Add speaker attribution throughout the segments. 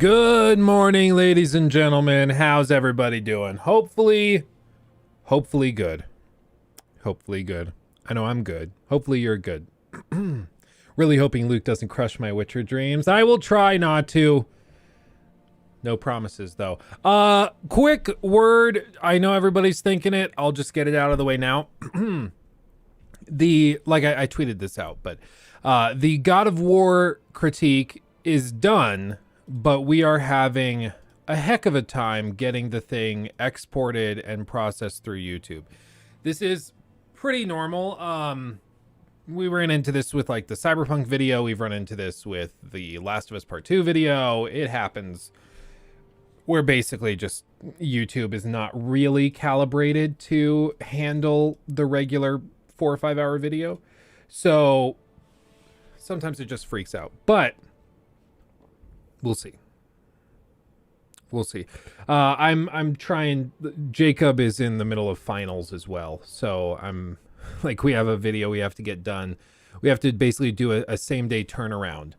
Speaker 1: Good morning, ladies and gentlemen. How's everybody doing? Hopefully good. Hopefully good. I know I'm good. Hopefully you're good. Really hoping Luke doesn't crush my Witcher dreams. I will try not to. No promises, though. Quick word. I know everybody's thinking it. I'll just get it out of the way now. I tweeted this out, but the God of War critique is done, but we are having a heck of a time getting the thing exported and processed through YouTube. This is pretty normal. We ran into this with like the Cyberpunk video. We've run into this with the Last of Us Part 2 video. It happens where basically just YouTube is not really calibrated to handle the regular 4 or 5 hour video. So sometimes it just freaks out, but we'll see. I'm trying. Jacob is in the middle of finals as well. So I'm like, we have a video we have to get done. We have to basically do a same day turnaround,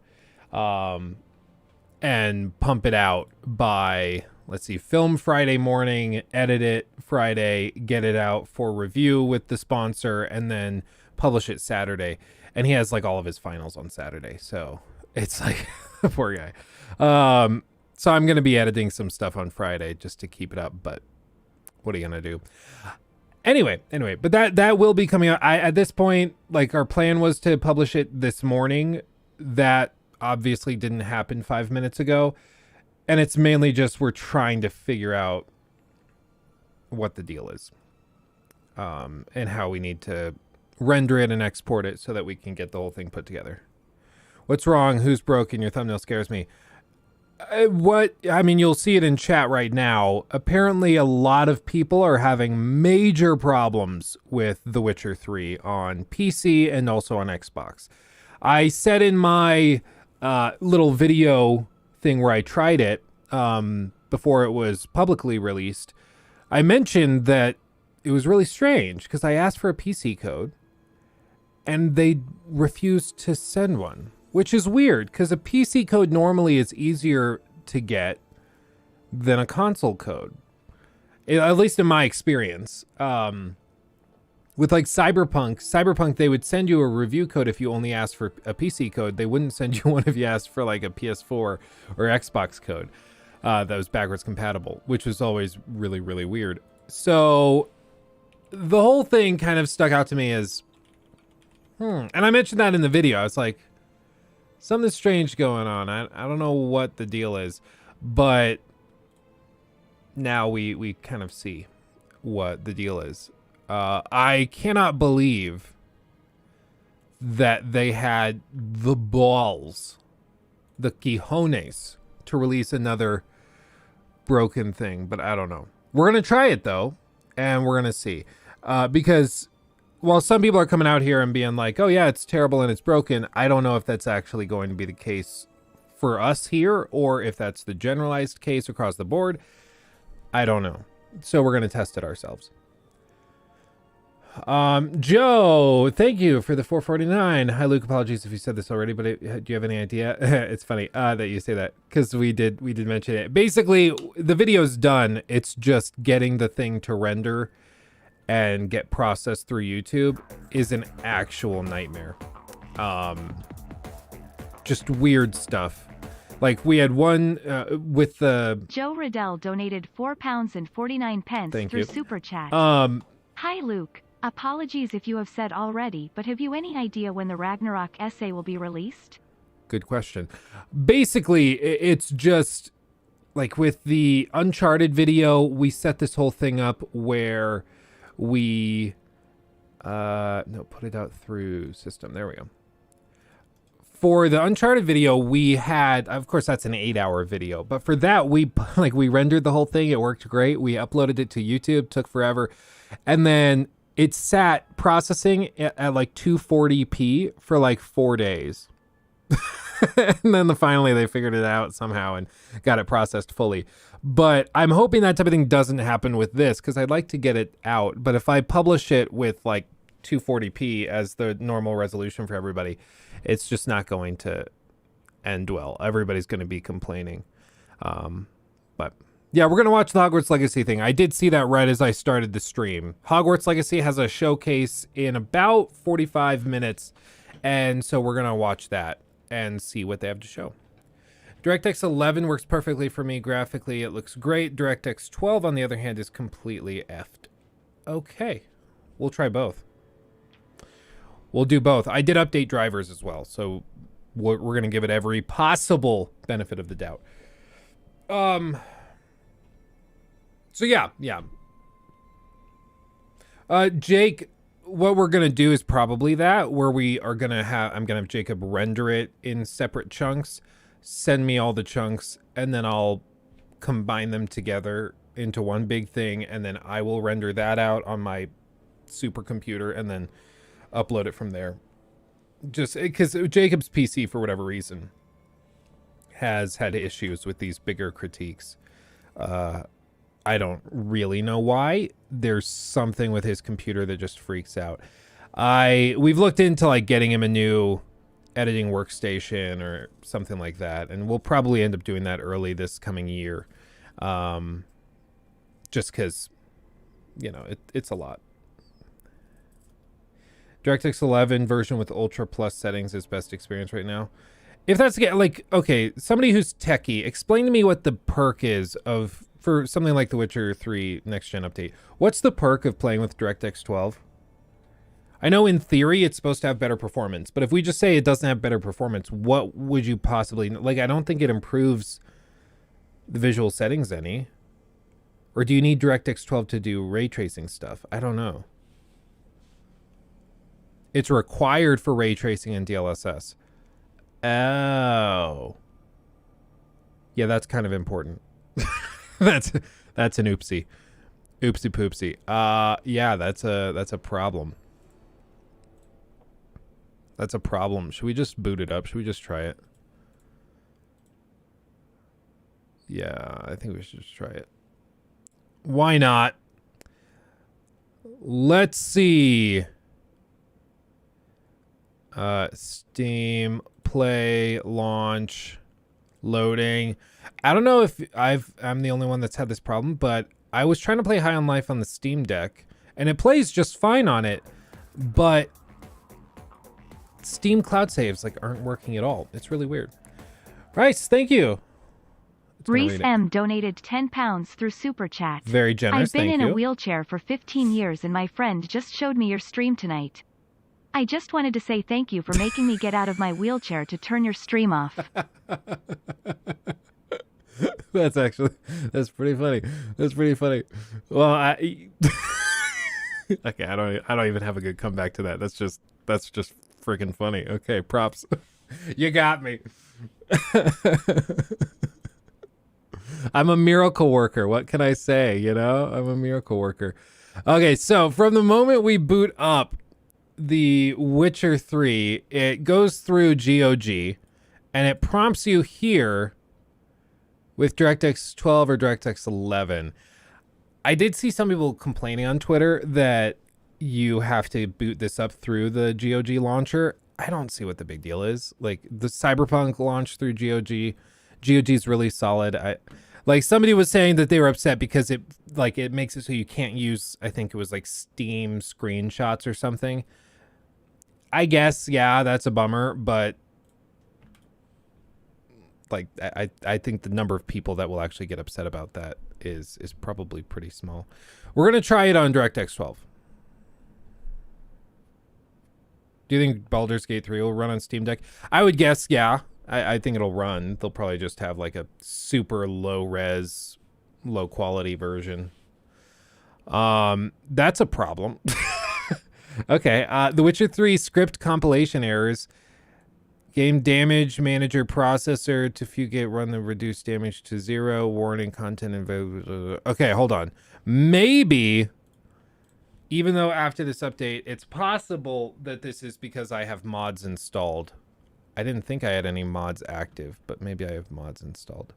Speaker 1: and pump it out by, let's see, film Friday morning, edit it Friday, get it out for review with the sponsor, and then publish it Saturday. And he has like all of his finals on Saturday. So it's like, poor guy. So I'm going to be editing some stuff on Friday just to keep it up, but what are you going to do? Anyway, but that will be coming out. At this point, like, our plan was to publish it this morning. That obviously didn't happen 5 minutes ago. And it's mainly just we're trying to figure out what the deal is, and how we need to render it and export it so that we can get the whole thing put together. What's wrong? Who's broken? Your thumbnail scares me. You'll see it in chat right now. Apparently a lot of people are having major problems with The Witcher 3 on PC and also on Xbox. I said in my little video thing where I tried it before it was publicly released, I mentioned that it was really strange because I asked for a PC code and they refused to send one. Which is weird, because a PC code normally is easier to get than a console code. At least in my experience. With like Cyberpunk, they would send you a review code if you only asked for a PC code. They wouldn't send you one if you asked for like a PS4 or Xbox code that was backwards compatible, which was always really, really weird. So the whole thing kind of stuck out to me as, and I mentioned that in the video. I was like, something strange going on. I don't know what the deal is, but now we kind of see what the deal is. I cannot believe that they had the balls, the cojones, to release another broken thing, but I don't know. We're going to try it though, and we're going to see. Because while some people are coming out here and being like, oh yeah, it's terrible and it's broken, I don't know if that's actually going to be the case for us here or if that's the generalized case across the board. I don't know. So we're going to test it ourselves. Joe, thank you for the 449. Hi, Luke. Apologies if you said this already, but do you have any idea? It's funny that you say that because we did mention it. Basically, the video's done. It's just getting the thing to render and get processed through YouTube is an actual nightmare. Just weird stuff. Like we had one with the
Speaker 2: Joe Riddell donated £4.49
Speaker 1: Thank
Speaker 2: through
Speaker 1: you.
Speaker 2: Super Chat.
Speaker 1: Hi,
Speaker 2: Luke. Apologies if you have said already, but have you any idea when the Ragnarok essay will be released?
Speaker 1: Good question. Basically, it's just like with the Uncharted video, we set this whole thing up where we put it out through system. There we go. For the Uncharted video, we had, of course, that's an 8-hour video, but for that, we rendered the whole thing. It worked great. We uploaded it to YouTube, took forever. And then it sat processing at like 240p for like 4 days. And then finally they figured it out somehow and got it processed fully. But I'm hoping that type of thing doesn't happen with this because I'd like to get it out. But if I publish it with like 240p as the normal resolution for everybody, it's just not going to end well. Everybody's going to be complaining. But yeah, we're going to watch the Hogwarts Legacy thing. I did see that right as I started the stream. Hogwarts Legacy has a showcase in about 45 minutes. And so we're going to watch that and see what they have to show. DirectX 11 works perfectly for me graphically. It looks great. DirectX 12, on the other hand, is completely effed. Okay. We'll try both. We'll do both. I did update drivers as well. So we're going to give it every possible benefit of the doubt. So yeah. Jake, what we're going to do is probably that, where we are going to have, I'm going to have Jacob render it in separate chunks, send me all the chunks, and then I'll combine them together into one big thing, and then I will render that out on my supercomputer and then upload it from there. Just because Jacob's PC, for whatever reason, has had issues with these bigger critiques. I don't really know why. There's something with his computer that just freaks out. We've looked into like getting him a new editing workstation or something like that, and we'll probably end up doing that early this coming year. Just because, you know, it's a lot. DirectX 11 version with Ultra Plus settings is best experience right now. If that's like, okay, somebody who's techie, explain to me what the perk is for something like The Witcher 3 next gen update. What's the perk of playing with DirectX 12? I know in theory it's supposed to have better performance, but if we just say it doesn't have better performance, what would you possibly, like, I don't think it improves the visual settings any. Or do you need DirectX 12 to do ray tracing stuff? I don't know. It's required for ray tracing in DLSS. Oh. Yeah, that's kind of important. that's an oopsie. Oopsie poopsie. Yeah, that's a problem. That's a problem. Should we just boot it up? Should we just try it? Yeah, I think we should just try it. Why not? Let's see. Steam, play, launch, loading. I don't know if I'm the only one that's had this problem, but I was trying to play High on Life on the Steam Deck, and it plays just fine on it, but Steam cloud saves like aren't working at all. It's really weird. Rice, thank you.
Speaker 2: Reese M donated £10 through Super Chat.
Speaker 1: Very generous,
Speaker 2: I've been
Speaker 1: thank
Speaker 2: in
Speaker 1: you.
Speaker 2: a wheelchair for 15 years and my friend just showed me your stream tonight. I just wanted to say thank you for making me get out of my wheelchair to turn your stream off.
Speaker 1: That's pretty funny. That's pretty funny. Well, okay, I don't even have a good comeback to that. That's just freaking funny. Okay, props. You got me. I'm a miracle worker. What can I say? You know, I'm a miracle worker. Okay, so from the moment we boot up The Witcher 3, it goes through GOG, and it prompts you here with DirectX 12 or DirectX 11. I did see some people complaining on Twitter that you have to boot this up through the GOG launcher. I don't see what the big deal is. Like, the Cyberpunk launch through GOG. GOG is really solid. Like, somebody was saying that they were upset because it makes it so you can't use, I think it was like Steam screenshots or something. I guess, yeah, that's a bummer, but like I think the number of people that will actually get upset about that is probably pretty small. We're gonna try it on DirectX 12. Do you think Baldur's Gate 3 will run on Steam Deck? I would guess, yeah. I think it'll run. They'll probably just have like a super low res, low quality version. That's a problem. Okay, The Witcher 3 script compilation errors. Game damage manager processor to fugate run the reduced damage to 0. Warning content and okay, hold on. Maybe, even though after this update, it's possible that this is because I have mods installed. I didn't think I had any mods active, but maybe I have mods installed.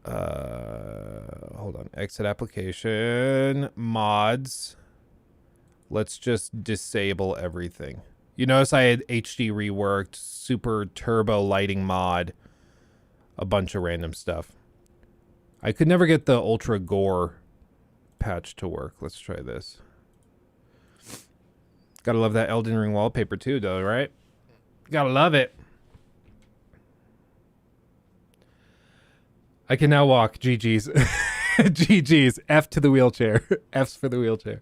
Speaker 1: Hold on. Exit application, mods. Let's just disable everything. You notice I had HD reworked, super turbo lighting mod. a bunch of random stuff. I could never get the Ultra Gore patch to work. Let's try this. Gotta love that Elden Ring wallpaper too, though, right? Gotta love it. I can now walk. GG's. GG's. F to the wheelchair. F's for the wheelchair.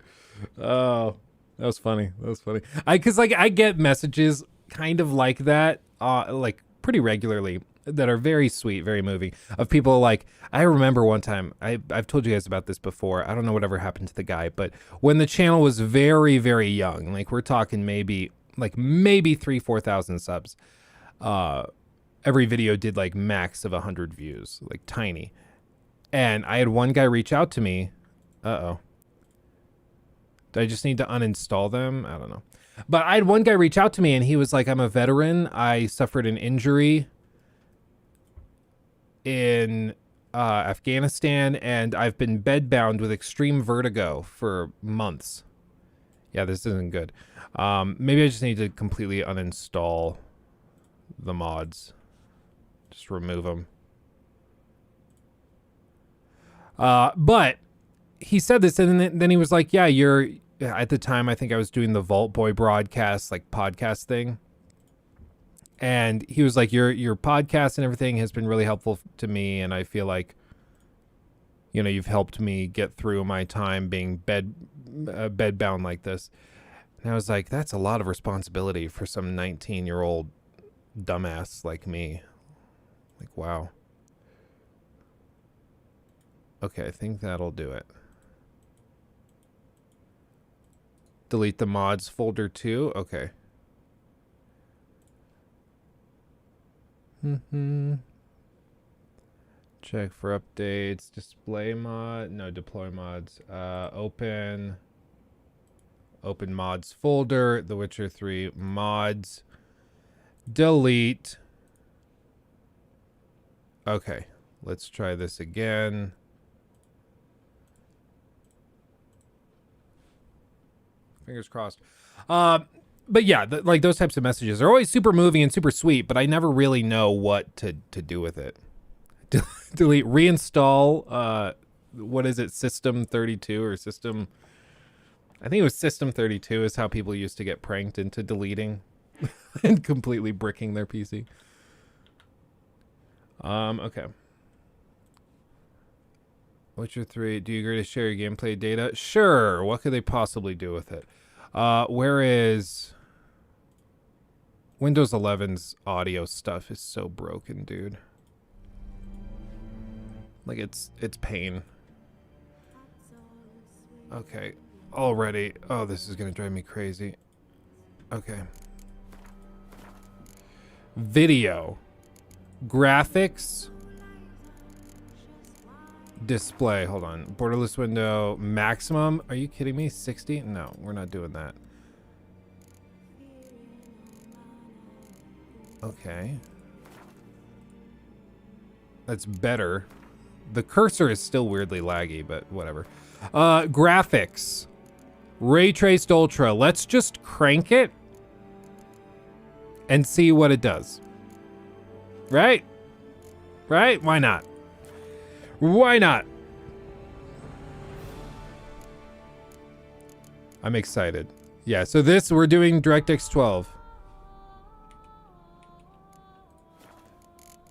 Speaker 1: Oh, that was funny. That was funny. Cause like I get messages kind of like that, like pretty regularly, that are very sweet, very moving, of people like, I remember one time, I've told you guys about this before. I don't know whatever happened to the guy, but when the channel was very, very young, like we're talking maybe 3,000-4,000 subs, every video did like max of 100 views, like tiny. And I had one guy reach out to me. Do I just need to uninstall them? I don't know. But I had one guy reach out to me and he was like, I'm a veteran. I suffered an injury in Afghanistan and I've been bedbound with extreme vertigo for months. Yeah, this isn't good. Maybe I just need to completely uninstall the mods. Just remove them. But he said this, and then he was like, yeah, at the time, I think I was doing the Vault Boy broadcast, like podcast thing. And he was like, your podcast and everything has been really helpful to me. And I feel like, you've helped me get through my time being bedbound like this. And I was like, that's a lot of responsibility for some 19-year-old dumbass like me. Like, wow. Okay, I think that'll do it. Delete the mods folder too? Okay. Check for updates. Display mod. No, deploy mods. Open mods folder. The Witcher 3 mods. Delete. Okay. Let's try this again. Fingers crossed. But yeah, like those types of messages are always super moving and super sweet, but I never really know what to do with it. Delete, reinstall, what is it, System 32 or System... I think it was System 32 is how people used to get pranked into deleting and completely bricking their PC. Okay. Witcher 3, do you agree to share your gameplay data? Sure. What could they possibly do with it? Where is... Windows 11's audio stuff is so broken, dude. Like, it's pain. Okay. Already. Oh, this is gonna drive me crazy. Okay. Video. Graphics. Display, hold on. Borderless window, maximum. Are you kidding me? 60? No, we're not doing that. Okay. That's better. The cursor is still weirdly laggy, but whatever. Graphics. Ray Traced Ultra. Let's just crank it and see what it does. Right? Right? Why not? Why not? I'm excited. Yeah, so we're doing DirectX 12.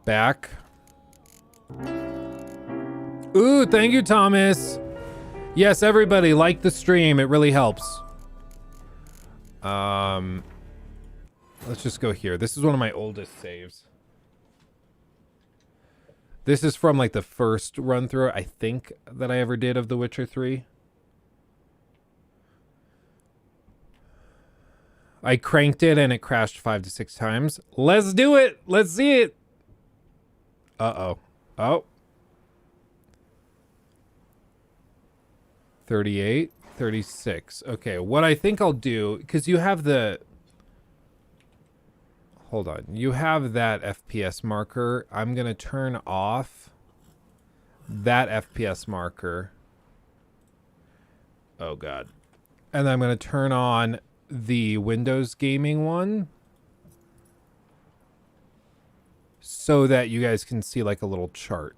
Speaker 1: Back. Ooh, thank you, Thomas. Yes, everybody, like the stream. It really helps. Let's just go here. This is one of my oldest saves. This is from like the first run through, I think, that I ever did of The Witcher 3. I cranked it and it crashed 5 to 6 times. Let's do it. Let's see it. Uh-oh. Oh. 38, 36. Okay, what I think I'll do, because you have the... Hold on. You have that FPS marker. I'm going to turn off that FPS marker. Oh, God. And then I'm going to turn on the Windows gaming one. so that you guys can see like a little chart.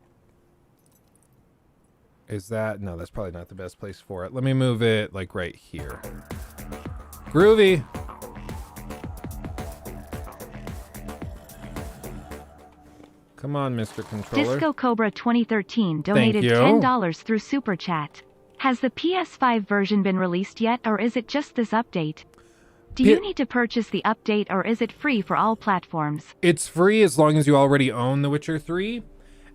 Speaker 1: Is that? No, that's probably not the best place for it. Let me move it like right here. Groovy. Come on, Mr. Controller.
Speaker 2: Disco Cobra 2013 donated $10 through Super Chat. Has the PS5 version been released yet, or is it just this update? Do you need to purchase the update, or is it free for all platforms?
Speaker 1: It's free as long as you already own The Witcher 3.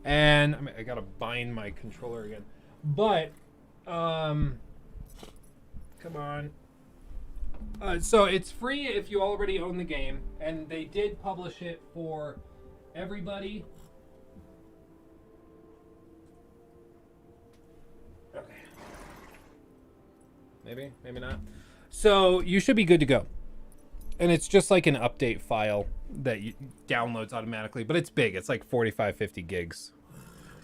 Speaker 1: And I mean, I gotta bind my controller again. But, come on. So it's free if you already own the game, and they did publish it for everybody. Okay. Maybe not. So you should be good to go. And it's just like an update file that downloads automatically, but it's big. It's like 45, 50 gigs.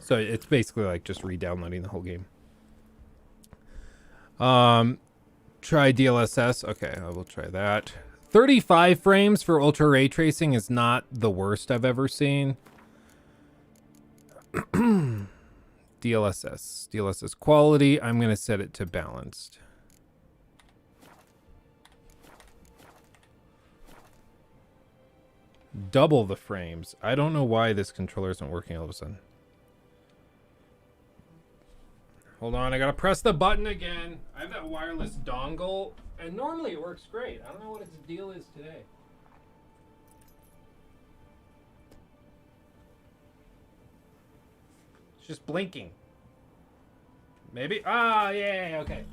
Speaker 1: So it's basically like just re-downloading the whole game. Try DLSS. Okay, I will try that. 35 frames for ultra ray tracing is not the worst I've ever seen. DLSS quality. I'm going to set it to balanced. Double the frames. I don't know why this controller isn't working all of a sudden. Hold on, I gotta press the button again. I have that wireless dongle, and normally it works great. I don't know what its deal is today. It's just blinking. Maybe? Ah, yay, okay.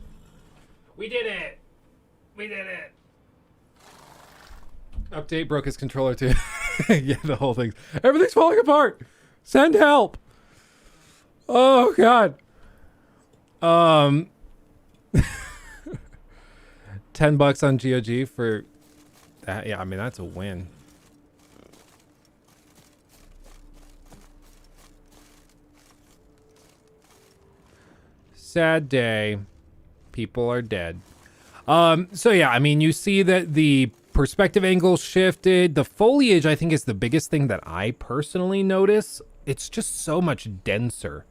Speaker 1: We did it! We did it! Update broke his controller too. Yeah, the whole thing. Everything's falling apart! Send help! Oh, God. 10 bucks on GOG for that. Yeah, I mean, that's a win. Sad day. People are dead. So yeah, I mean, you see that the perspective angle shifted. The foliage, I think, is the biggest thing that I personally notice. It's just so much denser.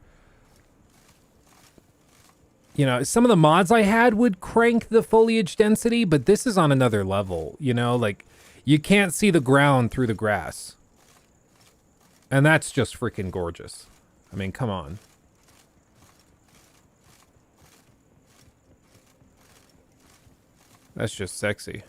Speaker 1: You know, some of the mods I had would crank the foliage density, but this is on another level, you know? Like, you can't see the ground through the grass. And that's just freaking gorgeous. I mean, come on. That's just sexy.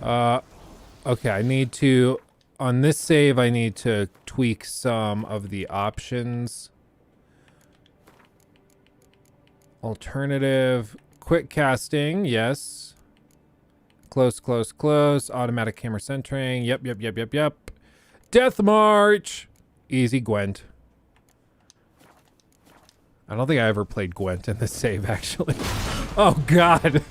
Speaker 1: Okay, I need to... On this save, I need to tweak some of the options. Alternative, quick casting, yes. Close, close, close. Automatic camera centering, yep. Death March! Easy Gwent. I don't think I ever played Gwent in this save, actually. Oh, God!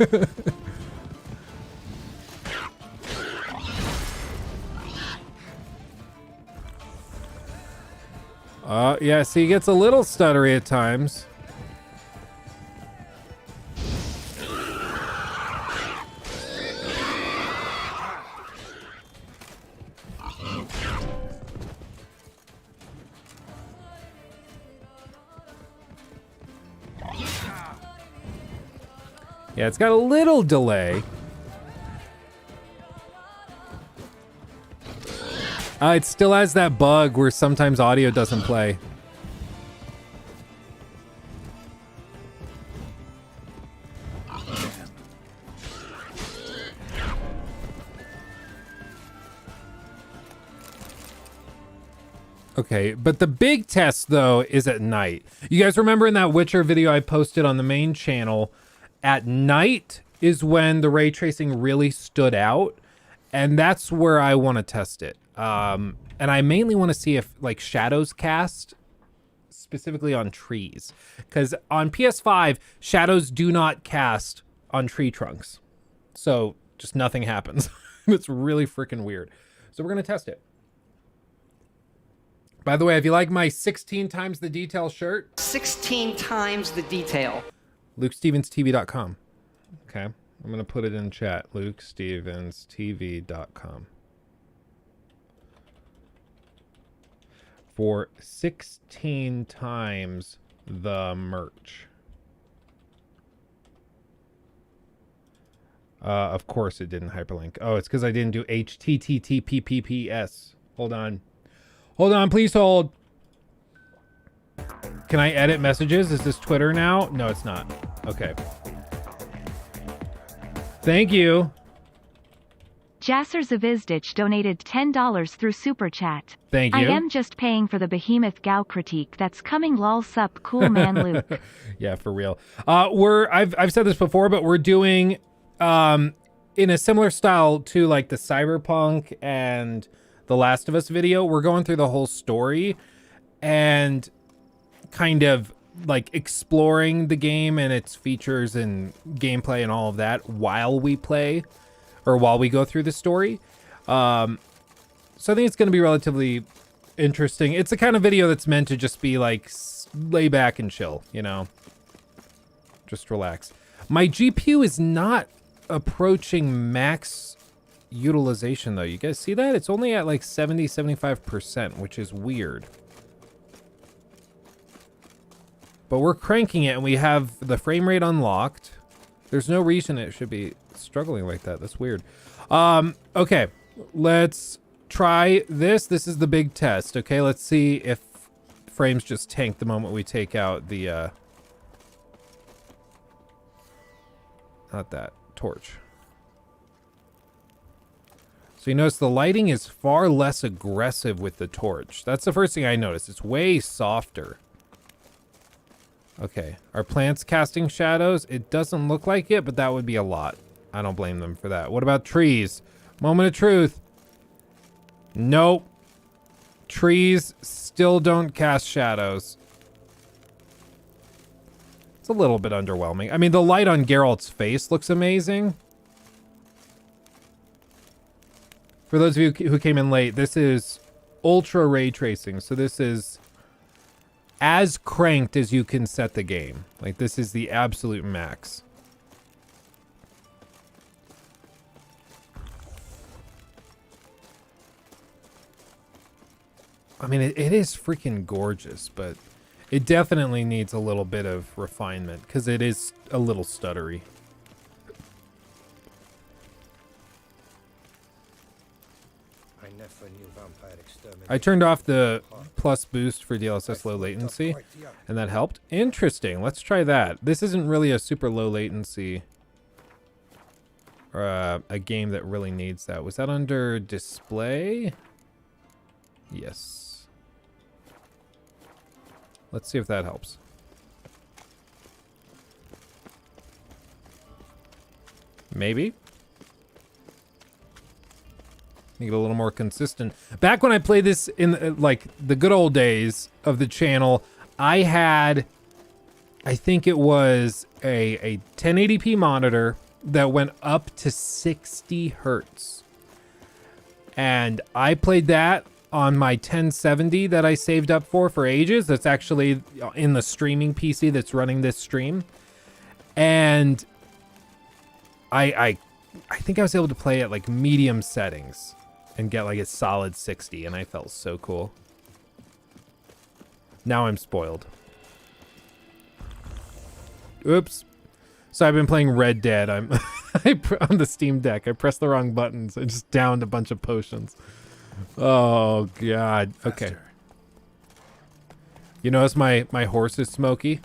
Speaker 1: Yeah, see, he gets a little stuttery at times. Yeah, it's got a little delay. It still has that bug where sometimes audio doesn't play. Okay, but the big test, though, is at night. You guys remember in that Witcher video I posted on the main channel, at night is when the ray tracing really stood out, and that's where I want to test it. And I mainly want to see if, like, shadows cast, specifically on trees. Because on PS5, shadows do not cast on tree trunks. So, just nothing happens. It's really freaking weird. So we're going to test it. By the way, if you like my 16 times the detail shirt...
Speaker 3: 16 times the detail.
Speaker 1: LukeStevensTV.com. Okay. I'm going to put it in chat. LukeStevensTV.com. For 16 times the merch. Of course it didn't hyperlink. Oh, it's because I didn't do HTTPS. Hold on. Hold on, please hold. Can I edit messages? Is this Twitter now? No, it's not. Okay. Thank you.
Speaker 2: Jasser Zavizdich donated $10 through Super Chat.
Speaker 1: Thank you.
Speaker 2: I am just paying for the behemoth Gao critique that's coming lol sup cool man Luke.
Speaker 1: Yeah, for real. I've said this before, but we're doing in a similar style to like the Cyberpunk and the Last of Us video. We're going through the whole story and kind of like exploring the game and its features and gameplay and all of that while we play or while we go through the story. So I think it's going to be relatively interesting. It's the kind of video that's meant to just be like lay back and chill, you know, just relax. My GPU is not approaching max utilization though. You guys see that? It's only at like 75%, which is weird. But we're cranking it and we have the frame rate unlocked. There's no reason it should be struggling like that. That's weird. Okay, let's try this. This is the big test. Okay, let's see if frames just tank the moment we take out the not that torch. So you notice the lighting is far less aggressive with the torch. That's the first thing I noticed. It's way softer. Okay, are plants casting shadows? It doesn't look like it, but that would be a lot. I don't blame them for that. What about trees? Moment of truth. Nope. Trees still don't cast shadows. It's a little bit underwhelming. I mean, the light on Geralt's face looks amazing. For those of you who came in late, this is ultra ray tracing. So this is as cranked as you can set the game. Like, this is the absolute max. I mean, it is freaking gorgeous, but it definitely needs a little bit of refinement because it is a little stuttery. I turned off the plus boost for DLSS low latency, and that helped. Interesting. Let's try that. This isn't really a super low latency or a game that really needs that. Was that under display? Yes. Let's see if that helps. Maybe. Make it a little more consistent. Back when I played this in like the good old days of the channel, I had, I think it was a 1080p monitor that went up to 60 hertz. And I played that on my 1070 that I saved up for ages. That's actually in the streaming PC that's running this stream. And I think I was able to play at like medium settings and get like a solid 60, and I felt so cool. Now I'm spoiled. Oops. So I've been playing Red Dead. I'm on the Steam Deck. I pressed the wrong buttons. I just downed a bunch of potions. Oh god. Okay. Faster. You notice my horse is smoky?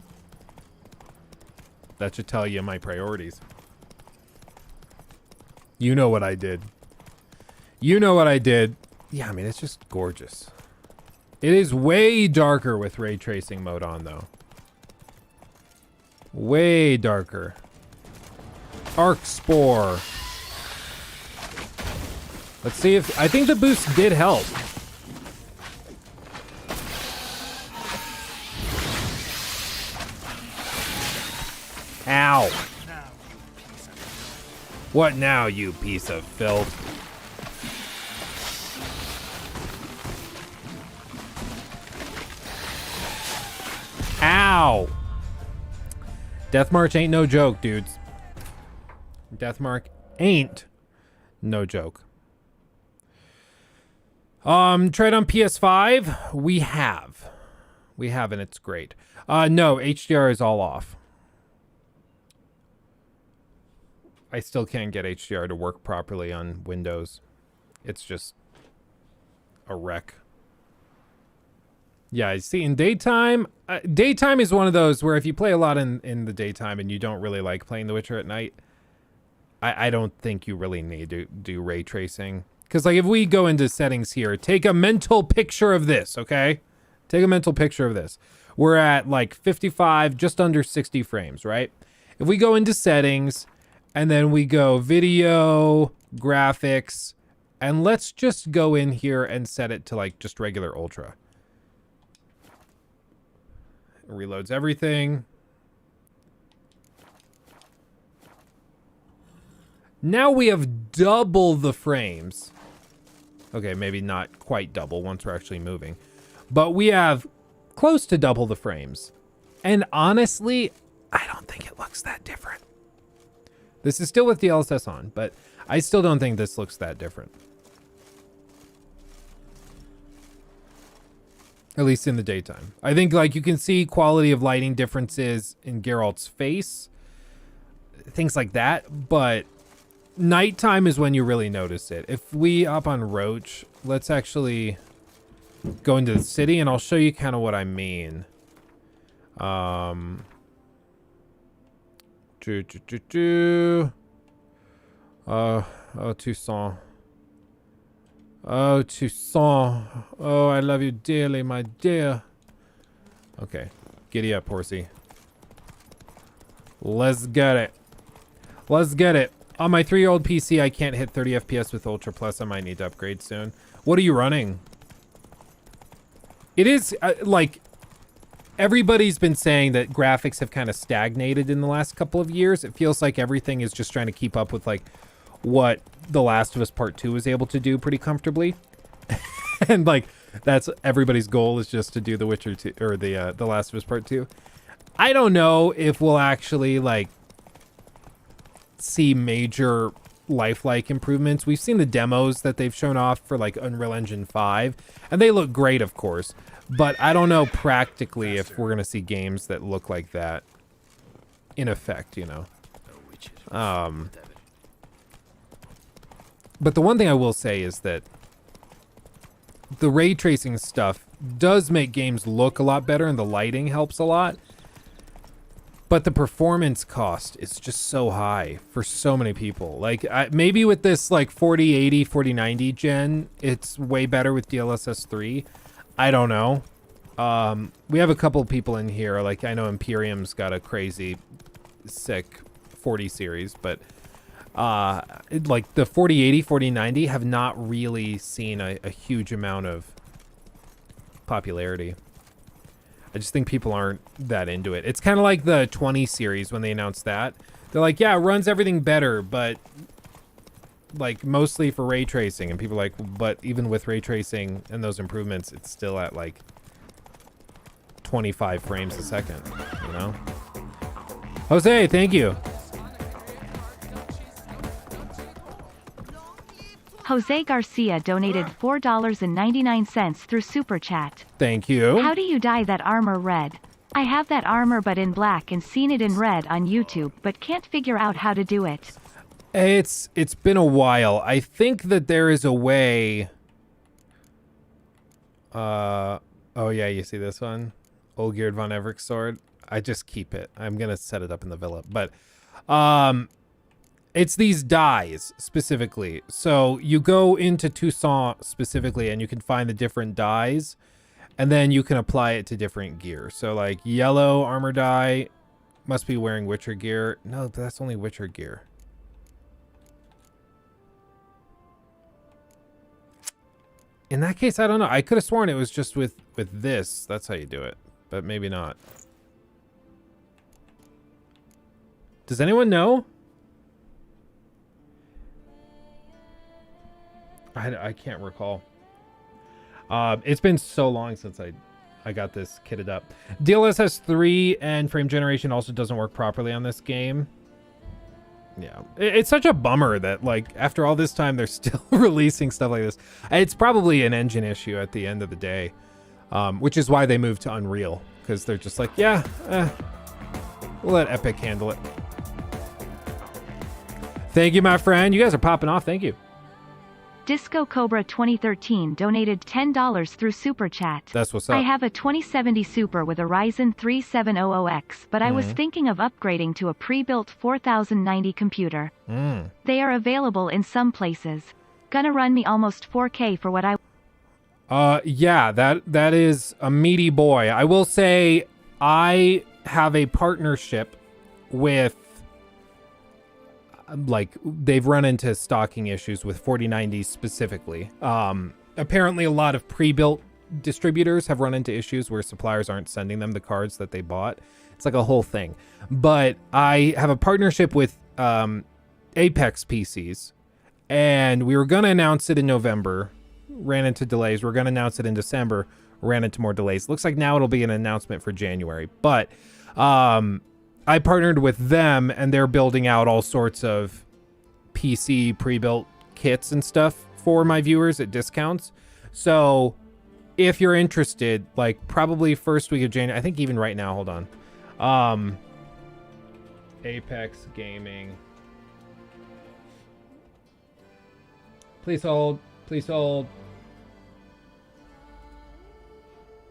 Speaker 1: That should tell you my priorities. You know what I did. You know what I did. Yeah, I mean, it's just gorgeous. It is way darker with ray tracing mode on, though. Way darker. Arc Spore. Let's see if... I think the boost did help. Ow. What now, you piece of filth? Ow! Death March ain't no joke, dudes. Deathmark ain't no joke. Tried on PS5. We have, and it's great. No, HDR is all off. I still can't get HDR to work properly on Windows. It's just a wreck. Yeah, see, in daytime, daytime is one of those where if you play a lot in the daytime and you don't really like playing The Witcher at night, I don't think you really need to do ray tracing. Because, like, if we go into settings here, take a mental picture of this, okay? Take a mental picture of this. We're at, like, 55, just under 60 frames, right? If we go into settings, and then we go video, graphics, and let's just go in here and set it to, like, just regular ultra. It reloads everything. Now we have double the frames. Okay, maybe not quite double once we're actually moving. But we have close to double the frames. And honestly, I don't think it looks that different. This is still with the DLSS on, but I still don't think this looks that different. At least in the daytime. I think, like, you can see quality of lighting differences in Geralt's face. Things like that, but nighttime is when you really notice it. If we up on Roach, let's actually go into the city and I'll show you kind of what I mean. Oh, Toussaint. Oh, Toussaint. Oh, I love you dearly, my dear. Okay. Giddy up, horsey. Let's get it. Let's get it. On my 3-year-old PC, I can't hit 30 FPS with Ultra Plus. I might need to upgrade soon. What are you running? It is, like, everybody's been saying that graphics have kind of stagnated in the last couple of years. It feels like everything is just trying to keep up with, like, what The Last of Us Part 2 was able to do pretty comfortably. And, like, that's everybody's goal is just to do The Witcher 2, or the Last of Us Part 2. I don't know if we'll actually, like, see major lifelike improvements. We've seen the demos that they've shown off for, like, Unreal Engine 5, and they look great, of course. But I don't know practically if we're going to see games that look like that in effect, you know. But the one thing I will say is that the ray tracing stuff does make games look a lot better, and the lighting helps a lot. But the performance cost is just so high for so many people. Like, maybe with this, like, 4080, 4090 gen, it's way better with DLSS 3. I don't know. We have a couple people in here. Like, I know Imperium's got a crazy, sick 40 series, but like the 4080, 4090 have not really seen a huge amount of popularity. I just think people aren't that into it. It's kind of like the 20 series when they announced that. They're like, yeah, it runs everything better, but like mostly for ray tracing. And people are like, but even with ray tracing and those improvements, it's still at like 25 frames a second, you know? Jose, thank you.
Speaker 2: Jose Garcia donated $4.99 through Super Chat.
Speaker 1: Thank you.
Speaker 2: How do you dye that armor red? I have that armor but in black and seen it in red on YouTube, but can't figure out how to do it.
Speaker 1: It's been a while. I think that there is a way. Oh yeah, you see this one? Olgierd von Everik's sword. I just keep it. I'm gonna set it up in the villa, but it's these dyes specifically. So you go into Toussaint specifically and you can find the different dyes and then you can apply it to different gear. So like yellow armor dye must be wearing Witcher gear. No, that's only Witcher gear. In that case, I don't know. I could have sworn it was just with this. That's how you do it, but maybe not. Does anyone know? I can't recall. It's been so long since I got this kitted up. DLSS 3 and frame generation also doesn't work properly on this game. Yeah, it's such a bummer that like after all this time they're still releasing stuff like this. It's probably an engine issue at the end of the day, which is why they moved to Unreal, because they're just like, yeah, we'll let Epic handle it. Thank you, my friend. You guys are popping off. Thank you.
Speaker 2: Disco Cobra 2013 donated $10 through Super Chat.
Speaker 1: That's what's up.
Speaker 2: I have a 2070 Super with a Ryzen 3700X, but I was thinking of upgrading to a pre-built 4090 computer. They are available in some places. Gonna run me almost 4K for what I...
Speaker 1: Yeah, that is a meaty boy. I will say I have a partnership with... like they've run into stocking issues with 4090s specifically. Apparently a lot of pre-built distributors have run into issues where suppliers aren't sending them the cards that they bought. It's like a whole thing. But I have a partnership with Apex PCs, and we were going to announce it in November, ran into delays. We're going to announce it in December, ran into more delays. Looks like now it'll be an announcement for January. But I partnered with them, and they're building out all sorts of PC pre-built kits and stuff for my viewers at discounts. So if you're interested, like probably first week of January, I think even right now, hold on. Apex Gaming. Please hold. Please hold.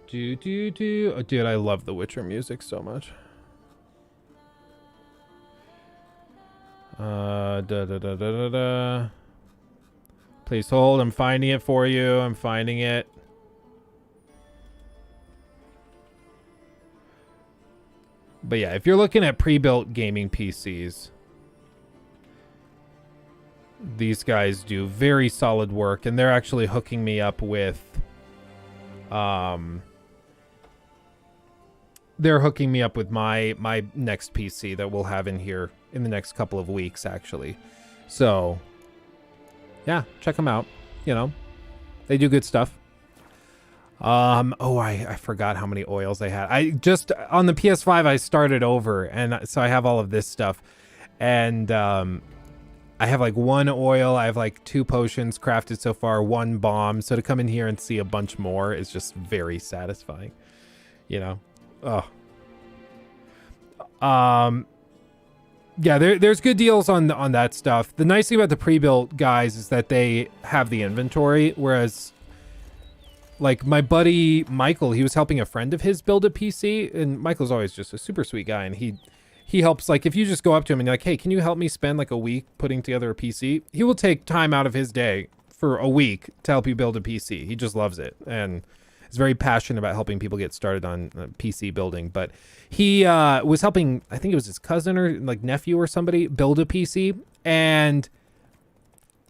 Speaker 1: Oh, dude, I love the Witcher music so much. Please hold. I'm finding it for you. I'm finding it. But yeah, if you're looking at pre-built gaming PCs, these guys do very solid work, and they're actually hooking me up with they're hooking me up with my next PC that we'll have in here in the next couple of weeks, actually. So yeah, check them out. You know, they do good stuff. I forgot how many oils I had. I just on the PS5 I started over, and so I have all of this stuff, and I have like one oil, I have like 2 potions crafted so far, 1 bomb. So to come in here and see a bunch more is just very satisfying, you know. Yeah, there's good deals on that stuff. The nice thing about the pre-built guys is that they have the inventory, whereas like my buddy Michael, he was helping a friend of his build a PC, and Michael's always just a super sweet guy, and he helps, like if you just go up to him and you're like, hey, can you help me spend like a week putting together a PC? He will take time out of his day for a week to help you build a PC. He just loves it, and is very passionate about helping people get started on PC building. But he was helping, I think it was his cousin or like nephew or somebody, build a PC, and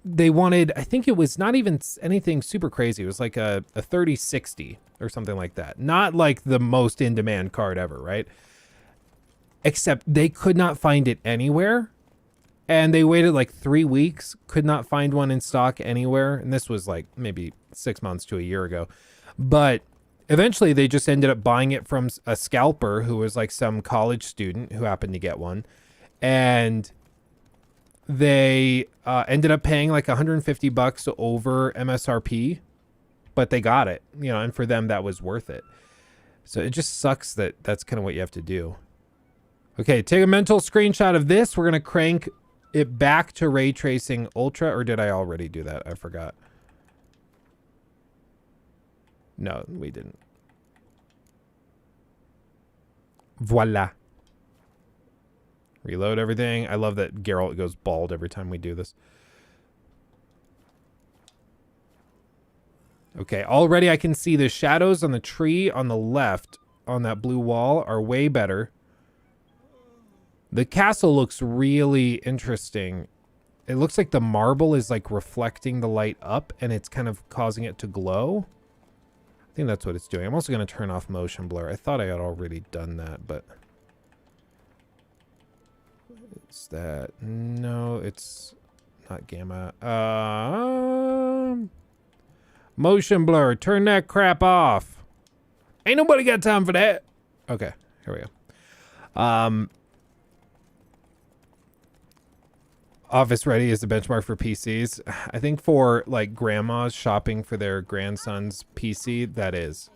Speaker 1: they wanted, I think it was not even anything super crazy. It was like a 3060 or something like that. Not like the most in-demand card ever, right? Except they could not find it anywhere. And they waited like 3 weeks, could not find one in stock anywhere. And this was like maybe 6 months to a year ago. But eventually they just ended up buying it from a scalper who was like some college student who happened to get one. And they ended up paying like $150 over MSRP, but they got it, you know, and for them that was worth it. So it just sucks that that's kind of what you have to do. Okay, take a mental screenshot of this. We're going to crank it back to ray tracing ultra, or did I already do that? I forgot. No, we didn't. Voila. Reload everything. I love that Geralt goes bald every time we do this. Okay, already I can see the shadows on the tree on the left on that blue wall are way better. The castle looks really interesting. It looks like the marble is like reflecting the light up, and it's kind of causing it to glow. I think that's what it's doing. I'm also going to turn off motion blur. I thought I had already done that, but... It's that... No, it's not gamma. Motion blur. Turn that crap off. Ain't nobody got time for that. Okay, here we go. Office Ready is the benchmark for PCs. I think for like grandmas shopping for their grandson's PC, that is.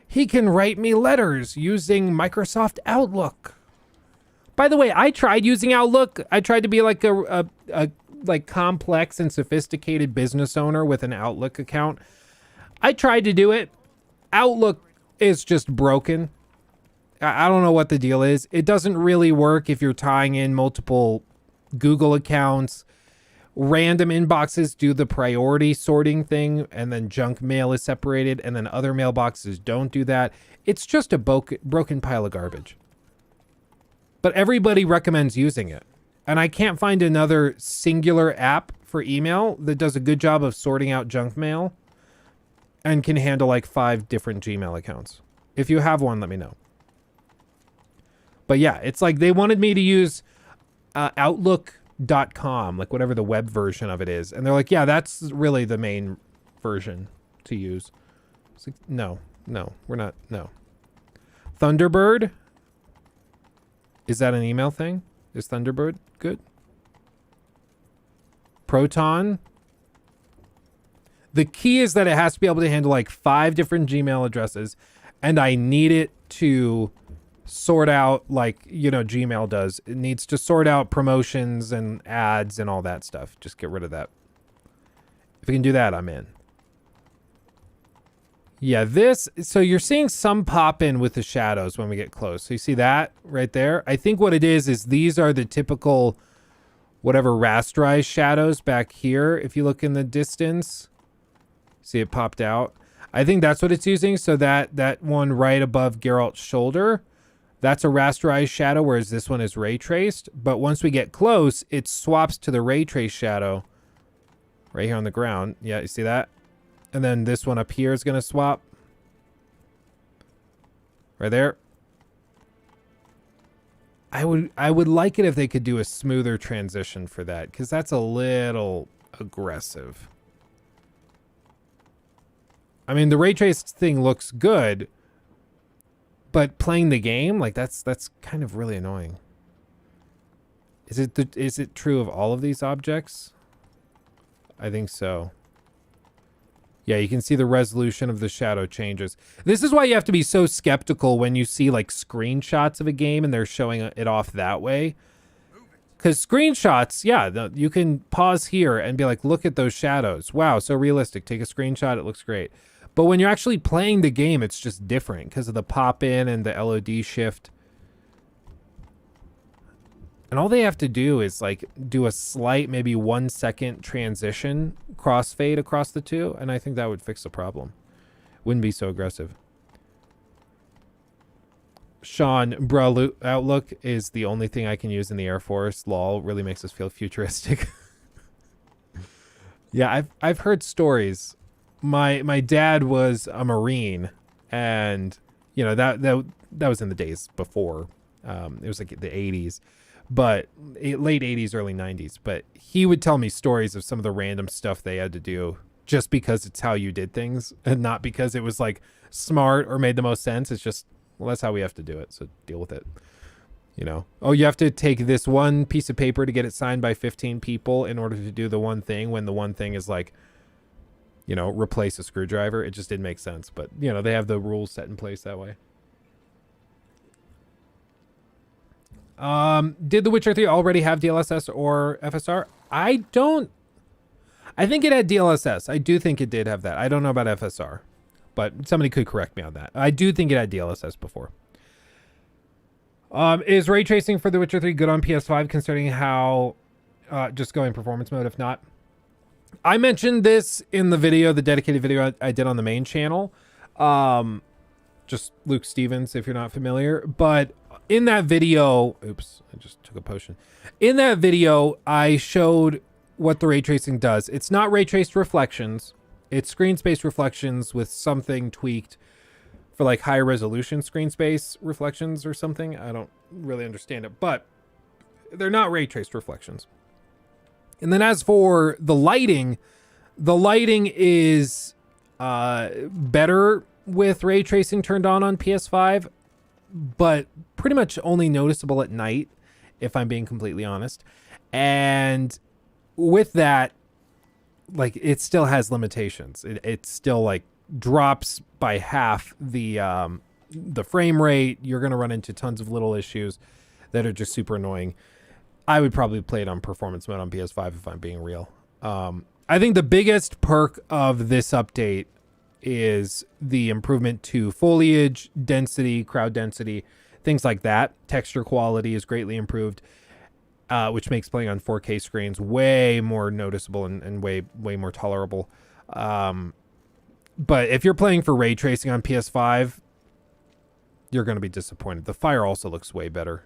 Speaker 1: He can write me letters using Microsoft Outlook. By the way, I tried using Outlook. I tried to be like a like complex and sophisticated business owner with an Outlook account. I tried to do it. Outlook is just broken. I don't know what the deal is. It doesn't really work if you're tying in multiple Google accounts. Random inboxes do the priority sorting thing, and then junk mail is separated, and then other mailboxes don't do that. It's just a broken pile of garbage. But everybody recommends using it. And I can't find another singular app for email that does a good job of sorting out junk mail and can handle like 5 different Gmail accounts. If you have one, let me know. But yeah, it's like they wanted me to use Outlook.com, like whatever the web version of it is. And they're like, yeah, that's really the main version to use. It's like, no, we're not. No. Thunderbird. Is that an email thing? Is Thunderbird good? Proton. The key is that it has to be able to handle like 5 different Gmail addresses, and I need it to sort out like, you know, Gmail does. It needs to sort out promotions and ads and all that stuff. Just get rid of that. If we can do that, I'm in. Yeah, so you're seeing some pop in with the shadows when we get close. So you see that right there? I think what it is these are the typical whatever rasterized shadows back here. If you look in the distance, see it popped out. I think that's what it's using. So that one right above Geralt's shoulder, that's a rasterized shadow, whereas this one is ray traced. But once we get close, it swaps to the ray trace shadow right here on the ground. Yeah, you see that? And then this one up here is going to swap. Right there. I would like it if they could do a smoother transition for that, because that's a little aggressive. I mean, the ray trace thing looks good, but playing the game, like that's kind of really annoying. Is it true of all of these objects? I think so. Yeah, you can see the resolution of the shadow changes. This is why you have to be so skeptical when you see like screenshots of a game and they're showing it off that way. Because screenshots, yeah, you can pause here and be like, look at those shadows. Wow, so realistic. Take a screenshot. It looks great. But when you're actually playing the game, it's just different because of the pop-in and the LOD shift. And all they have to do is like do a slight, maybe 1 second transition crossfade across the two. And I think that would fix the problem. Wouldn't be so aggressive. Sean, bro, Outlook is the only thing I can use in the Air Force. LOL really makes us feel futuristic. Yeah, I've heard stories. My dad was a Marine, and you know that was in the days before. It was like the 80s. But late 80s, early 90s. But he would tell me stories of some of the random stuff they had to do just because it's how you did things and not because it was like smart or made the most sense. It's just, well, that's how we have to do it. So deal with it. You know, oh, you have to take this one piece of paper to get it signed by 15 people in order to do the one thing when the one thing is like, you know, replace a screwdriver. It just didn't make sense. But, you know, they have the rules set in place that way. Did The Witcher 3 already have DLSS or FSR? I think it had DLSS. I do think it did have that. I don't know about FSR, but somebody could correct me on that. I do think it had DLSS before. Is ray tracing for The Witcher 3 good on PS5 considering how just going performance mode? If not, I mentioned this in the video, the dedicated video I did on the main channel. Just Luke Stevens, if you're not familiar, but in that video, oops, I just took a potion. In that video, I showed what the ray tracing does. It's not ray traced reflections. It's screen space reflections with something tweaked for like higher resolution screen space reflections or something. I don't really understand it, but they're not ray traced reflections. And then as for the lighting is better with ray tracing turned on PS5, but pretty much only noticeable at night, if I'm being completely honest. And with that, like, it still has limitations. It still, like, drops by half the frame rate. You're going to run into tons of little issues that are just super annoying. I would probably play it on performance mode on PS5 if I'm being real. I think the biggest perk of this update is the improvement to foliage, density, crowd density, things like that. Texture quality is greatly improved, which makes playing on 4K screens way more noticeable and way more tolerable. But if you're playing for ray tracing on PS5, you're going to be disappointed. The fire also looks way better.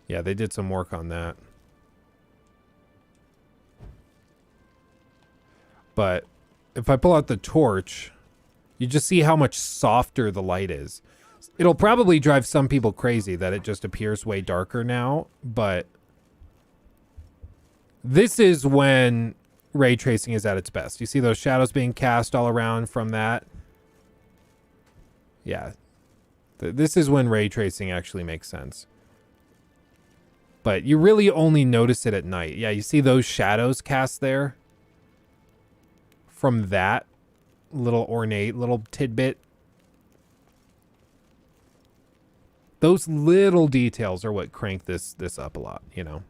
Speaker 1: Yeah, they did some work on that. But if I pull out the torch, you just see how much softer the light is. It'll probably drive some people crazy that it just appears way darker now, but this is when ray tracing is at its best. You see those shadows being cast all around from that? Yeah. This is when ray tracing actually makes sense. But you really only notice it at night. Yeah, you see those shadows cast there? From that little ornate little tidbit. Those little details are what crank this up a lot, you know.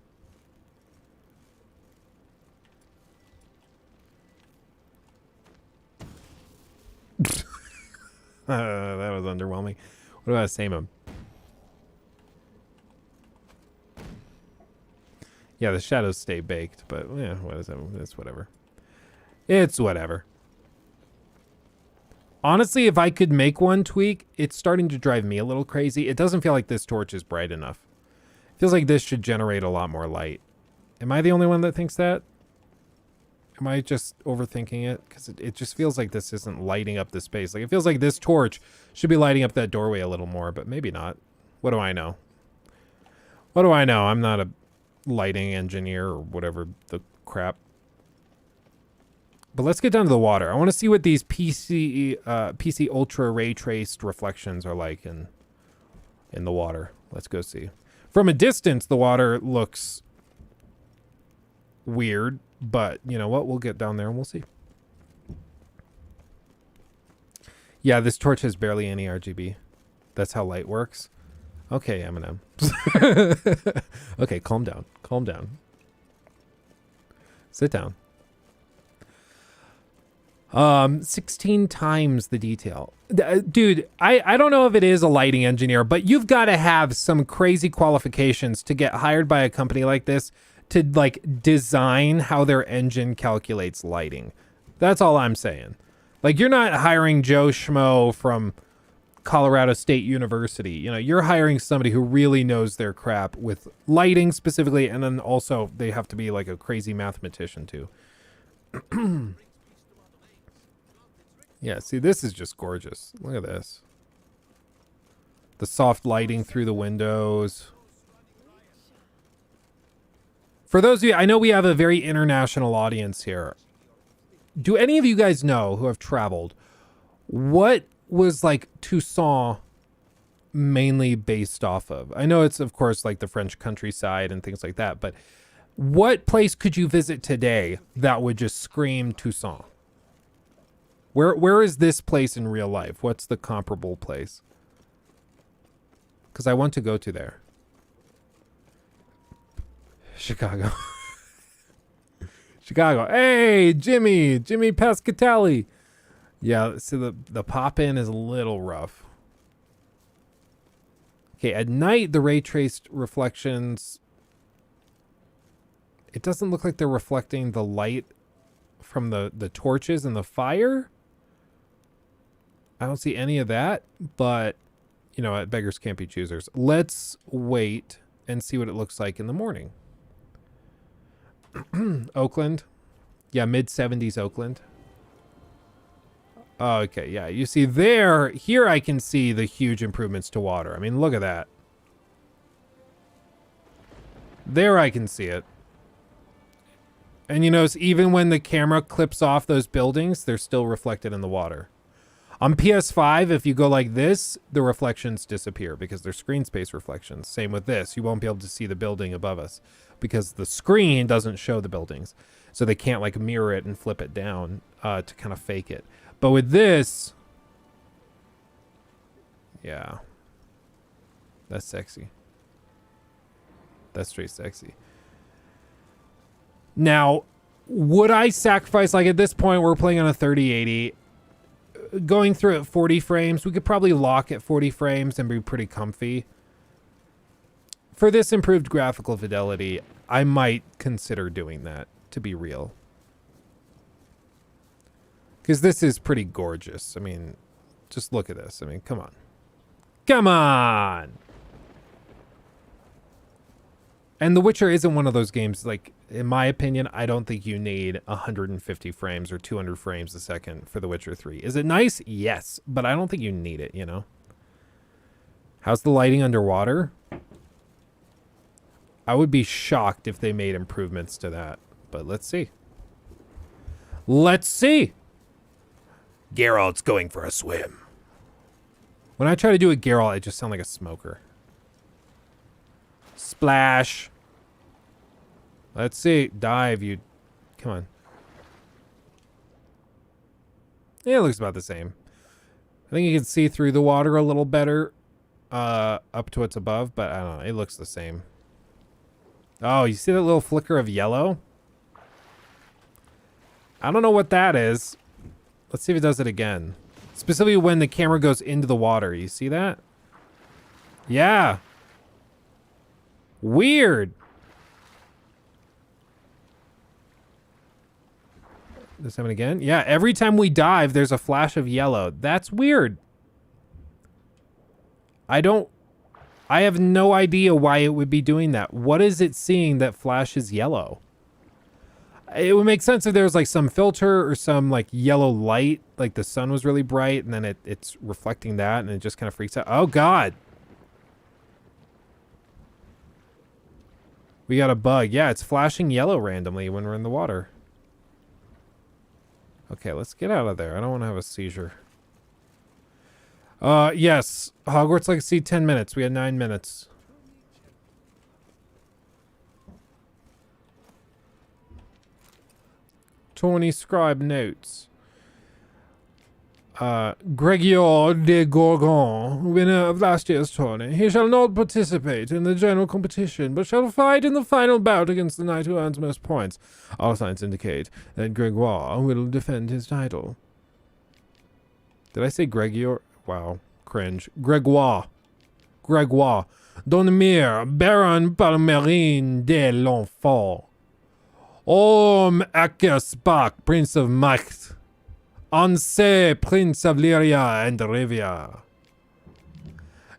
Speaker 1: That was underwhelming. What about Samum? Yeah, the shadows stay baked, but yeah, what is that? It's whatever. It's whatever. Honestly, if I could make one tweak, it's starting to drive me a little crazy. It doesn't feel like this torch is bright enough. It feels like this should generate a lot more light. Am I the only one that thinks that? Am I just overthinking it? Because it just feels like this isn't lighting up the space. Like, it feels like this torch should be lighting up that doorway a little more, but maybe not. What do I know? What do I know? I'm not a lighting engineer or whatever the crap. But let's get down to the water. I want to see what these PC Ultra ray traced reflections are like in the water. Let's go see. From a distance, the water looks weird, but you know what? We'll get down there and we'll see. Yeah, this torch has barely any RGB. That's how light works. Okay, Eminem. Okay, calm down. Calm down. Sit down. 16 times the detail. Dude, I don't know if it is a lighting engineer, but you've got to have some crazy qualifications to get hired by a company like this to like design how their engine calculates lighting. That's all I'm saying. Like, you're not hiring Joe Schmo from Colorado State University. You know, you're hiring somebody who really knows their crap with lighting specifically, and then also they have to be like a crazy mathematician too. Yeah, see, this is just gorgeous. Look at this. The soft lighting through the windows. For those of you, I know we have a very international audience here. Do any of you guys know, who have traveled, what was like Toussaint mainly based off of? I know it's, of course, like the French countryside and things like that, but what place could you visit today that would just scream Toussaint? Where is this place in real life? What's the comparable place? Because I want to go to there. Chicago. Chicago. Hey, Jimmy Pascatelli. Yeah, so the pop-in is a little rough. Okay, at night, the ray traced reflections, it doesn't look like they're reflecting the light from the torches and the fire. I don't see any of that, but, you know, beggars can't be choosers. Let's wait and see what it looks like in the morning. Oakland. Yeah, mid-70s Oakland. Oh, okay, yeah. You see there, here I can see the huge improvements to water. I mean, look at that. There I can see it. And you notice even when the camera clips off those buildings, they're still reflected in the water. On PS5, if you go like this, the reflections disappear because they're screen space reflections. Same with this. You won't be able to see the building above us because the screen doesn't show the buildings. So they can't like mirror it and flip it down to kind of fake it. But with this, yeah, that's sexy. That's straight sexy. Now, would I sacrifice, like at this point, we're playing on a 3080. Going through at 40 frames, we could probably lock at 40 frames and be pretty comfy. For this improved graphical fidelity, I might consider doing that, to be real. Because this is pretty gorgeous. I mean, just look at this. I mean, come on. Come on! And The Witcher isn't one of those games, like, in my opinion, I don't think you need 150 frames or 200 frames a second for The Witcher 3. Is it nice? Yes, but I don't think you need it, you know? How's the lighting underwater? I would be shocked if they made improvements to that, but let's see. Let's see! Geralt's going for a swim. When I try to do a Geralt, I just sound like a smoker. Splash. Let's see. Dive, you. Come on. Yeah, it looks about the same. I think you can see through the water a little better up to what's above, but I don't know. It looks the same. Oh, you see that little flicker of yellow? I don't know what that is. Let's see if it does it again. Specifically when the camera goes into the water. You see that? Yeah. Weird. This happen again? Yeah, every time we dive, there's a flash of yellow. That's weird. I have no idea why it would be doing that. What is it seeing that flashes yellow? It would make sense if there was like some filter or some like yellow light, like the sun was really bright and then it's reflecting that and it just kind of freaks out. Oh God. We got a bug. Yeah, it's flashing yellow randomly when we're in the water. Okay, let's get out of there. I don't want to have a seizure. Yes. Hogwarts Legacy, 10 minutes. We had 9 minutes. Tony Scribe notes. Gregor de Gorgon, winner of last year's tourney. He shall not participate in the general competition, but shall fight in the final bout against the knight who earns most points. All signs indicate that Gregoire will defend his title. Did I say Gregor? Wow, cringe. Gregoire. Gregoire. Donnemire, Baron Palmerine de l'Enfant. Orm Akersbach, Prince of Macht. Anse, Prince of Lyria and Rivia.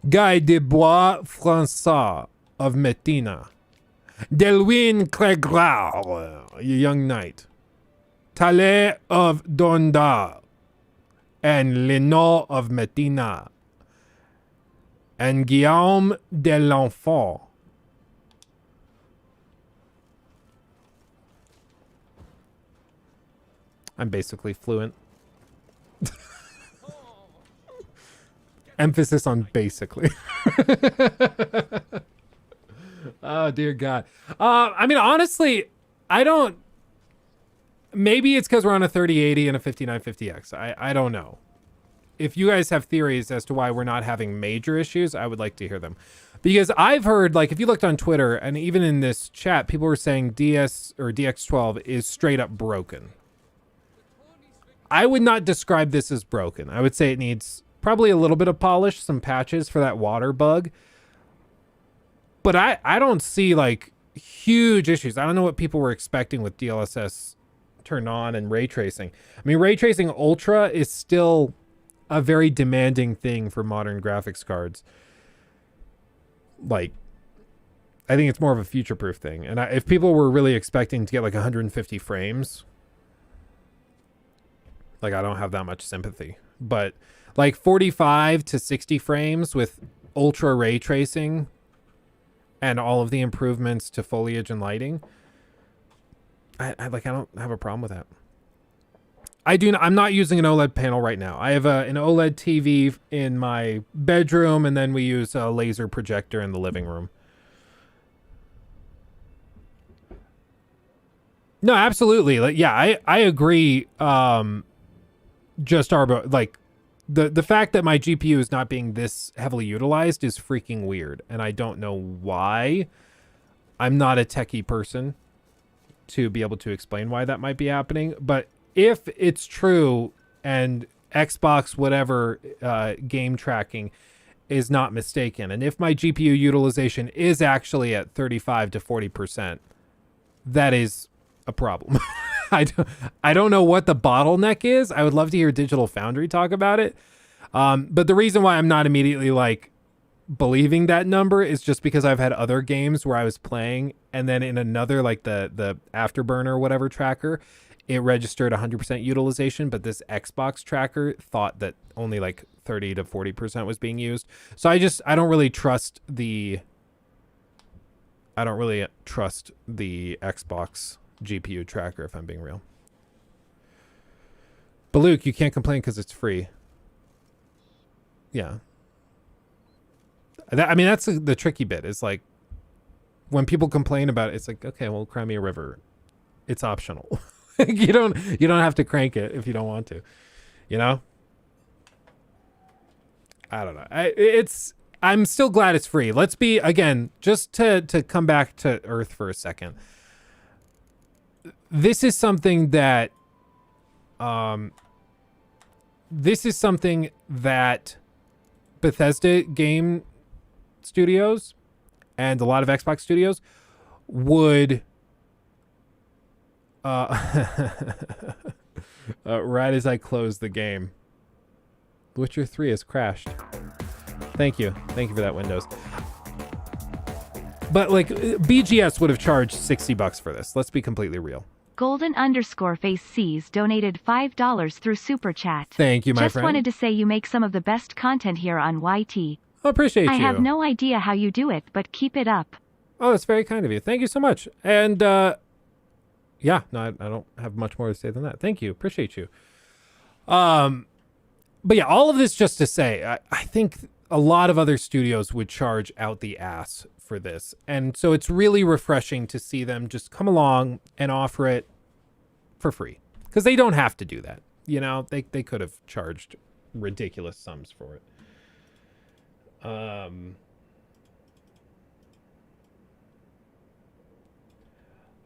Speaker 1: Guy de Bois François of Mettina. Delwyn Cregrar, a young knight. Talais of Donda. And Lenot of Mettina. And Guillaume de l'Enfant. I'm basically fluent. Emphasis on basically. Oh, dear God. I mean, honestly, I don't... Maybe it's because we're on a 3080 and a 5950X. I don't know. If you guys have theories as to why we're not having major issues, I would like to hear them. Because I've heard, like, if you looked on Twitter, and even in this chat, people were saying DS or DX12 is straight up broken. I would not describe this as broken. I would say it needs probably a little bit of polish, some patches for that water bug. But I don't see, like, huge issues. I don't know what people were expecting with DLSS turned on and ray tracing. I mean, ray tracing Ultra is still a very demanding thing for modern graphics cards. Like, I think it's more of a future-proof thing. And if people were really expecting to get like 150 frames, like, I don't have that much sympathy. But like 45 to 60 frames with ultra ray tracing and all of the improvements to foliage and lighting, I don't have a problem with that. I'm not using an OLED panel right now. I have an OLED TV in my bedroom, and then we use a laser projector in the living room. No, absolutely. Like, yeah, I agree. The fact that my GPU is not being this heavily utilized is freaking weird, and I don't know why. I'm not a techie person to be able to explain why that might be happening, but if it's true and Xbox whatever game tracking is not mistaken, and if my GPU utilization is actually at 35 to 40%, that is a problem. I don't know what the bottleneck is. I would love to hear Digital Foundry talk about it. But the reason why I'm not immediately like believing that number is just because I've had other games where I was playing, and then in another, like the Afterburner or whatever tracker, it registered 100% utilization, but this Xbox tracker thought that only like 30 to 40% was being used. So I don't really trust the Xbox GPU tracker, if I'm being real. But Luke, you can't complain because it's free. Yeah. That's the tricky bit. Is like when people complain about it, it's like, okay, well, cry me a river. It's optional. you don't have to crank it if you don't want to. You know? I don't know. I'm still glad it's free. Let's be, again, just to come back to Earth for a second. This is something that Bethesda game studios and a lot of Xbox studios would right as I close the game. Witcher 3 has crashed. Thank you for that, Windows. But like BGS would have charged $60 for this. Let's be completely real.
Speaker 2: Golden_face C's donated $5 through Super Chat.
Speaker 1: Thank you, my friend.
Speaker 2: Just wanted to say you make some of the best content here on YT.
Speaker 1: I appreciate you.
Speaker 2: I have no idea how you do it, but keep it up.
Speaker 1: Oh, that's very kind of you. Thank you so much. And yeah, no, I don't have much more to say than that. Thank you. Appreciate you. But yeah, all of this just to say, I think a lot of other studios would charge out the ass for this. And so it's really refreshing to see them just come along and offer it for free. Because they don't have to do that. You know, they could have charged ridiculous sums for it.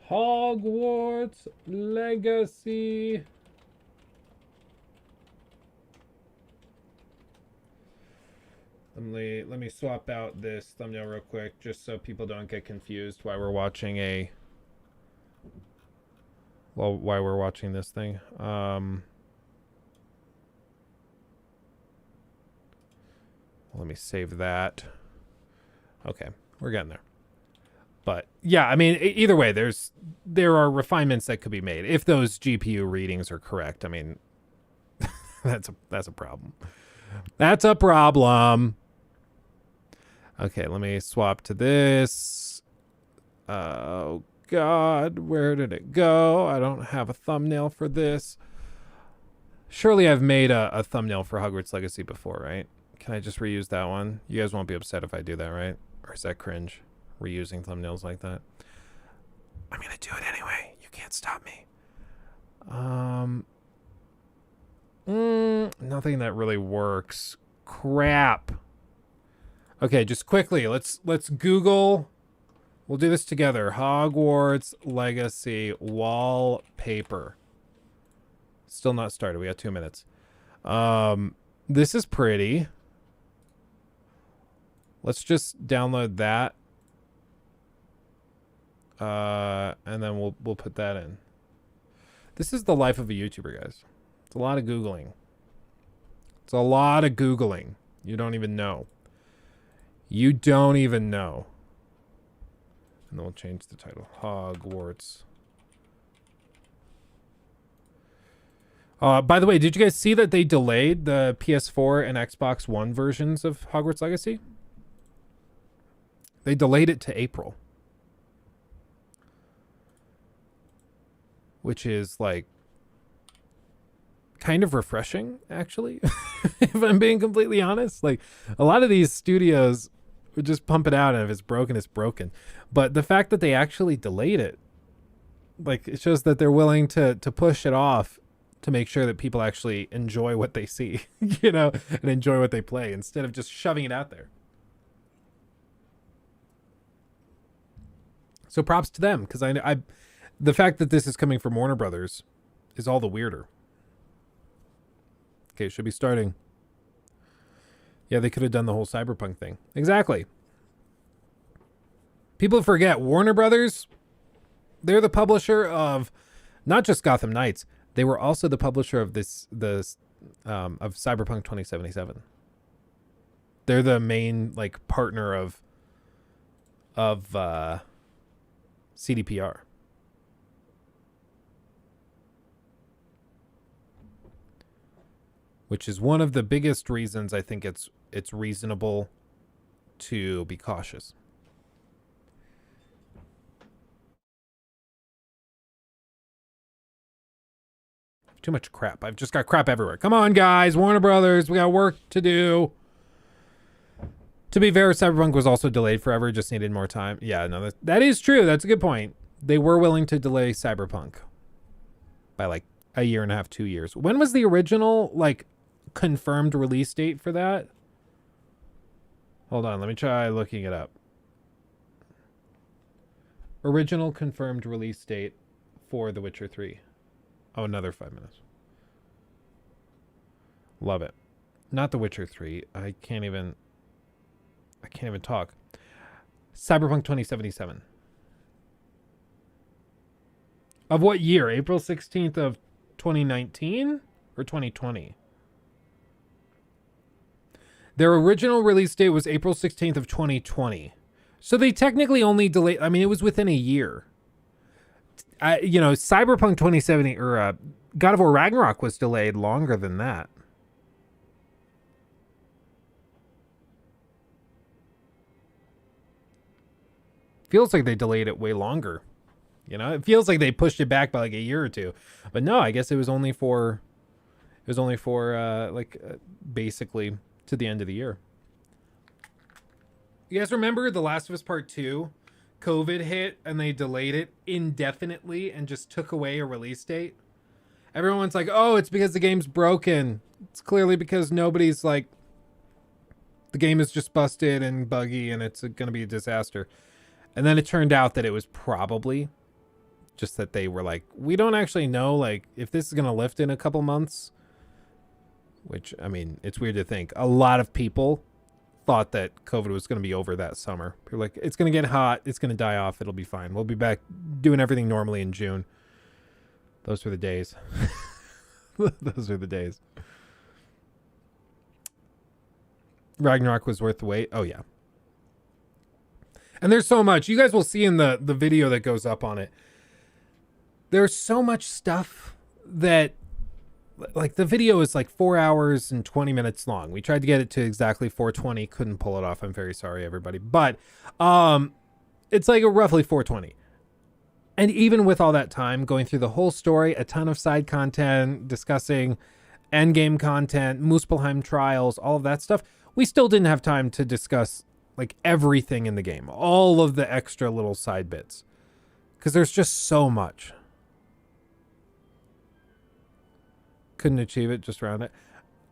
Speaker 1: Hogwarts Legacy. Let me swap out this thumbnail real quick, just so people don't get confused why we're watching why we're watching this thing. Let me save that. Okay, we're getting there. But yeah, I mean, either way, there are refinements that could be made if those GPU readings are correct. I mean, that's a problem. That's a problem. Okay, let me swap to this. Oh God, where did it go? I don't have a thumbnail for this. Surely I've made a thumbnail for Hogwarts Legacy before, right? Can I just reuse that one? You guys won't be upset if I do that, right? Or is that cringe? Reusing thumbnails like that. I'm gonna do it anyway. You can't stop me. Nothing that really works. Crap. Okay, just quickly, let's Google. We'll do this together. Hogwarts Legacy wallpaper. Still not started. We got 2 minutes. This is pretty. Let's just download that. And then we'll put that in. This is the life of a YouTuber, guys. It's a lot of Googling. It's a lot of Googling. You don't even know. You don't even know. And then we'll change the title. Hogwarts. By the way, did you guys see that they delayed the PS4 and Xbox One versions of Hogwarts Legacy? They delayed it to April. Which is like kind of refreshing, actually, if I'm being completely honest. Like, a lot of these studios would just pump it out, and if it's broken, it's broken. But the fact that they actually delayed it, like, it shows that they're willing to push it off to make sure that people actually enjoy what they see, you know, and enjoy what they play instead of just shoving it out there. So props to them, because I the fact that this is coming from Warner Brothers is all the weirder. Okay, it should be starting. Yeah, they could have done the whole Cyberpunk thing. Exactly. People forget Warner Brothers, they're the publisher of not just Gotham Knights, they were also the publisher of of Cyberpunk 2077. They're the main like partner of CDPR. Which is one of the biggest reasons I think it's reasonable to be cautious. Too much crap. I've just got crap everywhere. Come on, guys. Warner Brothers, we got work to do. To be fair, Cyberpunk was also delayed forever. Just needed more time. Yeah, no, that is true. That's a good point. They were willing to delay Cyberpunk by like a year and a half, 2 years. When was the original, like, confirmed release date for that? Hold on, let me try looking it up. Original confirmed release date for The Witcher 3. Oh, another 5 minutes. Love it. Not The Witcher 3. I can't even talk. Cyberpunk 2077. Of what year? April 16th of 2019 or 2020? Their original release date was April 16th of 2020. So they technically only delayed, I mean, it was within a year. Cyberpunk 2070 or God of War Ragnarok was delayed longer than that. Feels like they delayed it way longer. You know, it feels like they pushed it back by like a year or two. But no, I guess it was only for basically to the end of the year. You guys remember The Last of Us Part 2? COVID hit and they delayed it indefinitely and just took away a release date. Everyone's like, oh, it's because the game's broken. It's clearly because nobody's like, the game is just busted and buggy and it's going to be a disaster. And then it turned out that it was probably just that they were like, we don't actually know like if this is going to lift in a couple months. Which, I mean, it's weird to think. A lot of people thought that COVID was going to be over that summer. People were like, it's going to get hot. It's going to die off. It'll be fine. We'll be back doing everything normally in June. Those were the days. Those are the days. Ragnarok was worth the wait. Oh, yeah. And there's so much. You guys will see in the video that goes up on it. There's so much stuff that, like, the video is like 4 hours and 20 minutes long. We tried to get it to exactly 420. Couldn't pull it off. I'm very sorry, everybody. But it's like a roughly 420. And even with all that time, going through the whole story, a ton of side content, discussing endgame content, Muspelheim trials, all of that stuff, we still didn't have time to discuss like everything in the game, all of the extra little side bits, because there's just so much. Couldn't achieve it, just around it.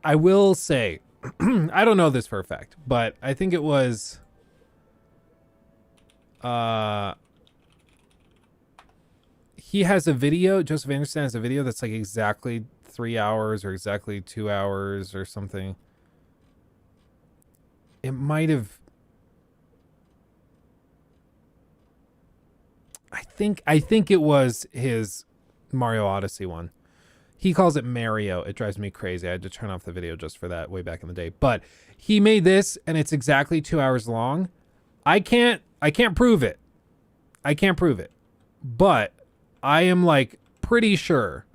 Speaker 1: I will say, I don't know this for a fact, but I think it was he has a video, Joseph Anderson has a video that's like exactly 3 hours or exactly 2 hours or something. It might have, I think it was his Mario Odyssey one. He calls it Mario. It drives me crazy. I had to turn off the video just for that way back in the day. But he made this and it's exactly 2 hours long. I can't prove it. I can't prove it. But I am like pretty sure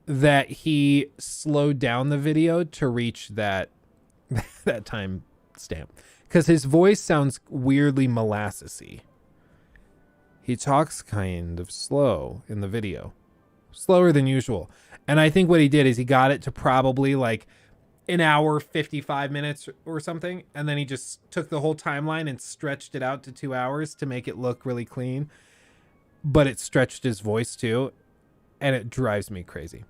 Speaker 1: that he slowed down the video to reach that time stamp. Because his voice sounds weirdly molassesy. He talks kind of slow in the video. Slower than usual. And I think what he did is he got it to probably like an hour, 55 minutes or something. And then he just took the whole timeline and stretched it out to 2 hours to make it look really clean. But it stretched his voice too. And it drives me crazy.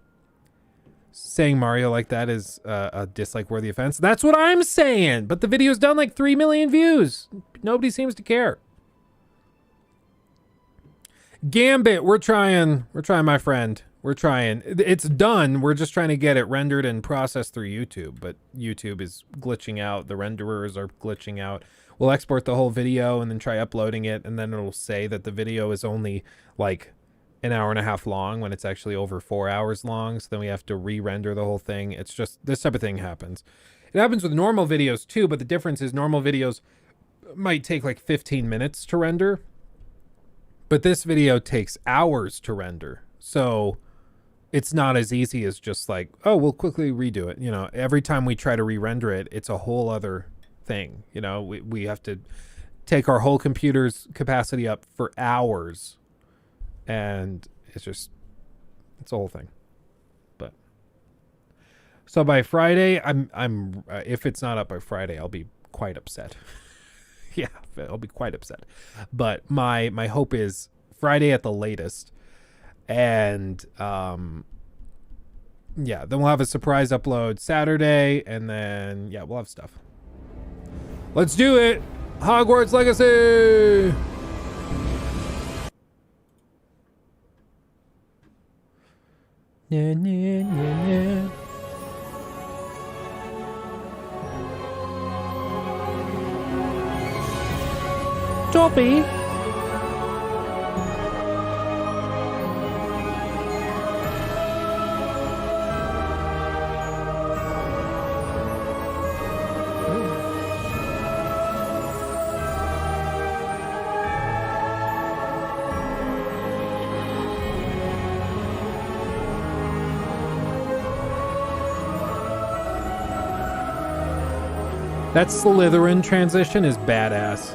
Speaker 1: Saying Mario like that is a dislike-worthy offense. That's what I'm saying. But the video's done like 3 million views. Nobody seems to care. Gambit, we're trying, my friend. We're trying. It's done. We're just trying to get it rendered and processed through YouTube. But YouTube is glitching out. The renderers are glitching out. We'll export the whole video and then try uploading it. And then it'll say that the video is only like an hour and a half long when it's actually over 4 hours long. So then we have to re-render the whole thing. It's just, this type of thing happens. It happens with normal videos too. But the difference is normal videos might take like 15 minutes to render. But this video takes hours to render. So it's not as easy as just like, oh, we'll quickly redo it. You know, every time we try to re-render it, it's a whole other thing. You know, we have to take our whole computer's capacity up for hours. And it's a whole thing. But so by Friday, I'm if it's not up by Friday, I'll be quite upset. Yeah, I'll be quite upset. But my hope is Friday at the latest. And yeah, then we'll have a surprise upload Saturday, and then yeah, we'll have stuff. Let's do it. Hogwarts Legacy. Dobby. That Slytherin transition is badass.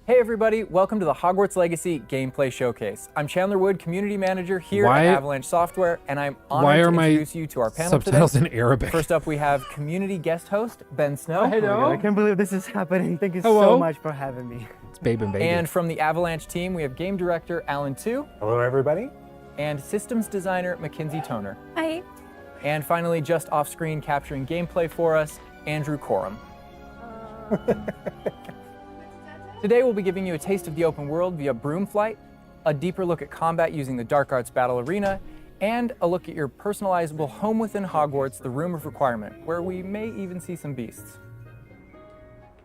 Speaker 3: Hey everybody, welcome to the Hogwarts Legacy Gameplay Showcase. I'm Chandler Wood, Community Manager here at Avalanche Software, and I'm honored to introduce you to our panel
Speaker 1: subtitles
Speaker 3: today.
Speaker 1: In Arabic?
Speaker 3: First up, we have community guest host, Ben Snow.
Speaker 4: Hello. I can't believe this is happening. Thank you so much for having me.
Speaker 1: It's Babe and Baby.
Speaker 3: And from the Avalanche team, we have Game Director Alan Tu.
Speaker 5: Hello everybody.
Speaker 3: And Systems Designer Mackenzie Toner.
Speaker 6: Hi.
Speaker 3: And finally, just off screen capturing gameplay for us, Andrew Coram. Today we'll be giving you a taste of the open world via broom flight, a deeper look at combat using the Dark Arts Battle Arena, and a look at your personalizable home within Hogwarts, the Room of Requirement, where we may even see some beasts.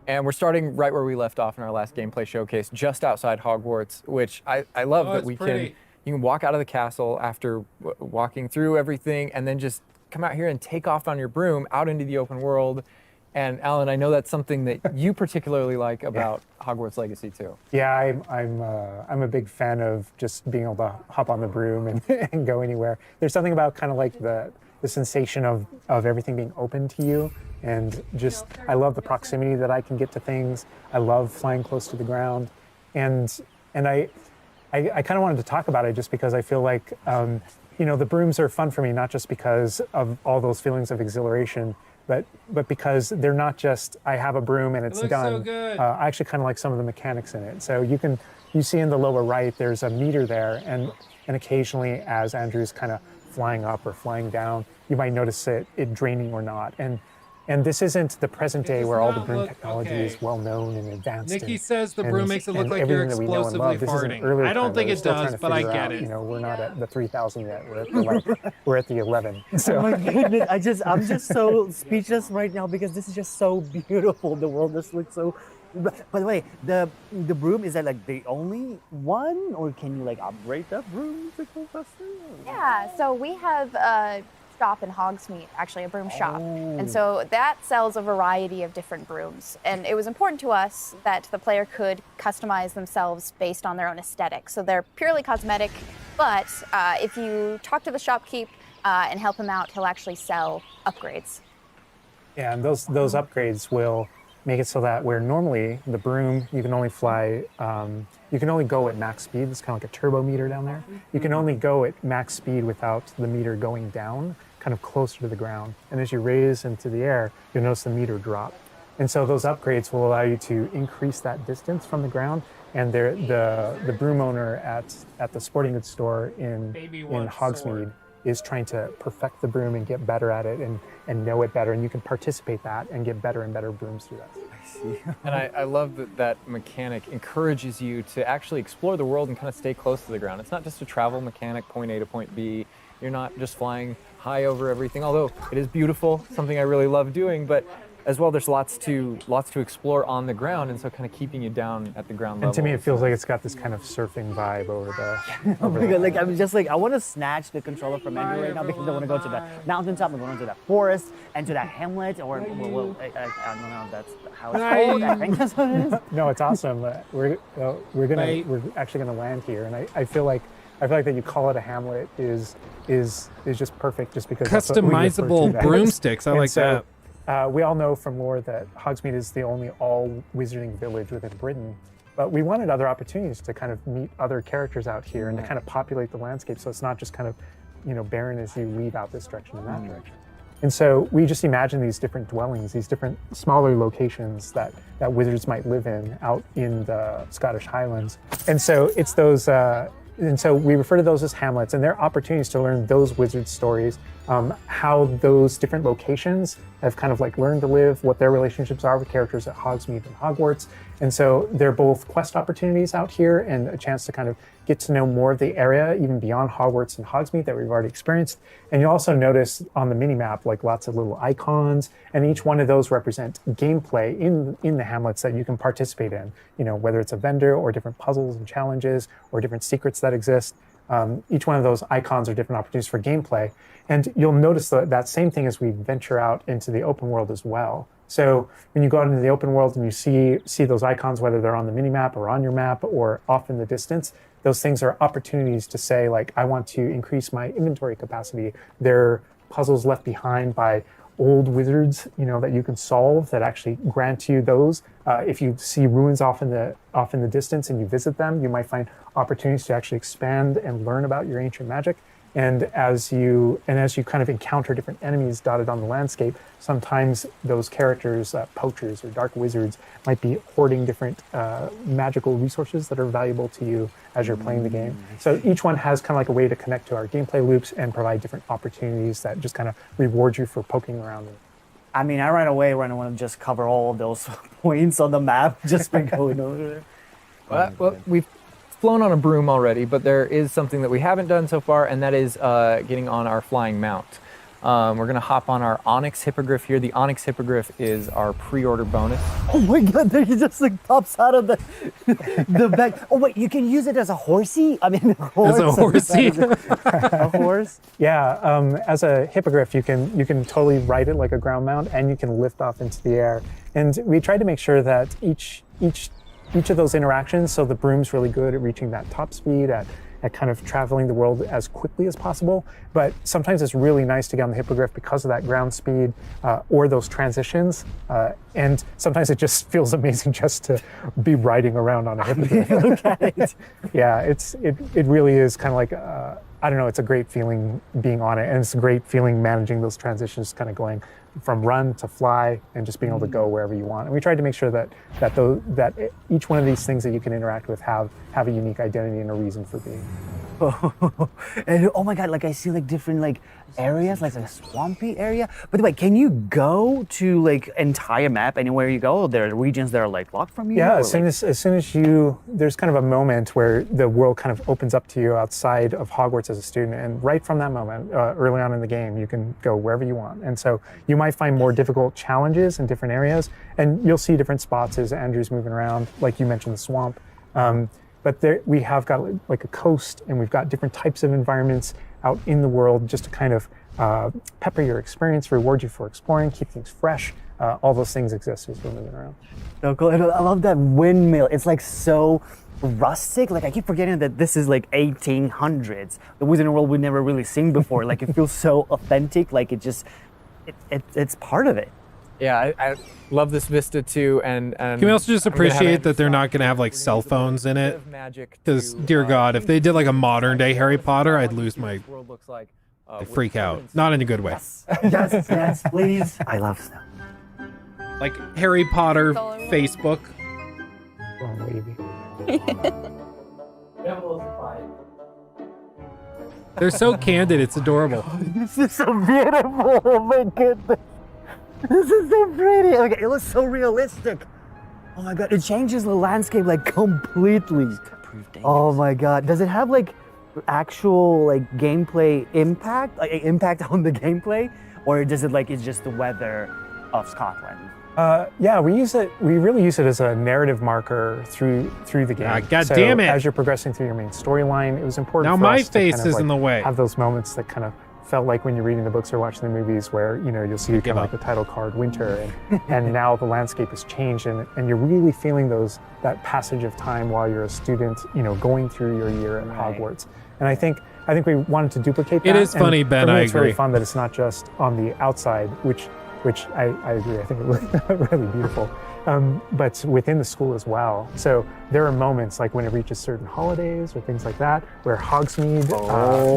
Speaker 3: And we're starting right where we left off in our last gameplay showcase, just outside Hogwarts, which I love that we can. You can walk out of the castle after walking through everything and then just come out here and take off on your broom out into the open world. And Alan, I know that's something that you particularly like about Hogwarts Legacy too.
Speaker 5: Yeah, I'm a big fan of just being able to hop on the broom and go anywhere. There's something about kind of like the sensation of everything being open to you. And just, I love the proximity that I can get to things. I love flying close to the ground. And I kind of wanted to talk about it just because I feel like, you know, the brooms are fun for me, not just because of all those feelings of exhilaration, but because they're not just, I have a broom and it's done.
Speaker 1: So good.
Speaker 5: I actually kind of like some of the mechanics in it. So you see in the lower right, there's a meter there, and occasionally as Andrew's kind of flying up or flying down, you might notice it draining or not. And this isn't the present day where all the broom technology is well known and advanced.
Speaker 1: Nikki says the broom makes it look like you're explosively farting. I don't think it does, but I get it.
Speaker 5: You know, we're not at the 3,000 yet. We're at the 11. So.
Speaker 4: Oh my goodness! I'm just so speechless right now because this is just so beautiful. The world just looks so. By the way, the broom, is that like the only one, or can you like upgrade that broom to go faster?
Speaker 6: Yeah, so we have a shop in Hogsmeade, actually a broom shop. And so that sells a variety of different brooms. And it was important to us that the player could customize themselves based on their own aesthetic. So they're purely cosmetic, but if you talk to the shopkeep and help him out, he'll actually sell upgrades.
Speaker 5: Yeah, and those upgrades will make it so that where normally the broom, you can only fly, you can only go at max speed. It's kind of like a turbo meter down there. You can only go at max speed without the meter going down, kind of closer to the ground. And as you raise into the air, you'll notice the meter drop. And so those upgrades will allow you to increase that distance from the ground. And the broom owner at the sporting goods store in Hogsmeade is trying to perfect the broom and get better at it and know it better. And you can participate that and get better and better brooms through that.
Speaker 3: I see. And I love that mechanic encourages you to actually explore the world and kind of stay close to the ground. It's not just a travel mechanic, point A to point B. You're not just flying high over everything, although it is beautiful, something I really love doing, but as well, there's lots to explore on the ground, and so kind of keeping you down at the ground level.
Speaker 5: And to me, it feels like it's got this kind of surfing vibe over the.
Speaker 4: Oh my God, like I'm just like I want to snatch the controller from Andrew right now because I want to go to the mountaintop, I'm going to that forest and to that hamlet, or well, I don't know if that's how it's called. I think that's what it is.
Speaker 5: No, it's awesome. We're actually gonna land here, and I feel like that you call it a hamlet is just perfect, just because
Speaker 1: customizable broomsticks. I like that.
Speaker 5: We all know from lore that Hogsmeade is the only all-wizarding village within Britain, but we wanted other opportunities to kind of meet other characters out here and to kind of populate the landscape, so it's not just kind of, barren as you leave out this direction and that direction. And so we just imagine these different dwellings, these different smaller locations that wizards might live in out in the Scottish Highlands. And so it's those. And so we refer to those as hamlets, and they're opportunities to learn those wizard stories, how those different locations have kind of like learned to live, what their relationships are with characters at Hogsmeade and Hogwarts. And so they're both quest opportunities out here and a chance to kind of get to know more of the area, even beyond Hogwarts and Hogsmeade that we've already experienced. And you'll also notice on the mini-map, like lots of little icons, and each one of those represent gameplay in the hamlets that you can participate in, whether it's a vendor or different puzzles and challenges or different secrets that exist. Each one of those icons are different opportunities for gameplay. And you'll notice that same thing as we venture out into the open world as well. So when you go out into the open world and you see those icons, whether they're on the mini-map or on your map or off in the distance, those things are opportunities to say, like, I want to increase my inventory capacity. They're puzzles left behind by old wizards, that you can solve that actually grant you those. If you see ruins off in the distance and you visit them, you might find opportunities to actually expand and learn about your ancient magic. And as you kind of encounter different enemies dotted on the landscape, sometimes those characters, poachers or dark wizards, might be hoarding different magical resources that are valuable to you as you're playing the game. So each one has kind of like a way to connect to our gameplay loops and provide different opportunities that just kind of reward you for poking around.
Speaker 4: I mean, I right away want to just cover all of those points on the map just by going over there.
Speaker 3: Well, we've flown on a broom already, but there is something that we haven't done so far, and that is getting on our flying mount. We're going to hop on our Onyx Hippogriff here. The Onyx Hippogriff is our pre-order bonus.
Speaker 4: Oh my God, there he just like pops out of the back. Oh wait, you can use it as a horsey? I mean,
Speaker 1: as a horsey?
Speaker 4: A horse?
Speaker 5: Yeah, as a hippogriff, you can totally ride it like a ground mount, and you can lift off into the air. And we tried to make sure that each of those interactions, so the broom's really good at reaching that top speed, at kind of traveling the world as quickly as possible, but sometimes it's really nice to get on the hippogriff because of that ground speed or those transitions, and sometimes it just feels amazing just to be riding around on a hippogriff.
Speaker 4: Look at it.
Speaker 5: Yeah, it really is kind of like, I don't know, it's a great feeling being on it, and it's a great feeling managing those transitions, kind of going from run to fly and just being able to go wherever you want. And we tried to make sure that each one of these things that you can interact with have a unique identity and a reason for being.
Speaker 4: And oh my God, like I see like different like areas, like a swampy area. By the way, can you go to like entire map anywhere you go? There are regions that are like locked from you?
Speaker 5: Yeah, as soon as there's kind of a moment where the world kind of opens up to you outside of Hogwarts as a student, and right from that moment, early on in the game, you can go wherever you want. And so you might find more difficult challenges in different areas, and you'll see different spots as Andrew's moving around, like you mentioned, the swamp. But there, we have got like a coast, and we've got different types of environments out in the world just to kind of pepper your experience, reward you for exploring, keep things fresh. All those things exist as we're moving around.
Speaker 4: So cool. And I love that windmill. It's like so rustic. Like I keep forgetting that this is like 1800s. The Wizarding World we've never really seen before. Like it feels so authentic. Like it's part of it.
Speaker 3: Yeah, I love this vista too, and
Speaker 1: can we also just appreciate that they're not going to have like cell phones in it? Because, dear God, if they did like a modern day Harry Potter, I'd lose my, I'd freak out. Not in a good way.
Speaker 4: Yes, yes, please. I love snow.
Speaker 1: Like Harry Potter Facebook. They're so candid, it's adorable.
Speaker 4: This is so beautiful. Oh my goodness. This is so pretty. Okay, it looks so realistic. Oh my god, it changes the landscape like completely. Oh my god. Does it have like actual like gameplay impact? Like impact on the gameplay? Or does it like it's just the weather of Scotland?
Speaker 5: Yeah, we really use it as a narrative marker through the game.
Speaker 1: God
Speaker 5: so
Speaker 1: damn it.
Speaker 5: As you're progressing through your main storyline, it was important
Speaker 1: Now
Speaker 5: for
Speaker 1: my
Speaker 5: us to
Speaker 1: face
Speaker 5: kind of,
Speaker 1: is in the way.
Speaker 5: have those moments that kind of felt like when you're reading the books or watching the movies where, you know, you'll see kind of like the title card winter and now the landscape has changed and you're really feeling that passage of time while you're a student, you know, going through your year at Hogwarts. And I think we wanted to duplicate that.
Speaker 1: It is funny, Ben,
Speaker 5: for me,
Speaker 1: I
Speaker 5: it's really
Speaker 1: agree.
Speaker 5: fun that it's not just on the outside, which I agree, I think it was really beautiful, but within the school as well. So there are moments like when it reaches certain holidays or things like that, where Hogsmeade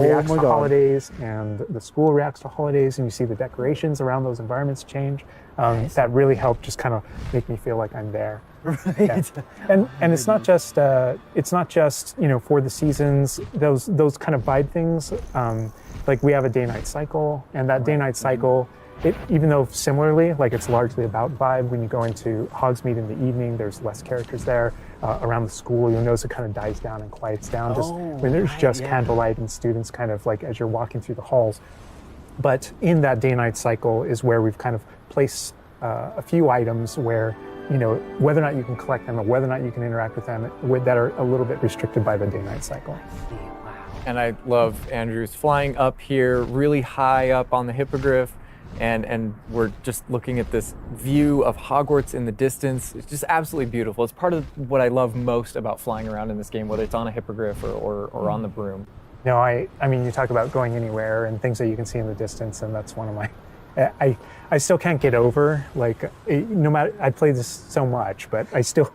Speaker 5: reacts to holidays and the school reacts to holidays, and you see the decorations around those environments change. That really helped just kind of make me feel like I'm there.
Speaker 4: Right.
Speaker 5: Yeah. And it's not just you know, for the seasons, those kind of vibe things. Like we have a day-night cycle, and that day-night cycle, even though similarly, like it's largely about vibe, when you go into Hogsmeade in the evening, there's less characters there. Around the school, you'll notice it kind of dies down and quiets down just when there's just candlelight and students kind of like as you're walking through the halls. But in that day-night cycle is where we've kind of placed a few items where, you know, whether or not you can collect them or whether or not you can interact with them that are a little bit restricted by the day-night cycle.
Speaker 3: And I love Andrew's flying up here, really high up on the hippogriff, and we're just looking at this view of Hogwarts in the distance. It's just absolutely beautiful. It's part of what I love most about flying around in this game, whether it's on a hippogriff or on the broom.
Speaker 5: No, I mean, you talk about going anywhere and things that you can see in the distance, and that's one of my, I still can't get over, like, no matter, I played this so much, but I still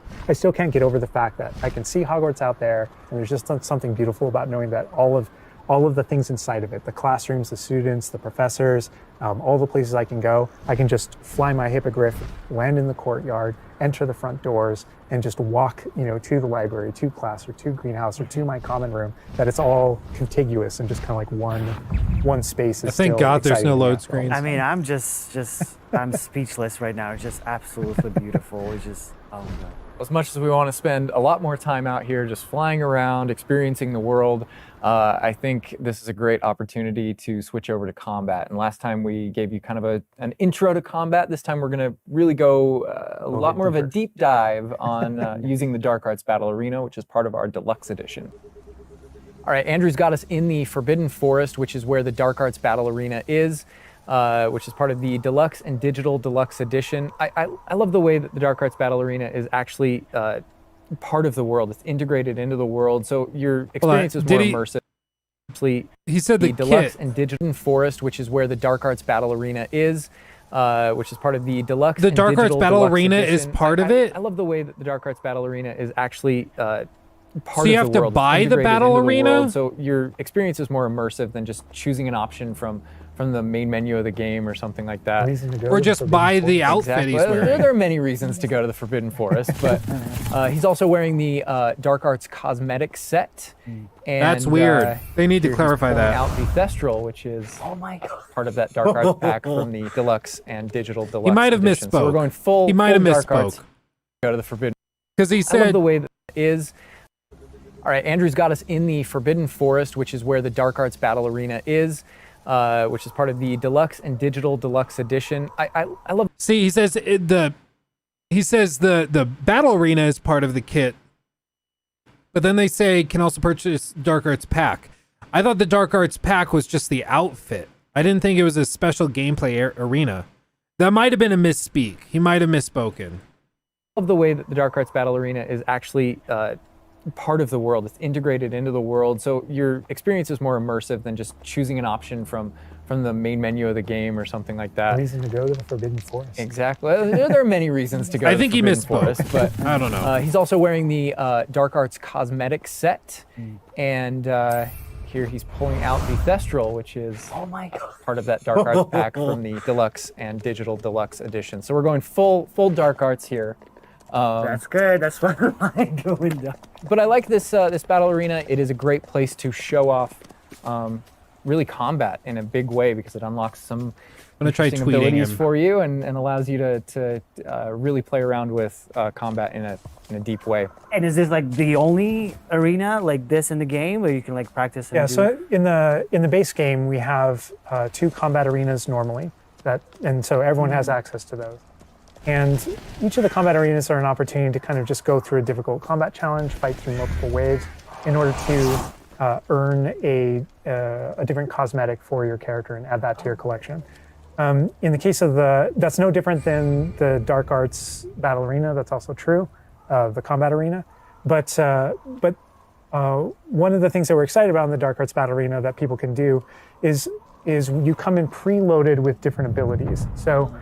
Speaker 5: can't get over the fact that I can see Hogwarts out there, and there's just something beautiful about knowing that all of the things inside of it, the classrooms, the students, the professors, all the places I can go, I can just fly my hippogriff, land in the courtyard, enter the front doors, and just walk, you know, to the library, to class, or to greenhouse, or to my common room, that it's all contiguous and just kind of like one space.
Speaker 1: Thank God there's no load screens.
Speaker 4: I mean, I'm I'm speechless right now. It's just absolutely beautiful. It's just, oh my God.
Speaker 3: As much as we want to spend a lot more time out here just flying around, experiencing the world, I think this is a great opportunity to switch over to combat. And last time we gave you kind of an intro to combat. This time we're going to really go a lot more of a deep dive on using the Dark Arts Battle Arena, which is part of our deluxe edition. All right, Andrew's got us in the Forbidden Forest, which is where the Dark Arts Battle Arena is. Which is part of the Deluxe and Digital Deluxe Edition. I love the way that the Dark Arts Battle Arena is actually part of the world. It's integrated into the world, so your experience is more immersive.
Speaker 1: He said the
Speaker 3: Deluxe
Speaker 1: kit.
Speaker 3: and Digital Forest, which is where the Dark Arts Battle Arena is, which is part of the Deluxe
Speaker 1: The
Speaker 3: and
Speaker 1: Dark Arts
Speaker 3: Digital
Speaker 1: Battle
Speaker 3: Deluxe
Speaker 1: Arena
Speaker 3: Edition.
Speaker 1: is part of it?
Speaker 3: I love the way that the Dark Arts Battle Arena is actually part
Speaker 1: So you
Speaker 3: of
Speaker 1: have
Speaker 3: the
Speaker 1: to
Speaker 3: world. It's
Speaker 1: buy the
Speaker 3: integrated
Speaker 1: battle
Speaker 3: into the
Speaker 1: arena?
Speaker 3: world, so your experience is more immersive than just choosing an option from the main menu of the game or something like that.
Speaker 1: Or just buy the outfit he's wearing.
Speaker 3: There are many reasons to go to the Forbidden Forest, but he's also wearing the Dark Arts cosmetic set. And,
Speaker 1: That's weird. They need to clarify that.
Speaker 3: Out the Thestral, which is part of that Dark Arts pack from the Deluxe and Digital Deluxe.
Speaker 1: He might have
Speaker 3: edition.
Speaker 1: misspoke.
Speaker 3: So we're going full.
Speaker 1: He might have
Speaker 3: Dark Arts,
Speaker 1: misspoke.
Speaker 3: go to the Forbidden.
Speaker 1: Because he
Speaker 3: I
Speaker 1: said
Speaker 3: love the way that is. All right, Andrew's got us in the Forbidden Forest, which is where the Dark Arts Battle Arena is. Which is part of the Deluxe and Digital Deluxe Edition. I love.
Speaker 1: See, he says the battle arena is part of the kit, but then they say can also purchase Dark Arts pack. I thought the Dark Arts pack was just the outfit. I didn't think it was a special gameplay arena. That might have been a misspeak. He might have misspoken.
Speaker 3: I love the way that the Dark Arts Battle Arena is actually part of the world. It's integrated into the world, so your experience is more immersive than just choosing an option from the main menu of the game or something like that.
Speaker 5: A reason to go to the Forbidden Forest.
Speaker 3: Exactly. There are many reasons to go.
Speaker 1: I think he
Speaker 3: Forest,
Speaker 1: misspoke,
Speaker 3: but
Speaker 1: I don't know.
Speaker 3: He's also wearing the Dark Arts cosmetic set, and here he's pulling out the Thestral, which is part of that Dark Arts pack from the Deluxe and Digital Deluxe edition. So we're going full Dark Arts here.
Speaker 4: That's good. That's what I like going down.
Speaker 3: But I like this this battle arena. It is a great place to show off really combat in a big way because it unlocks some
Speaker 1: I'm gonna try
Speaker 3: interesting
Speaker 1: tweeting
Speaker 3: abilities
Speaker 1: him.
Speaker 3: for you and allows you to really play around with combat in a deep way.
Speaker 4: And is this like the only arena like this in the game where you can like practice? And
Speaker 5: Yeah,
Speaker 4: do...
Speaker 5: so in the base game we have 2 combat arenas normally, and so everyone has access to those. And each of the combat arenas are an opportunity to kind of just go through a difficult combat challenge, fight through multiple waves, in order to earn a different cosmetic for your character and add that to your collection. In the case of that's no different than the Dark Arts Battle Arena. That's also true, the combat arena. But one of the things that we're excited about in the Dark Arts Battle Arena that people can do is you come in preloaded with different abilities. So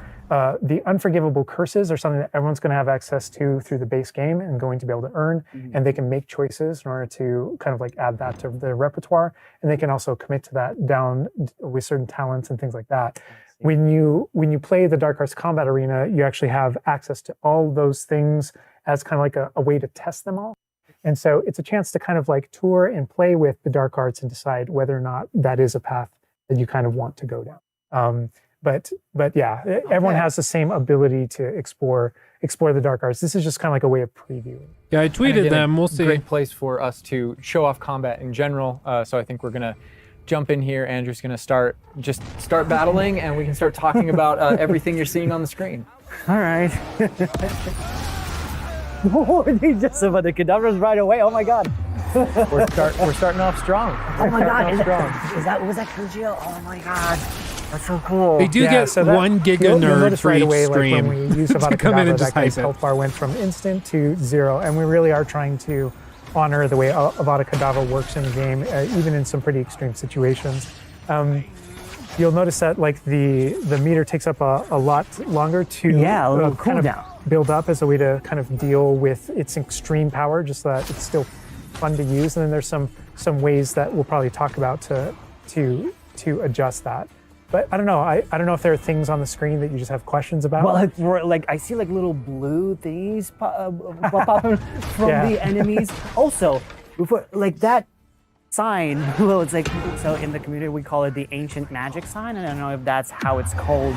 Speaker 5: the unforgivable curses are something that everyone's going to have access to through the base game and going to be able to earn, and they can make choices in order to kind of like add that to their repertoire, and they can also commit to that down with certain talents and things like that. When you play the Dark Arts Combat Arena, you actually have access to all those things as kind of like a way to test them all. And so it's a chance to kind of like tour and play with the Dark Arts and decide whether or not that is a path that you kind of want to go down. But yeah, everyone has the same ability to explore the Dark Arts. This is just kind of like a way of previewing.
Speaker 1: Yeah, I tweeted them. We'll see.
Speaker 3: Great place for us to show off combat in general. So I think we're gonna jump in here. Andrew's gonna start battling, and we can start talking about everything you're seeing on the screen.
Speaker 4: All right. Oh, they just about the cadavers right away. Oh my god.
Speaker 3: We're starting off strong.
Speaker 4: Oh my god. Was that Kujio? Oh my god. That's so cool.
Speaker 1: They do get
Speaker 5: so that,
Speaker 1: 1 giga
Speaker 5: you'll
Speaker 1: nerd
Speaker 5: notice
Speaker 1: for
Speaker 5: right
Speaker 1: each
Speaker 5: away,
Speaker 1: stream.
Speaker 5: like when we use Avada
Speaker 1: come in
Speaker 5: Kedavra,
Speaker 1: and just
Speaker 5: that guy's
Speaker 1: hype it.
Speaker 5: health bar went from instant to 0, and we really are trying to honor the way Avada Kedavra works in the game, even in some pretty extreme situations. You'll notice that like the meter takes up a lot longer to kind of build up as a way to kind of deal with its extreme power, just so that it's still fun to use. And then there's some ways that we'll probably talk about to adjust that. But I don't know. I don't know if there are things on the screen that you just have questions about.
Speaker 4: Well, like I see like little blue things popping from the enemies. Also, before like that sign, well, it's like, so in the community we call it the ancient magic sign. I don't know if that's how it's called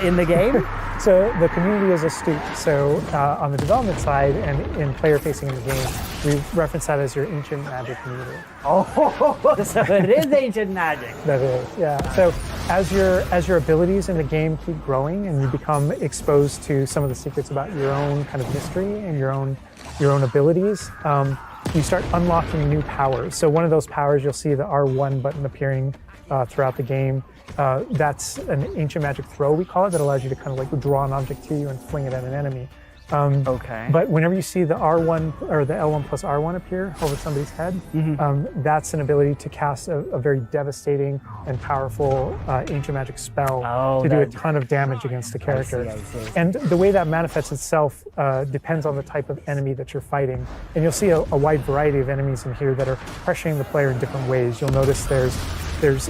Speaker 4: in the game.
Speaker 5: So the community is astute. So on the development side and in player facing in the game, we reference that as your ancient magic meter.
Speaker 4: Oh, so it is ancient magic.
Speaker 5: That is, yeah. So as your abilities in the game keep growing and you become exposed to some of the secrets about your own kind of mystery and your own abilities, you start unlocking new powers. So one of those powers, you'll see the R1 button appearing throughout the game. That's an ancient magic throw, we call it, that allows you to kind of like draw an object to you and fling it at an enemy. But whenever you see the R1 or the L1 plus R1 appear over somebody's head, that's an ability to cast a very devastating and powerful ancient magic spell to do a ton of damage against the character.
Speaker 4: I see.
Speaker 5: And the way that manifests itself depends on the type of enemy that you're fighting. And you'll see a wide variety of enemies in here that are pressuring the player in different ways. You'll notice there's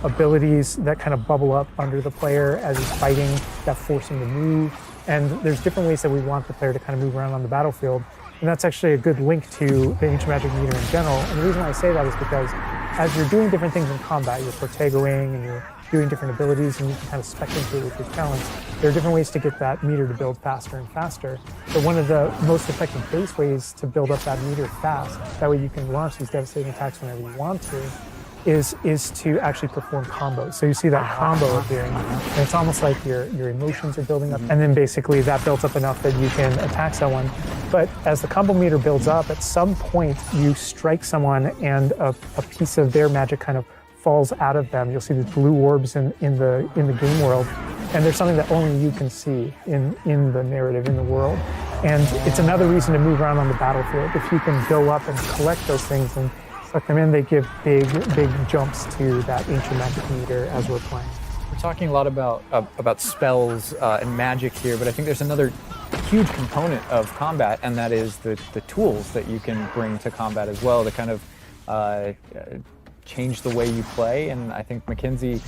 Speaker 5: abilities that kind of bubble up under the player as he's fighting that force him to move. And there's different ways that we want the player to kind of move around on the battlefield. And that's actually a good link to the ancient magic meter in general. And the reason why I say that is because as you're doing different things in combat, you're protegoing and you're doing different abilities and you can kind of spec into it with your talents, there are different ways to get that meter to build faster and faster. But one of the most effective base ways to build up that meter fast, that way you can launch these devastating attacks whenever you want to, is to actually perform combos. So you see that combo appearing, and it's almost like your emotions are building up, and then basically that builds up enough that you can attack someone. But as the combo meter builds up, at some point you strike someone and a piece of their magic kind of falls out of them. You'll see these blue orbs in the game world, and there's something that only you can see in the narrative, in the world. And it's another reason to move around on the battlefield. If you can go up and collect those things and suck them in, they give big jumps to that ancient magic meter as we're playing.
Speaker 3: We're talking a lot about spells and magic here, but I think there's another huge component of combat, and that is the tools that you can bring to combat as well to kind of change the way you play. And I think Mackenzie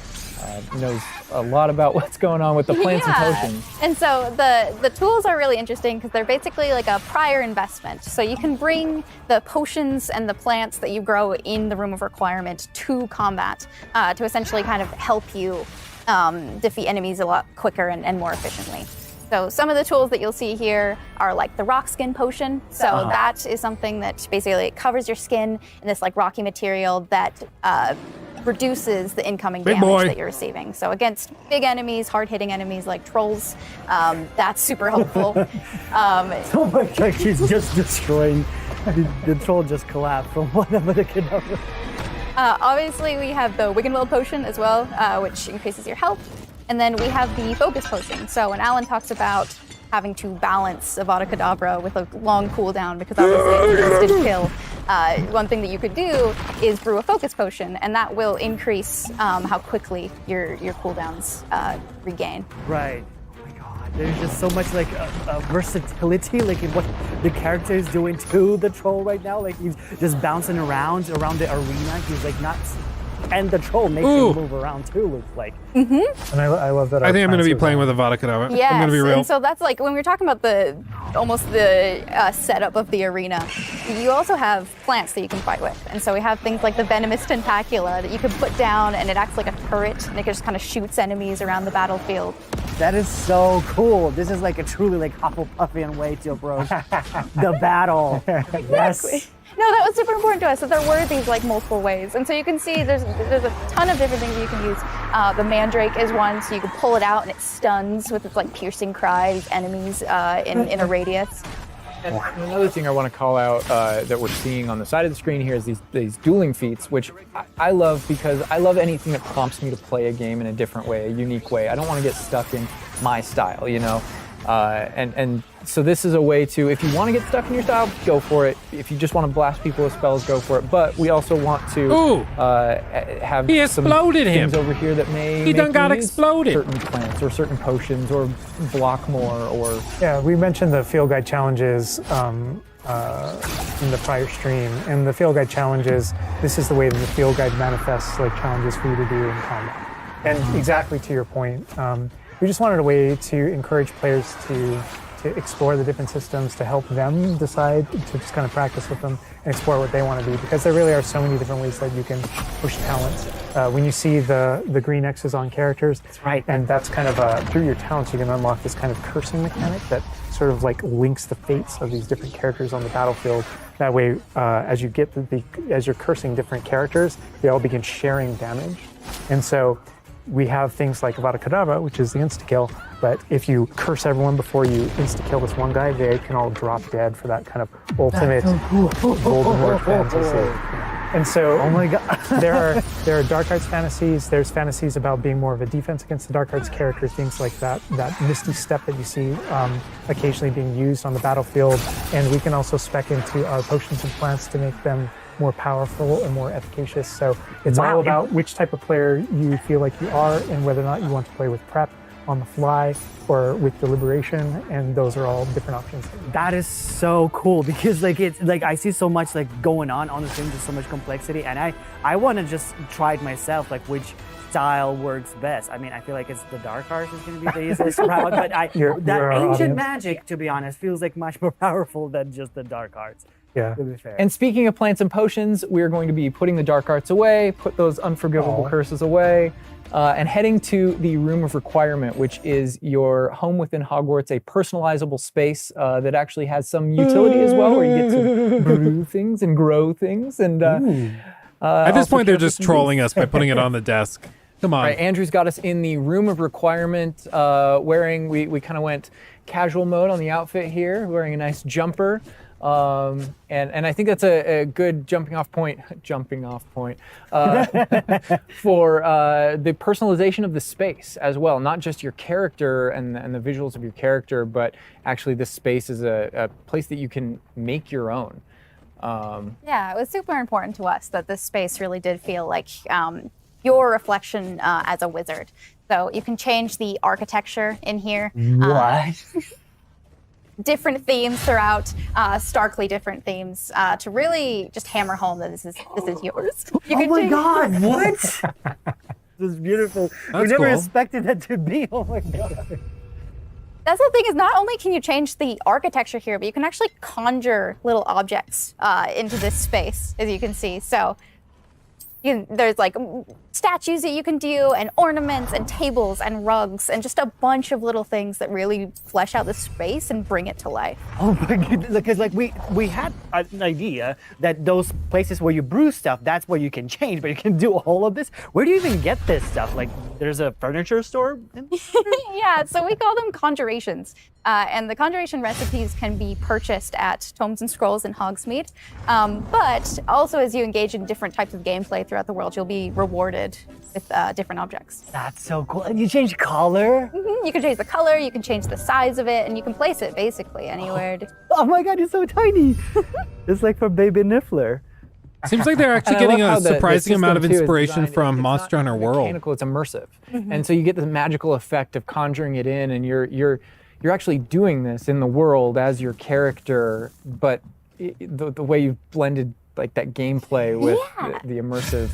Speaker 3: knows a lot about what's going on with the plants and potions.
Speaker 6: And so the tools are really interesting because they're basically like a prior investment. So you can bring the potions and the plants that you grow in the Room of Requirement to combat to essentially kind of help you defeat enemies a lot quicker and more efficiently. So some of the tools that you'll see here are like the rock skin potion. So that is something that basically covers your skin in this like rocky material that reduces the incoming damage that you're receiving. So against big enemies, hard-hitting enemies like trolls, that's super helpful.
Speaker 4: Oh my god, he's just destroying. The troll just collapsed from one of the cadavers.
Speaker 6: Obviously, we have the Wiggenweld potion as well, which increases your health. And then we have the focus potion. So when Alan talks about having to balance Avada Kedavra with a long cooldown, because obviously it's an instant kill, one thing that you could do is brew a focus potion, and that will increase how quickly your cooldowns regain.
Speaker 4: Right. Oh my god, there's just so much like versatility, like in what the character is doing to the troll right now. Like he's just bouncing around the arena. He's like not. And the troll makes him move around too, looks like.
Speaker 5: Mm-hmm. And I love that.
Speaker 1: I think I'm going to be playing with Avada Kedavra.
Speaker 6: Yes,
Speaker 1: I'm going to be real.
Speaker 6: And so that's like when we were talking about the setup of the arena. You also have plants that you can fight with, and so we have things like the venomous tentacula that you can put down, and it acts like a turret, and it just kind of shoots enemies around the battlefield.
Speaker 4: That is so cool. This is like a truly like Hufflepuffian way to approach the battle.
Speaker 6: Exactly.
Speaker 4: Yes.
Speaker 6: No, that was super important to us, that there were these like multiple ways. And so you can see there's a ton of different things you can use. The Mandrake is one, so you can pull it out and it stuns with its like piercing cry these enemies in a radius.
Speaker 3: And another thing I want to call out that we're seeing on the side of the screen here is these dueling feats, which I love because I love anything that prompts me to play a game in a different way, a unique way. I don't want to get stuck in my style, you know? And so this is a way to, if you want to get stuck in your style, go for it. If you just want to blast people with spells, go for it. But we also want to have some things over here that may
Speaker 1: he done got
Speaker 3: use
Speaker 1: exploded.
Speaker 3: certain plants or certain potions or block more or...
Speaker 5: Yeah, we mentioned the field guide challenges in the prior stream. And the field guide challenges, this is the way that the field guide manifests like challenges for you to do in combat. And exactly to your point, we just wanted a way to encourage players to explore the different systems, to help them decide, to just kind of practice with them and explore what they want to do, because there really are so many different ways that you can push talents. When you see the green X's on characters,
Speaker 4: that's right.
Speaker 5: And that's kind of through your talents you can unlock this kind of cursing mechanic that sort of like links the fates of these different characters on the battlefield. That way, as you're cursing different characters, they all begin sharing damage. And so we have things like Avada Kedavra, which is the insta-kill, but if you curse everyone before you insta-kill this one guy, they can all drop dead for that kind of ultimate Voldemort fantasy. And so,
Speaker 4: oh my god,
Speaker 5: there are dark arts fantasies. There's fantasies about being more of a defense against the dark arts characters, things like that misty step that you see occasionally being used on the battlefield. And we can also spec into our potions and plants to make them more powerful and more efficacious. So it's all about which type of player you feel like you are and whether or not you want to play with prep on the fly or with deliberation, and those are all different options.
Speaker 4: That is so cool because like it's like I see so much like going on the stream, just so much complexity, and I want to just try it myself, like which style works best. I mean, I feel like it's the dark arts is going to be the easiest route, but that ancient magic, to be honest, feels like much more powerful than just the dark arts.
Speaker 5: Yeah.
Speaker 4: To be fair.
Speaker 3: And speaking of plants and potions, we're going to be putting the dark arts away, put those unforgivable curses away, and heading to the Room of Requirement, which is your home within Hogwarts, a personalizable space that actually has some utility as well, where you get to brew things and grow things. And
Speaker 1: at this point, they're just trolling us by putting it on the desk. Come on.
Speaker 3: Right, Andrew's got us in the room of requirement, wearing, we kind of went casual mode on the outfit here, wearing a nice jumper. And I think that's a good jumping off point for the personalization of the space as well. Not just your character and the visuals of your character, but actually this space is a place that you can make your own.
Speaker 6: Yeah, it was super important to us that this space really did feel like your reflection as a wizard. So you can change the architecture in here.
Speaker 4: What?
Speaker 6: Different themes throughout, starkly different themes, to really just hammer home that this is yours.
Speaker 4: Oh my God! What? This is beautiful. We never
Speaker 1: cool.
Speaker 4: expected that to be. Oh my God.
Speaker 6: That's the thing, is not only can you change the architecture here, but you can actually conjure little objects into this space, as you can see. So there's like statues that you can do, and ornaments and tables and rugs and just a bunch of little things that really flesh out the space and bring it to life.
Speaker 4: Oh my goodness, because like we had an idea that those places where you brew stuff, that's where you can change, but you can do all of this. Where do you even get this stuff? Like there's a furniture store?
Speaker 6: Yeah, so we call them conjurations. And the conjuration recipes can be purchased at Tomes and Scrolls in Hogsmeade. But also as you engage in different types of gameplay throughout the world, you'll be rewarded with different objects.
Speaker 4: That's so cool. And you change color?
Speaker 6: You can change the color, you can change the size of it, and you can place it basically anywhere.
Speaker 4: Oh my God, it's so tiny. It's like for Baby Niffler.
Speaker 1: Seems like they're actually
Speaker 3: And I
Speaker 1: getting
Speaker 3: love how
Speaker 1: a
Speaker 3: the
Speaker 1: surprising amount of
Speaker 3: system, too, is
Speaker 1: inspiration
Speaker 3: designed-
Speaker 1: from
Speaker 3: it's
Speaker 1: Monster
Speaker 3: not
Speaker 1: Hunter World.
Speaker 3: mechanical, it's immersive. And so you get the magical effect of conjuring it in, and you're actually doing this in the world as your character, but the way you've blended like that gameplay with the immersive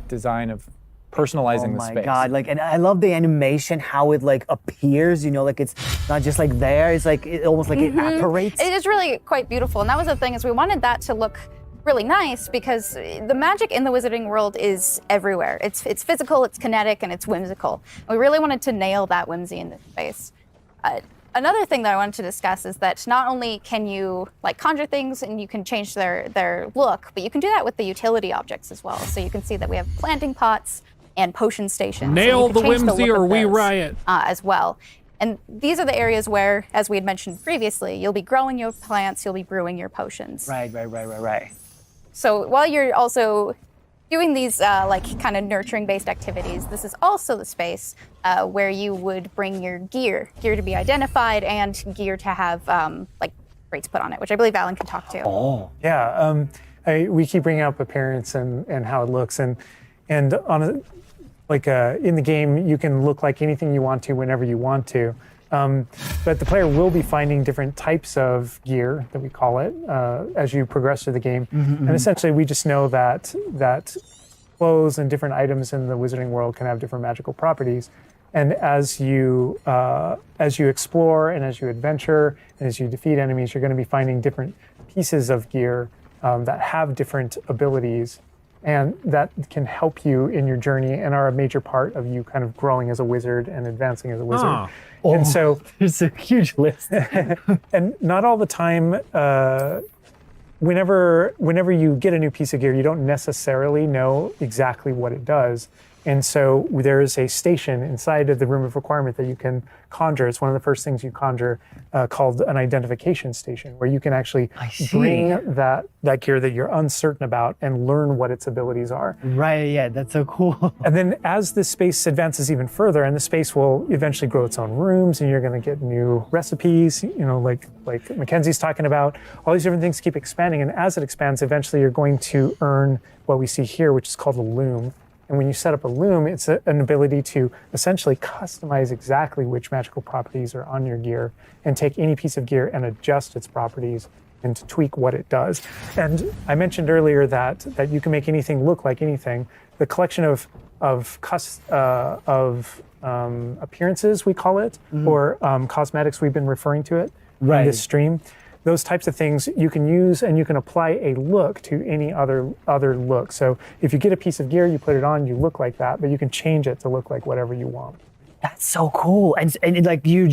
Speaker 3: design of personalizing the
Speaker 4: Oh my
Speaker 3: space.
Speaker 4: God, like, and I love the animation, how it like appears, you know, like it's not just like there, it's like, it almost like it apparates.
Speaker 6: It is really quite beautiful, and that was the thing, is we wanted that to look really nice because the magic in the wizarding world is everywhere. It's physical, it's kinetic, and it's whimsical. We really wanted to nail that whimsy in this space. Another thing that I wanted to discuss is that not only can you like conjure things and you can change their look, but you can do that with the utility objects as well. So you can see that we have planting pots and potion stations. and you
Speaker 1: Nail
Speaker 6: can
Speaker 1: the
Speaker 6: change
Speaker 1: whimsy
Speaker 6: look
Speaker 1: or
Speaker 6: of
Speaker 1: we
Speaker 6: those,
Speaker 1: riot.
Speaker 6: as well. And these are the areas where, as we had mentioned previously, you'll be growing your plants, you'll be brewing your potions.
Speaker 4: Right.
Speaker 6: So while you're also doing these like kind of nurturing based activities, this is also the space where you would bring your gear to be identified and gear to have like rates put on it, which I believe Alan can talk to.
Speaker 4: Oh.
Speaker 5: Yeah, we keep bringing up appearance and how it looks, and on a, like in the game you can look like anything you want to whenever you want to. But the player will be finding different types of gear, that we call it, as you progress through the game. And essentially, we just know that clothes and different items in the wizarding world can have different magical properties. And as you explore and as you adventure and as you defeat enemies, you're going to be finding different pieces of gear that have different abilities, and that can help you in your journey and are a major part of you kind of growing as a wizard and advancing as a wizard.
Speaker 1: Ah.
Speaker 5: And so
Speaker 4: There's a huge list.
Speaker 5: and not all the time, whenever you get a new piece of gear, you don't necessarily know exactly what it does. And so there is a station inside of the room of requirement that you can conjure. It's one of the first things you conjure, called an identification station, where you can actually bring that gear that you're uncertain about and learn what its abilities are.
Speaker 4: Right, yeah, that's so cool.
Speaker 5: And then as this space advances even further, and the space will eventually grow its own rooms, and you're going to get new recipes, you know, like Mackenzie's talking about, all these different things keep expanding. And as it expands, eventually you're going to earn what we see here, which is called a loom. And when you set up a loom, it's an ability to essentially customize exactly which magical properties are on your gear and take any piece of gear and adjust its properties and to tweak what it does. And I mentioned earlier that you can make anything look like anything. The collection of appearances, we call it, or cosmetics, we've been referring to it in this stream. Those types of things you can use, and you can apply a look to any other look. So if you get a piece of gear, you put it on, you look like that, but you can change it to look like whatever you want.
Speaker 4: That's so cool. And like you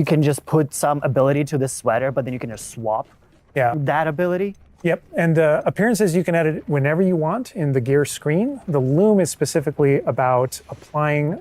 Speaker 4: can just put some ability to this sweater, but then you can just swap that ability.
Speaker 5: Yep, and appearances you can edit whenever you want in the gear screen. The loom is specifically about applying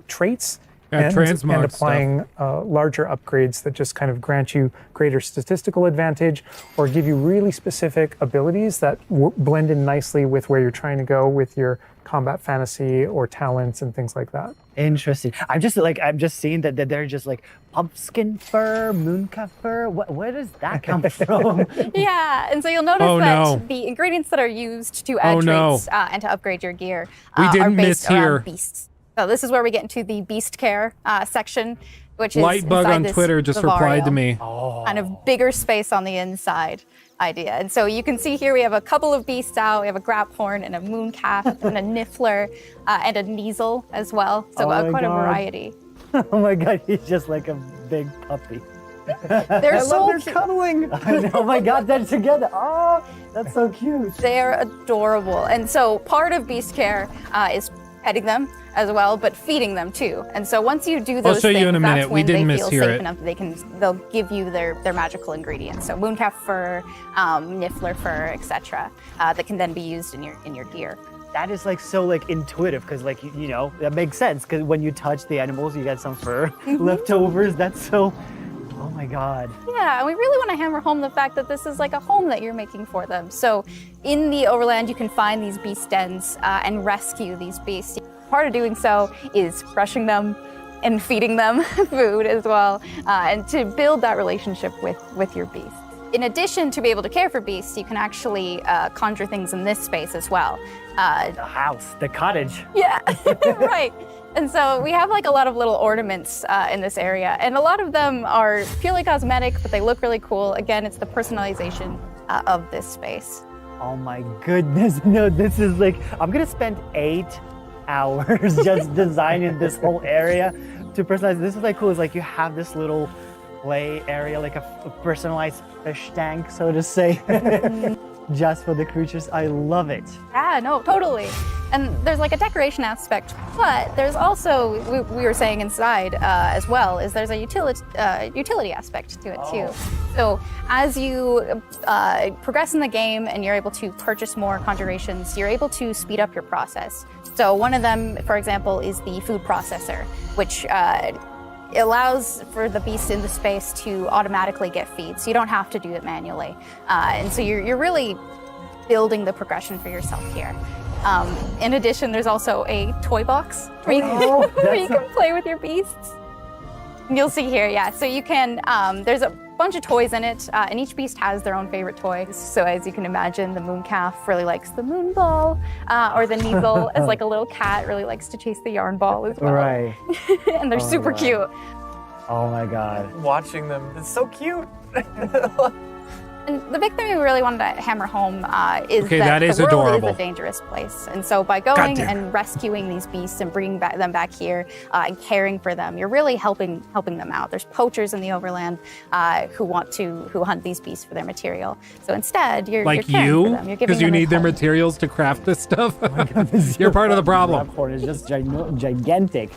Speaker 5: traits and applying larger upgrades that just kind of grant you greater statistical advantage or give you really specific abilities that blend in nicely with where you're trying to go with your combat fantasy or talents and things like that.
Speaker 4: Interesting. I'm just seeing that they're just like pumpkin fur, mooncalf fur. Where does that come from?
Speaker 6: Yeah, and so you'll notice that the ingredients that are used to add traits and to upgrade your gear are based around beasts. So this is where we get into the beast care section, which is
Speaker 1: Lightbug on Twitter just replied to me.
Speaker 6: Kind of bigger space on the inside idea. And so you can see here we have a couple of beasts out. We have a graphorn and a mooncalf and a niffler and a Kneasel as well. So quite a variety.
Speaker 4: Oh my God, he's just like a big puppy.
Speaker 6: They're so cute.
Speaker 4: Cuddling. Oh my God, they're together. Oh, that's so cute.
Speaker 6: They're adorable. And so part of beast care is petting them as well, but feeding them too. And so once you do those things,
Speaker 1: you in a minute.
Speaker 6: That's when
Speaker 1: we didn't
Speaker 6: they feel
Speaker 1: mishear
Speaker 6: safe
Speaker 1: it.
Speaker 6: enough they'll give you their magical ingredients. So mooncalf fur, niffler fur, etc. That can then be used in your gear.
Speaker 4: That is like so like intuitive because like you know that makes sense because when you touch the animals you get some fur leftovers. That's so. Oh my God.
Speaker 6: Yeah, and we really want to hammer home the fact that this is like a home that you're making for them. So in the overland, you can find these beast dens and rescue these beasts. Part of doing so is brushing them and feeding them food as well, and to build that relationship with your beasts. In addition to be able to care for beasts, you can actually conjure things in this space as well.
Speaker 4: The house, the cottage.
Speaker 6: Yeah, right. And so we have like a lot of little ornaments in this area, and a lot of them are purely cosmetic, but they look really cool. Again, it's the personalization of this space.
Speaker 4: Oh my goodness, no, this is like, I'm gonna spend 8 hours just designing this whole area to personalize. This is like cool, it's like you have this little play area, like a personalized fish tank, so to say. Just for the creatures. I love it.
Speaker 6: Yeah, no, totally. And there's like a decoration aspect, but there's also, we were saying inside as well, is there's a utility aspect to it too. So as you progress in the game and you're able to purchase more conjurations, you're able to speed up your process. So one of them, for example, is the food processor, which allows for the beast in the space to automatically get feed, so you don't have to do it manually. And so you're really building the progression for yourself here. In addition, there's also a toy box where you can play with your beasts. And you'll see here, yeah. So you can, there's a bunch of toys in it, and each beast has their own favorite toys. So as you can imagine, the mooncalf really likes the moon ball, or the Kneasel, as like a little cat, really likes to chase the yarn ball as well.
Speaker 4: Right.
Speaker 6: And they're super cute.
Speaker 4: Oh my God.
Speaker 3: Watching them, it's so cute.
Speaker 6: And the big thing we really wanted to hammer home is
Speaker 1: that is
Speaker 6: the world
Speaker 1: adorable.
Speaker 6: is a dangerous place. And so by going and rescuing these beasts and bringing them back here and caring for them, you're really helping them out. There's poachers in the overland who hunt these beasts for their material. So instead, you're
Speaker 1: like
Speaker 6: caring for them. You're giving
Speaker 1: because you
Speaker 6: them a
Speaker 1: need their
Speaker 6: home.
Speaker 1: materials to craft this stuff. You're part of the problem.
Speaker 4: Raptor is just gigantic.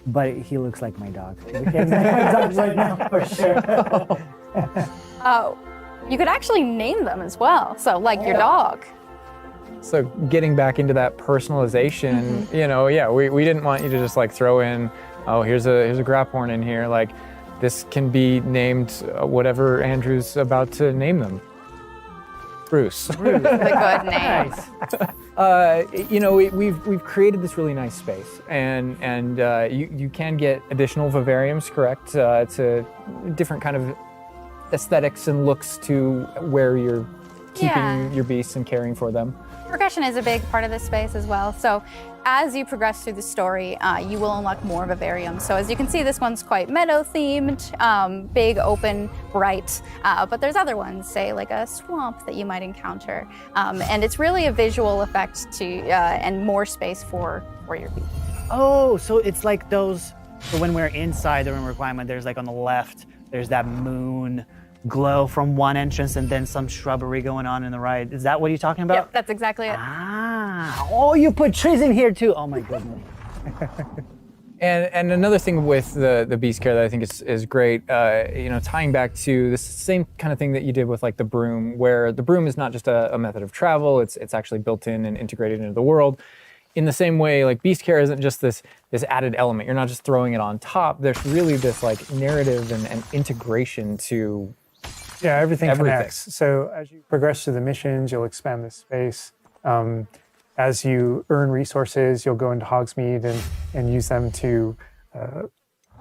Speaker 4: But he looks like my dog. We can't say my dog right now for sure.
Speaker 6: You could actually name them as well. So like your dog.
Speaker 3: So getting back into that personalization, you know, yeah, we didn't want you to just like throw in, oh, here's a graphorn in here. Like this can be named whatever Andrew's about to name them. Bruce.
Speaker 6: A good name.
Speaker 3: You know, we've created this really nice space, and you can get additional vivariums, correct, to different kind of aesthetics and looks to where you're keeping your beasts and caring for them.
Speaker 6: Progression is a big part of this space as well. So as you progress through the story, you will unlock more vivariums. So as you can see, this one's quite meadow themed, big, open, bright. But there's other ones, say like a swamp that you might encounter. And it's really a visual effect to and more space for your beasts.
Speaker 4: Oh, so it's like those, so when we're inside the room requirement, there's like on the left, there's that moon glow from one entrance and then some shrubbery going on in the right. Is that what you're talking about?
Speaker 6: Yep, that's exactly it.
Speaker 4: Ah, oh, you put trees in here too. Oh my goodness.
Speaker 3: And another thing with the Beast Care that I think is great, tying back to this same kind of thing that you did with like the broom, where the broom is not just a method of travel, it's actually built in and integrated into the world. In the same way, like Beast Care isn't just this added element. You're not just throwing it on top. There's really this like narrative and integration to
Speaker 5: everything connects. So as you progress through the missions, you'll expand the space. As you earn resources, you'll go into Hogsmeade and use them to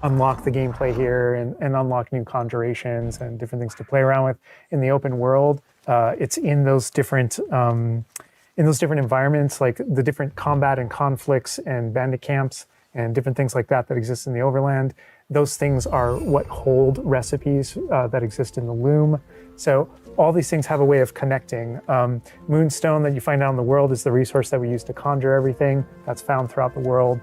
Speaker 5: unlock the gameplay here and unlock new conjurations and different things to play around with. In the open world, it's in those different environments, like the different combat and conflicts and bandit camps and different things like that exist in the overland. Those things are what hold recipes that exist in the loom. So all these things have a way of connecting. Moonstone that you find out in the world is the resource that we use to conjure everything. That's found throughout the world.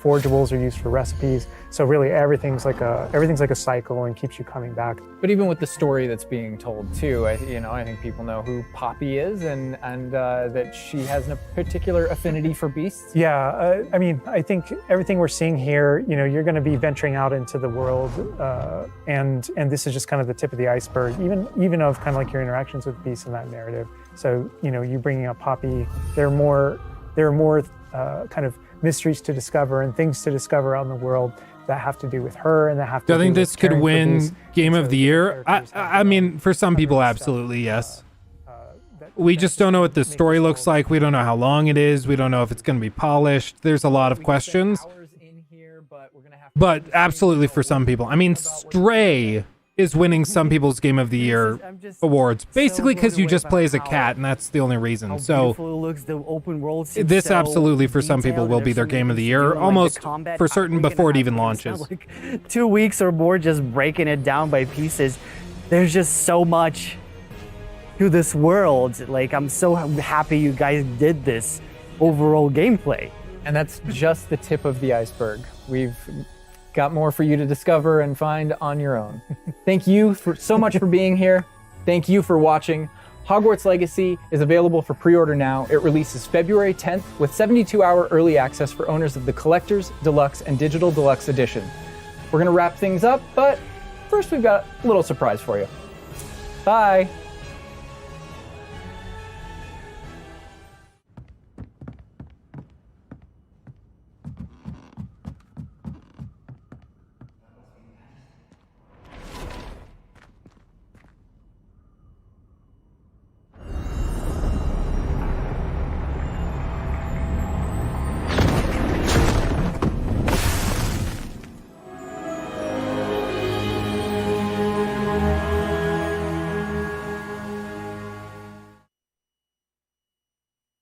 Speaker 5: Forgeables are used for recipes. So really everything's like a cycle and keeps you coming back.
Speaker 3: But even with the story that's being told too, I think people know who Poppy is and that she has a particular affinity for beasts.
Speaker 5: Yeah, I think everything we're seeing here, you're going to be venturing out into the world, and this is just kind of the tip of the iceberg, even of kind of like your interactions with beasts in that narrative. So you bringing up Poppy, there are more kind of mysteries to discover and things to discover out in the world that have to do with her and that have to do with
Speaker 1: I think this could win Game of the Year. I mean, for some people, absolutely, yes. We just don't know what the story looks like. We don't know how long it is. We don't know if it's going to be polished. There's a lot of questions. But absolutely for some people. I mean, Stray is winning some people's Game of the Year awards, basically because you just play as a cat, and that's the only reason. So
Speaker 4: looks, the open world
Speaker 1: this absolutely for some people will be their Game of the Year, almost for certain before it even launches.
Speaker 4: Like 2 weeks or more just breaking it down by pieces. There's just so much to this world. Like, I'm so happy you guys did this overall gameplay.
Speaker 3: And that's just the tip of the iceberg. We've got more for you to discover and find on your own. Thank you so much for being here. Thank you for watching. Hogwarts Legacy is available for pre-order now. It releases February 10th with 72-hour early access for owners of the Collector's, Deluxe, and Digital Deluxe Edition. We're gonna wrap things up, but first we've got a little surprise for you. Bye.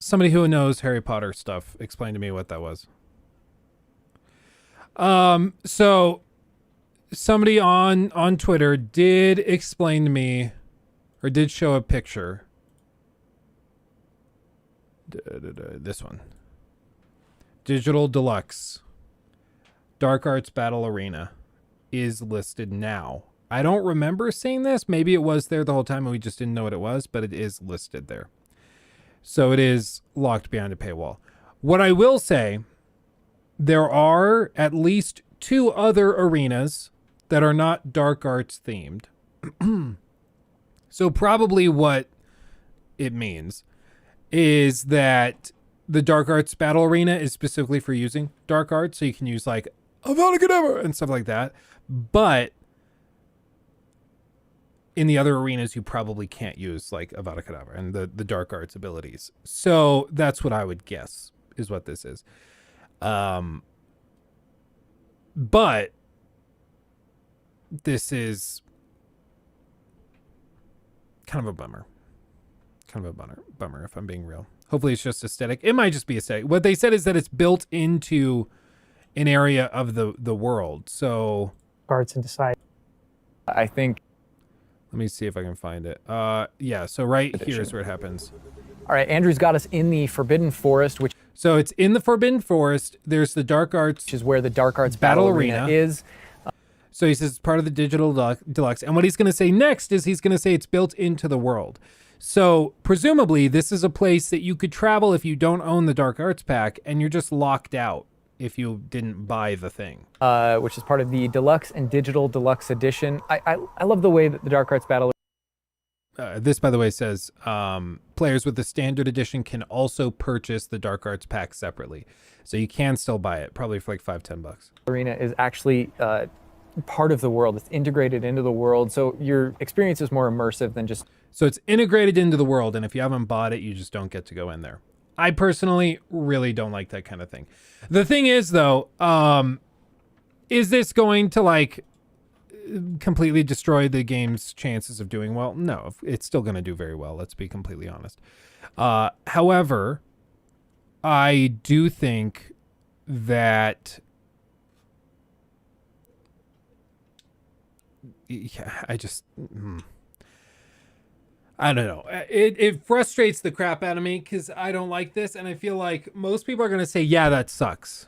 Speaker 1: Somebody who knows Harry Potter stuff, explain to me what that was. So somebody on Twitter did explain to me, or did show a picture. This one. Digital Deluxe. Dark Arts Battle Arena is listed now. I don't remember seeing this. Maybe it was there the whole time and we just didn't know what it was, but it is listed there. So it is locked behind a paywall. What I will say, there are at least 2 other arenas that are not Dark Arts themed. So probably what it means is that the Dark Arts Battle Arena is specifically for using Dark Arts. So you can use like Avada Kedavra and stuff like that. But in the other arenas, you probably can't use like Avada Kedavra and the Dark Arts abilities. So that's what I would guess is what this is. But this is kind of a bummer. Kind of a bummer if I'm being real. Hopefully it's just aesthetic. It might just be aesthetic. What they said is that it's built into an area of the world. So
Speaker 5: Arts and decide.
Speaker 3: I think.
Speaker 1: Let me see if I can find it. Yeah, so right here is where it happens.
Speaker 3: All right, Andrew's got us in the Forbidden Forest, which
Speaker 1: So it's in the Forbidden Forest. There's the Dark Arts,
Speaker 3: is where the Dark Arts Battle Arena is.
Speaker 1: So he says it's part of the Digital Deluxe. And what he's going to say next is he's going to say it's built into the world. So presumably this is a place that you could travel if you don't own the Dark Arts pack and you're just locked out if you didn't buy the thing.
Speaker 3: Which is part of the Deluxe and Digital Deluxe Edition. I love the way that the Dark Arts Battle.
Speaker 1: This, by the way, says players with the standard edition can also purchase the Dark Arts pack separately. So you can still buy it, probably for like $5-10.
Speaker 3: Arena is actually part of the world. It's integrated into the world. So your experience is more immersive than just...
Speaker 1: So it's integrated into the world, and if you haven't bought it, you just don't get to go in there. I personally really don't like that kind of thing. The thing is, though, is this going to, like, completely destroy the game's chances of doing well? No, it's still going to do very well. Let's be completely honest. However, I do think that I don't know. It frustrates the crap out of me because I don't like this, and I feel like most people are going to say, yeah, that sucks.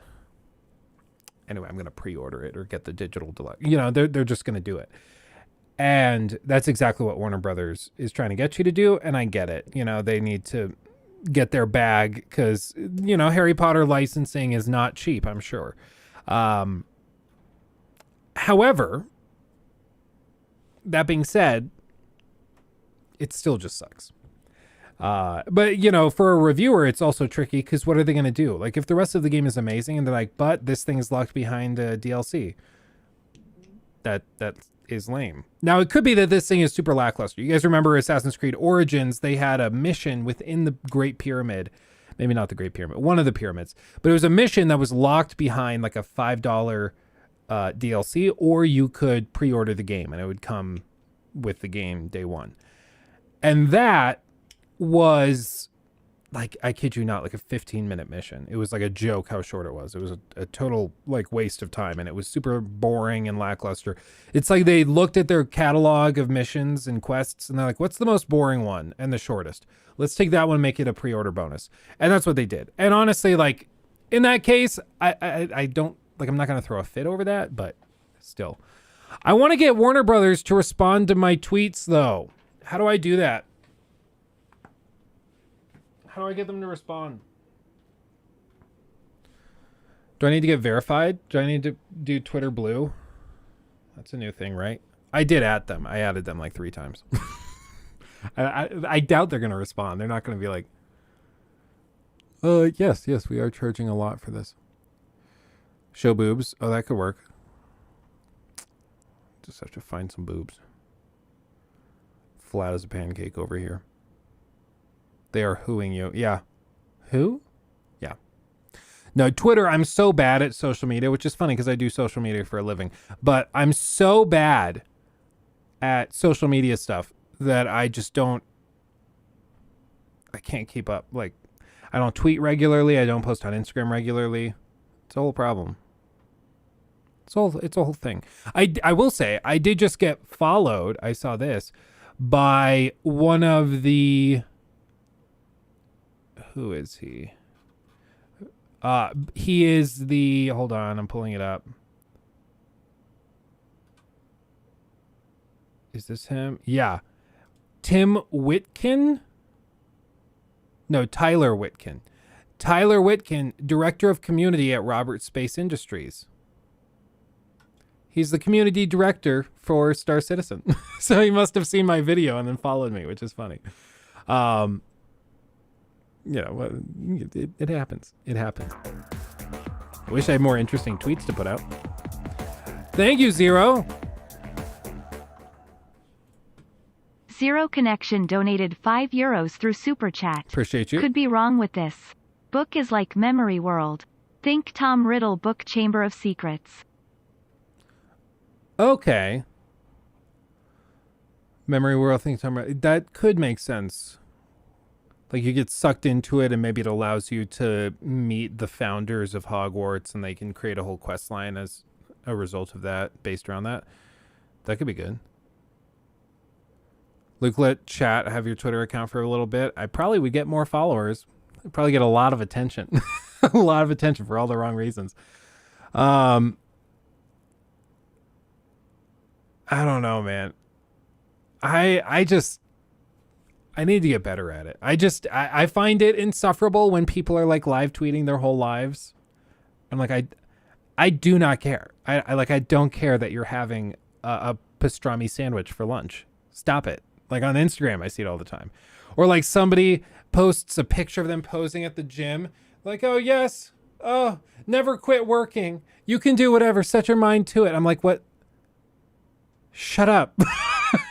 Speaker 1: Anyway, I'm going to pre-order it or get the digital deluxe. You know, they're just going to do it. And that's exactly what Warner Brothers is trying to get you to do, and I get it. You know, they need to get their bag because, you know, Harry Potter licensing is not cheap, I'm sure. However, that being said, it still just sucks. But, you know, for a reviewer, it's also tricky because what are they going to do? Like, if the rest of the game is amazing and they're like, but this thing is locked behind DLC, that is lame. Now, it could be that this thing is super lackluster. You guys remember Assassin's Creed Origins? They had a mission within the Great Pyramid. Maybe not the Great Pyramid, one of the pyramids. But it was a mission that was locked behind like a $5 DLC, or you could pre-order the game and it would come with the game day one. And that was, like, I kid you not, like a 15-minute mission. It was like a joke how short it was. It was a total, like, waste of time, and it was super boring and lackluster. It's like they looked at their catalog of missions and quests, and they're like, what's the most boring one and the shortest? Let's take that one and make it a pre-order bonus. And that's what they did. And honestly, like, in that case, I don't, like, I'm not going to throw a fit over that, but still. I want to get Warner Brothers to respond to my tweets, though. How do I do that? How do I get them to respond? Do I need to get verified? Do I need to do Twitter Blue? That's a new thing, right? I did add them. I added them like 3 times. I doubt they're going to respond. They're not going to be like, yes, we are charging a lot for this. Show boobs. Oh, that could work. Just have to find some boobs. Flat as a pancake over here. They are hooing you. Yeah. Who? Yeah. No, Twitter, I'm so bad at social media, which is funny because I do social media for a living. But I'm so bad at social media stuff that I just don't... I can't keep up. Like, I don't tweet regularly. I don't post on Instagram regularly. It's a whole problem. It's a whole thing. I will say, I did just get followed. I saw this by one of the... Who is he? He is the... Hold on, I'm pulling it up. Is this him? Yeah. Tim Whitkin? No, Tyler Whitkin. Tyler Whitkin, Director of Community at Roberts Space Industries. He's the community director for Star Citizen. So he must have seen my video and then followed me, which is funny. You know, it happens. It happens. I wish I had more interesting tweets to put out. Thank you, Zero.
Speaker 2: Zero Connection donated €5 through Super Chat.
Speaker 1: Appreciate you.
Speaker 2: Could be wrong with this. Book is like memory world. Think Tom Riddle book Chamber of Secrets.
Speaker 1: Okay. Memory world, think Tom Riddle. That could make sense. Like, you get sucked into it and maybe it allows you to meet the founders of Hogwarts and they can create a whole quest line as a result of that, based around that. That could be good. Luke, let chat have your Twitter account for a little bit. I probably would get more followers. I'd probably get a lot of attention. A lot of attention for all the wrong reasons. I don't know, man. I need to get better at it. I find it insufferable when people are like live tweeting their whole lives. I'm like, I do not care. I don't care that you're having a pastrami sandwich for lunch. Stop it. Like on Instagram, I see it all the time. Or like somebody posts a picture of them posing at the gym. Like, oh yes, oh, never quit working. You can do whatever. Set your mind to it. I'm like, what? Shut up.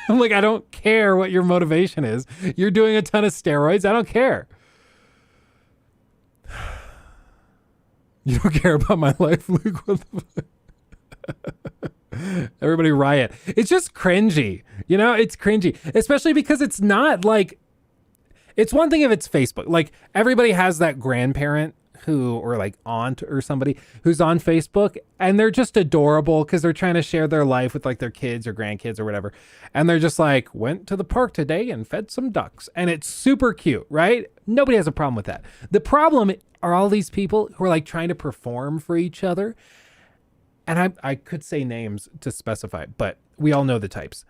Speaker 1: I'm like, I don't care what your motivation is. You're doing a ton of steroids. I don't care. You don't care about my life, Luke. What the fuck? Everybody riot. It's just cringy. You know, it's cringy. Especially because it's not like, it's one thing if it's Facebook. Like everybody has that grandparent who, or like aunt or somebody who's on Facebook and they're just adorable because they're trying to share their life with like their kids or grandkids or whatever. And they're just like, went to the park today and fed some ducks. And it's super cute, right? Nobody has a problem with that. The problem are all these people who are like trying to perform for each other. And I could say names to specify, but we all know the types.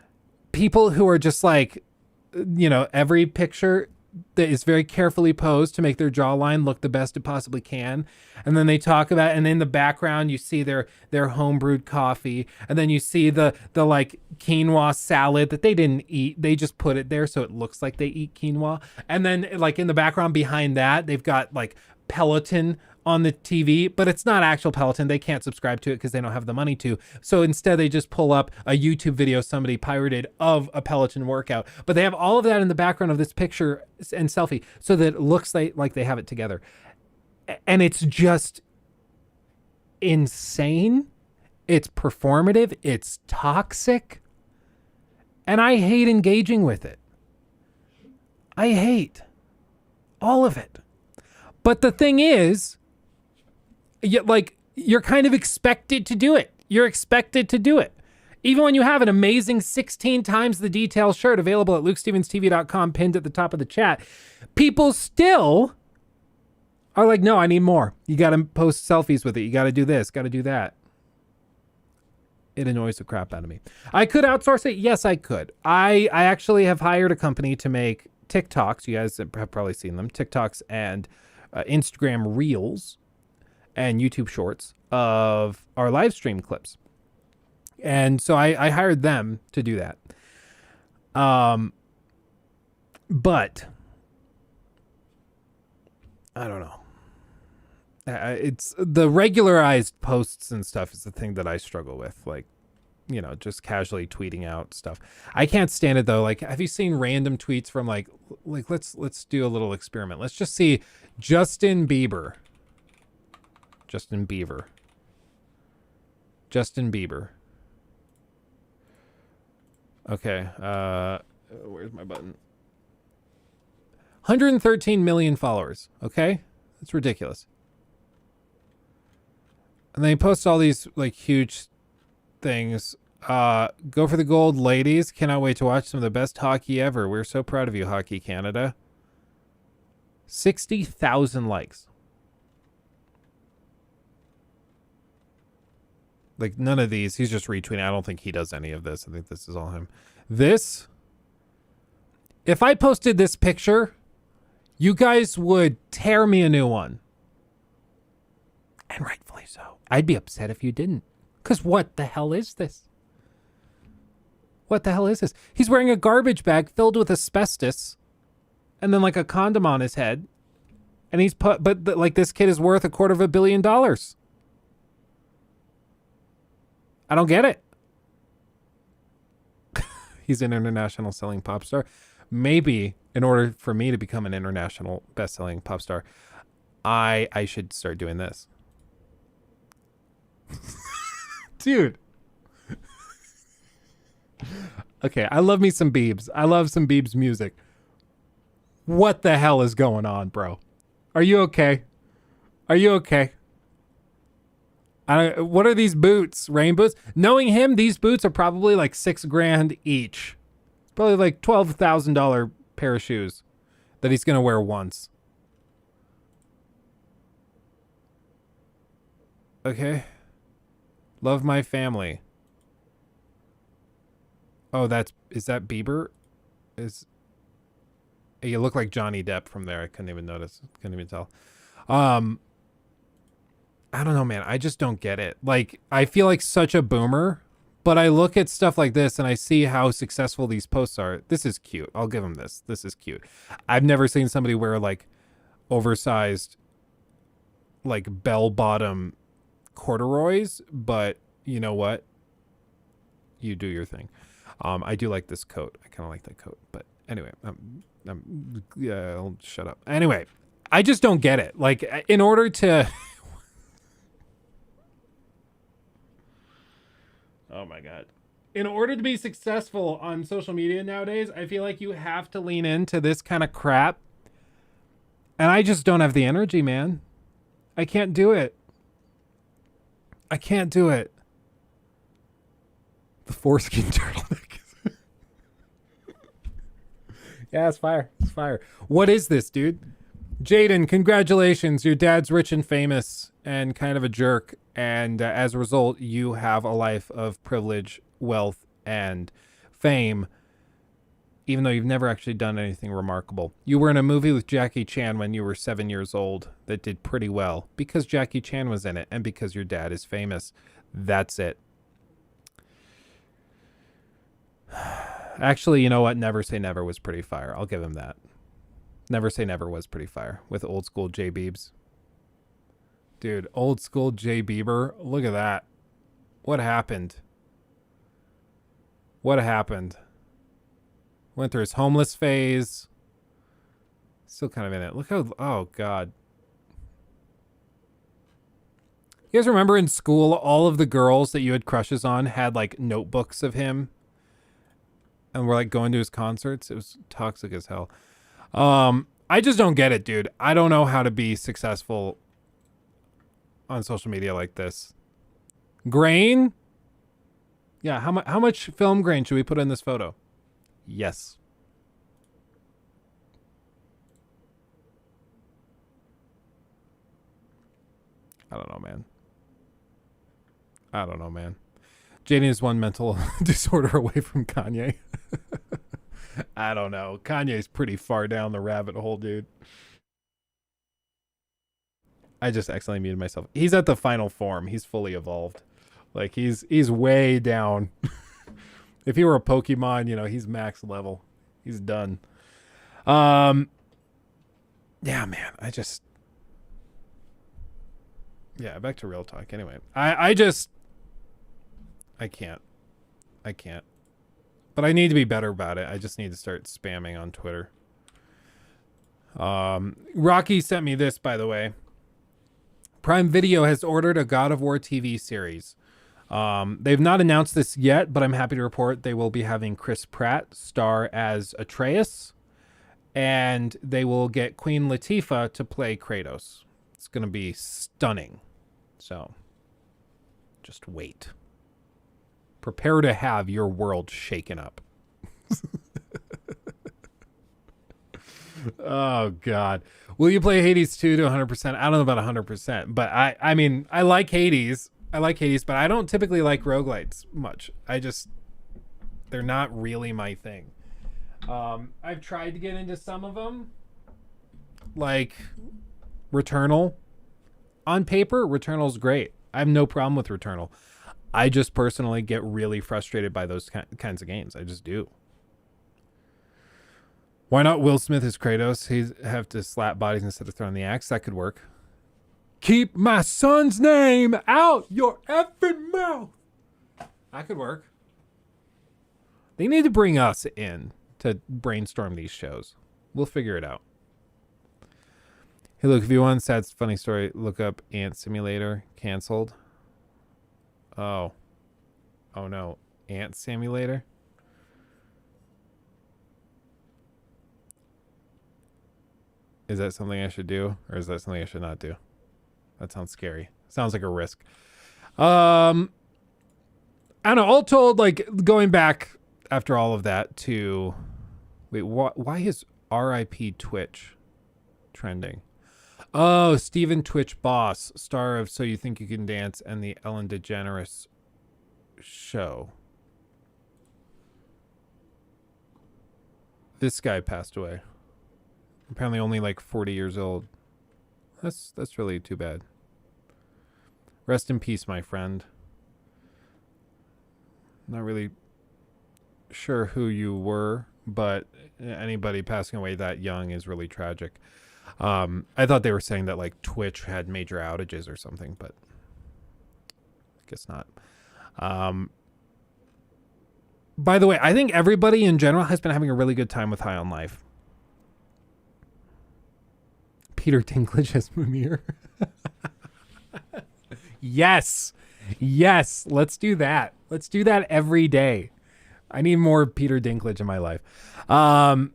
Speaker 1: People who are just like, you know, every picture that is very carefully posed to make their jawline look the best it possibly can. And then they talk about, and in the background, you see their homebrewed coffee. And then you see the like quinoa salad that they didn't eat. They just put it there so it looks like they eat quinoa. And then like in the background behind that, they've got like Peloton on the TV, but it's not actual Peloton. They can't subscribe to it because they don't have the money to. So instead they just pull up a YouTube video somebody pirated of a Peloton workout. But they have all of that in the background of this picture and selfie so that it looks like they have it together. And it's just insane. It's performative. It's toxic. And I hate engaging with it. I hate all of it. But the thing is, you're kind of expected to do it. You're expected to do it. Even when you have an amazing 16 times the detail shirt available at LukeStevensTV.com pinned at the top of the chat, people still are like, no, I need more. You got to post selfies with it. You got to do this, got to do that. It annoys the crap out of me. I could outsource it. Yes, I could. I actually have hired a company to make TikToks. You guys have probably seen them. TikToks and Instagram Reels and YouTube Shorts of our live stream clips. And so I hired them to do that. But I don't know. It's the regularized posts and stuff is the thing that I struggle with. Like, you know, just casually tweeting out stuff. I can't stand it though. Like, have you seen random tweets from like let's do a little experiment. Let's just see Justin Bieber. Okay. Where's my button? 113 million followers. Okay. That's ridiculous. And then he posts all these like huge things. Go for the gold, ladies. Cannot wait to watch some of the best hockey ever. We're so proud of you, Hockey Canada. 60,000 likes. Like none of these. He's just retweeting. I don't think he does any of this. I think this is all him. This. If I posted this picture, you guys would tear me a new one. And rightfully so. I'd be upset if you didn't. Because what the hell is this? What the hell is this? He's wearing a garbage bag filled with asbestos and then like a condom on his head. And he's like this kid is worth $250 million. I don't get it. He's an international selling pop star. Maybe in order for me to become an international best-selling pop star, I should start doing this. Dude. Okay, I love me some Biebs. I love some Biebs music. What the hell is going on, bro? Are you okay? Are you okay? What are these boots? Rain boots? Knowing him, these boots are probably like $6,000 each. Probably like $12,000 pair of shoes that he's going to wear once. Okay. Love my family. Oh, is that Bieber? You look like Johnny Depp from there. I couldn't even notice. Couldn't even tell. I don't know, man. I just don't get it. Like, I feel like such a boomer, but I look at stuff like this and I see how successful these posts are. This is cute. I'll give them this. This is cute. I've never seen somebody wear like oversized, like bell bottom corduroys, but you know what? You do your thing. I do like this coat. I kind of like that coat, but anyway, yeah, I'll shut up. Anyway, I just don't get it. Like, in order to, oh my God, in order to be successful on social media nowadays, I feel like you have to lean into this kind of crap, and I just don't have the energy, man. I can't do it. I can't do it. The foreskin turtleneck. Yeah, it's fire. It's fire. What is this, dude? Jaden, congratulations. Your dad's rich and famous and kind of a jerk. And as a result, you have a life of privilege, wealth, and fame, even though you've never actually done anything remarkable. You were in a movie with Jackie Chan when you were 7 years old that did pretty well because Jackie Chan was in it and because your dad is famous. That's it. Actually, you know what? Never Say Never was pretty fire. I'll give him that. Never Say Never was pretty fire with old school J Biebs. Dude, old school J Bieber. Look at that. What happened? What happened? Went through his homeless phase. Still kind of in it. Look how, oh God. You guys remember in school, all of the girls that you had crushes on had like notebooks of him? And we're like going to his concerts. It was toxic as hell. I just don't get it, dude. I don't know how to be successful on social media like this. Grain? Yeah, how much film grain should we put in this photo? Yes. I don't know, man. I don't know, man. Jaden is one mental disorder away from Kanye. I don't know. Kanye's pretty far down the rabbit hole, dude. I just accidentally muted myself. He's at the final form. He's fully evolved. Like, he's way down. If he were a Pokemon, you know, he's max level. He's done. Yeah, man. Yeah, back to real talk. Anyway, I can't. But I need to be better about it. I just need to start spamming on Twitter. Rocky sent me this, by the way. Prime Video has ordered a God of War TV series. They've not announced this yet, but I'm happy to report they will be having Chris Pratt star as Atreus, and they will get Queen Latifah to play Kratos. It's going to be stunning. So, just wait. Prepare to have your world shaken up. Oh, God. Will you play Hades 2 to 100%? I don't know about 100%, but I mean, I like Hades. But I don't typically like roguelites much. They're not really my thing. I've tried to get into some of them, like Returnal. On paper, Returnal's great. I have no problem with Returnal. I just personally get really frustrated by those kinds of games. I just do. Why not Will Smith as Kratos? He'd have to slap bodies instead of throwing the axe. That could work. Keep my son's name out your effing mouth. That could work. They need to bring us in to brainstorm these shows. We'll figure it out. Hey, look, if you want a sad, funny story, look up Ant Simulator. Canceled. Oh. Oh, no. Ant Simulator? Is that something I should do? Or is that something I should not do? That sounds scary. Sounds like a risk. I don't know. All told, like, going back after all of that to... Wait, why is RIP Twitch trending? Oh, Steven Twitch Boss, star of So You Think You Can Dance and the Ellen DeGeneres show. This guy passed away. Apparently only like 40 years old. That's really too bad. Rest in peace, my friend. Not really sure who you were, but anybody passing away that young is really tragic. I thought they were saying that like Twitch had major outages or something, but I guess not. By the way, I think everybody in general has been having a really good time with High on Life. Peter Dinklage as Mimir. Yes. Yes. Let's do that every day. I need more Peter Dinklage in my life. I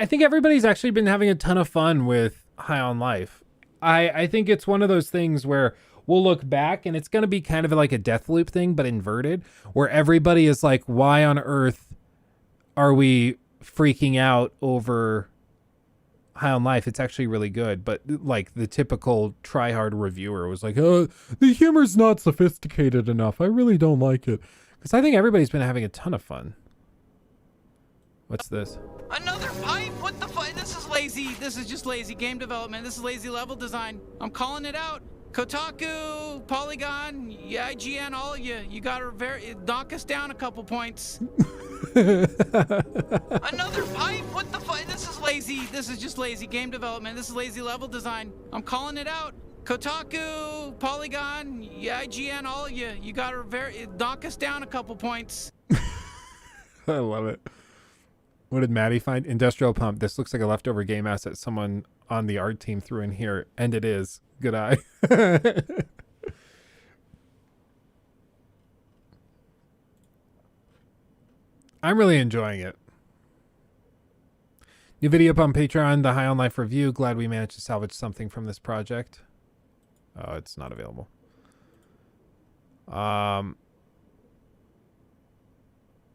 Speaker 1: think everybody's actually been having a ton of fun with High on Life. I think it's one of those things where we'll look back and it's going to be kind of like a death loop thing, but inverted, where everybody is like, why on earth are we freaking out over High on Life? It's actually really good. But like the typical try-hard reviewer was like, oh, the humor's not sophisticated enough. I really don't like it. Because I think everybody's been having a ton of fun. What's this?
Speaker 7: Another pipe? What the fuck? This is lazy. This is just lazy game development. This is lazy level design. I'm calling it out. Kotaku, Polygon, IGN, all of you. You gotta knock us down a couple points. Another pipe? What the fuck? This is lazy. This is just lazy game development. This is lazy level design. I'm calling it out. Kotaku, Polygon, IGN, all of you. You gotta knock us down a couple points.
Speaker 1: I love it. What did Maddie find? Industrial Pump. This looks like a leftover game asset someone on the art team threw in here. And it is. Good eye. I'm really enjoying it. New video up on Patreon, the High on Life review. Glad we managed to salvage something from this project. Oh, it's not available.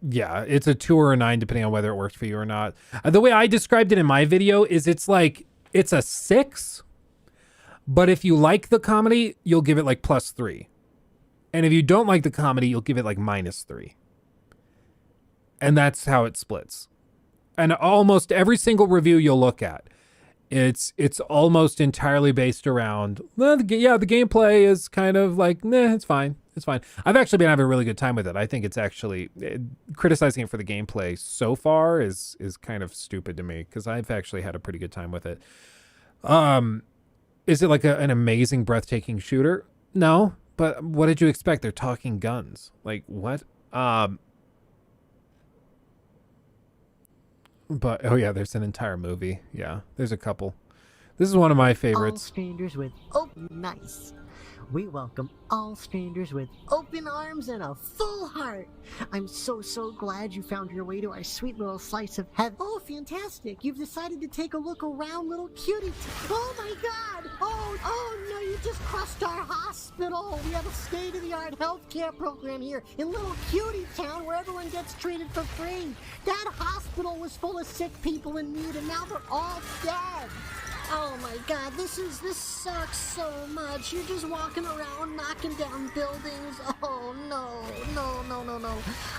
Speaker 1: Yeah, it's a 2 or a 9 depending on whether it works for you or not. The way I described it in my video is it's like, it's a 6, but if you like the comedy, you'll give it like +3. And if you don't like the comedy, you'll give it like -3. And that's how it splits. And almost every single review you'll look at, it's almost entirely based around, well, the gameplay is kind of like, nah, it's fine. It's fine. I've actually been having a really good time with it. I think it's actually, criticizing it for the gameplay so far is kind of stupid to me, because I've actually had a pretty good time with it. Is it like an amazing, breathtaking shooter? No, but what did you expect? They're talking guns. Like, what? But, oh yeah, there's an entire movie. Yeah, there's a couple. This is one of my favorites.
Speaker 8: All strangers with open nice. We welcome all strangers with open arms and a full heart. I'm so glad you found your way to our sweet little slice of heaven. Oh, fantastic. You've decided to take a look around, little cutie. Oh my god. Oh no, you just crushed our hospital. We have a state-of-the-art healthcare program here in little cutie town where everyone gets treated for free. That hospital was full of sick people in need and now they're all dead. Oh my god, this sucks so much. You're just walking around knocking down buildings. Oh no.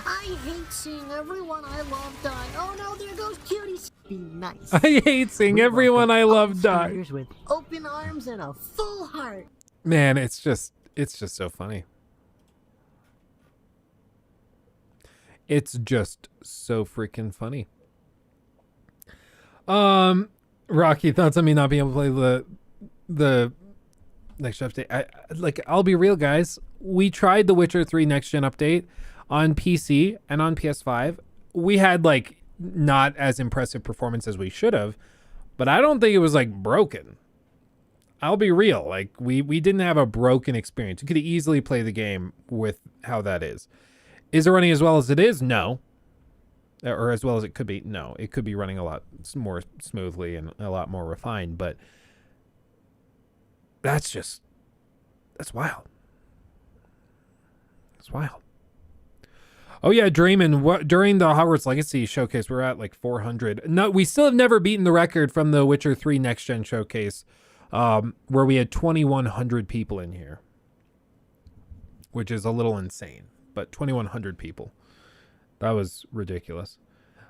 Speaker 8: I hate seeing everyone I love die. Oh no, there goes Cutie. Be nice.
Speaker 1: I hate seeing everyone I love die.
Speaker 8: With open arms and a full heart.
Speaker 1: Man, it's just so funny. It's just so freaking funny. Rocky, thoughts on me not being able to play the next gen update? I'll be real, guys. We tried the Witcher 3 next gen update on PC and on PS5. We had like not as impressive performance as we should have, but I don't think it was like broken. I'll be real. Like we didn't have a broken experience. You could easily play the game with how that is. Is it running as well as it is? No. Or as well as it could be. No, it could be running a lot more smoothly and a lot more refined, but that's wild. That's wild. Oh yeah, Dreamin', during the Hogwarts Legacy showcase, we're at like 400. No, we still have never beaten the record from the Witcher 3 Next Gen showcase, where we had 2,100 people in here, which is a little insane, but 2,100 people. That was ridiculous.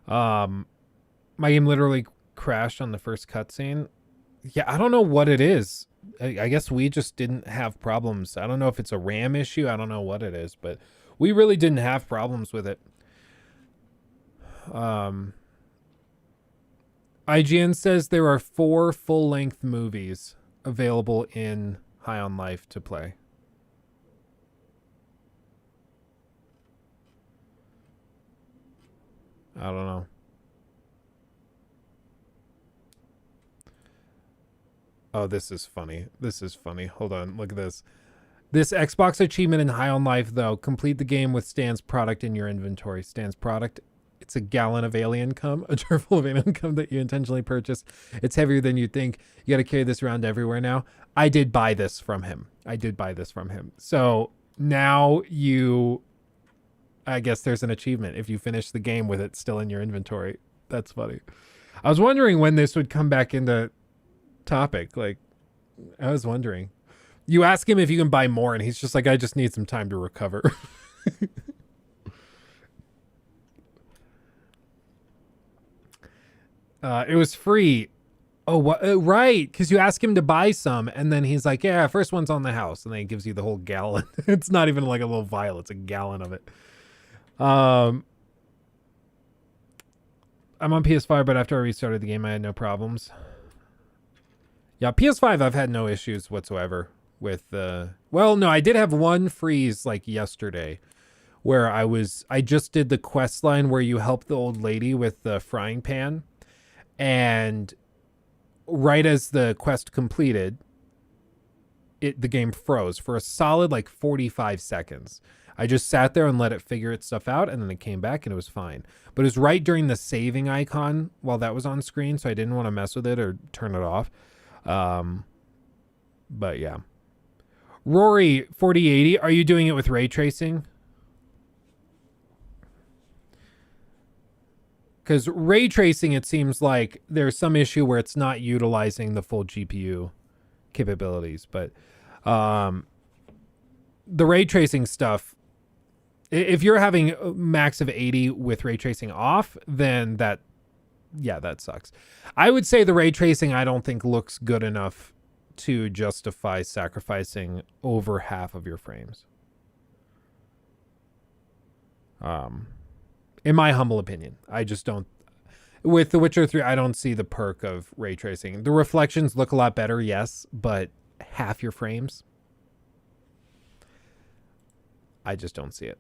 Speaker 1: My game literally crashed on the first cutscene. Yeah, I don't know what it is. I guess we just didn't have problems. I don't know if it's a RAM issue. I don't know what it is, but we really didn't have problems with it. IGN says there are 4 full-length movies available in High on Life to play. I don't know. Oh, this is funny. This is funny. Hold on. Look at this. This Xbox achievement in High on Life, though. Complete the game with Stan's product in your inventory. Stan's product. It's a gallon of alien cum. A jar full of alien cum that you intentionally purchased. It's heavier than you think. You got to carry this around everywhere now. I did buy this from him. So now you... I guess there's an achievement if you finish the game with it still in your inventory. That's funny. I was wondering when this would come back into topic. Like, I was wondering. You ask him if you can buy more, and he's just like, I just need some time to recover. It was free. Oh, what? Right. Because you ask him to buy some, and then he's like, yeah, first one's on the house. And then he gives you the whole gallon. It's not even like a little vial. It's a gallon of it. I'm on PS5, but after I restarted the game, I had no problems. Yeah, PS5, I've had no issues whatsoever with well, no, I did have one freeze like yesterday where I just did the quest line where you help the old lady with the frying pan, and right as the quest completed, the game froze for a solid like 45 seconds. I just sat there and let it figure its stuff out, and then it came back and it was fine. But it was right during the saving icon while that was on screen, so I didn't want to mess with it or turn it off. But yeah. Rory 4080, are you doing it with ray tracing? Because ray tracing, it seems like there's some issue where it's not utilizing the full GPU capabilities. But the ray tracing stuff, if you're having a max of 80 with ray tracing off, then that sucks. I would say the ray tracing I don't think looks good enough to justify sacrificing over half of your frames. In my humble opinion, I just don't. With The Witcher 3, I don't see the perk of ray tracing. The reflections look a lot better, yes, but half your frames, I just don't see it.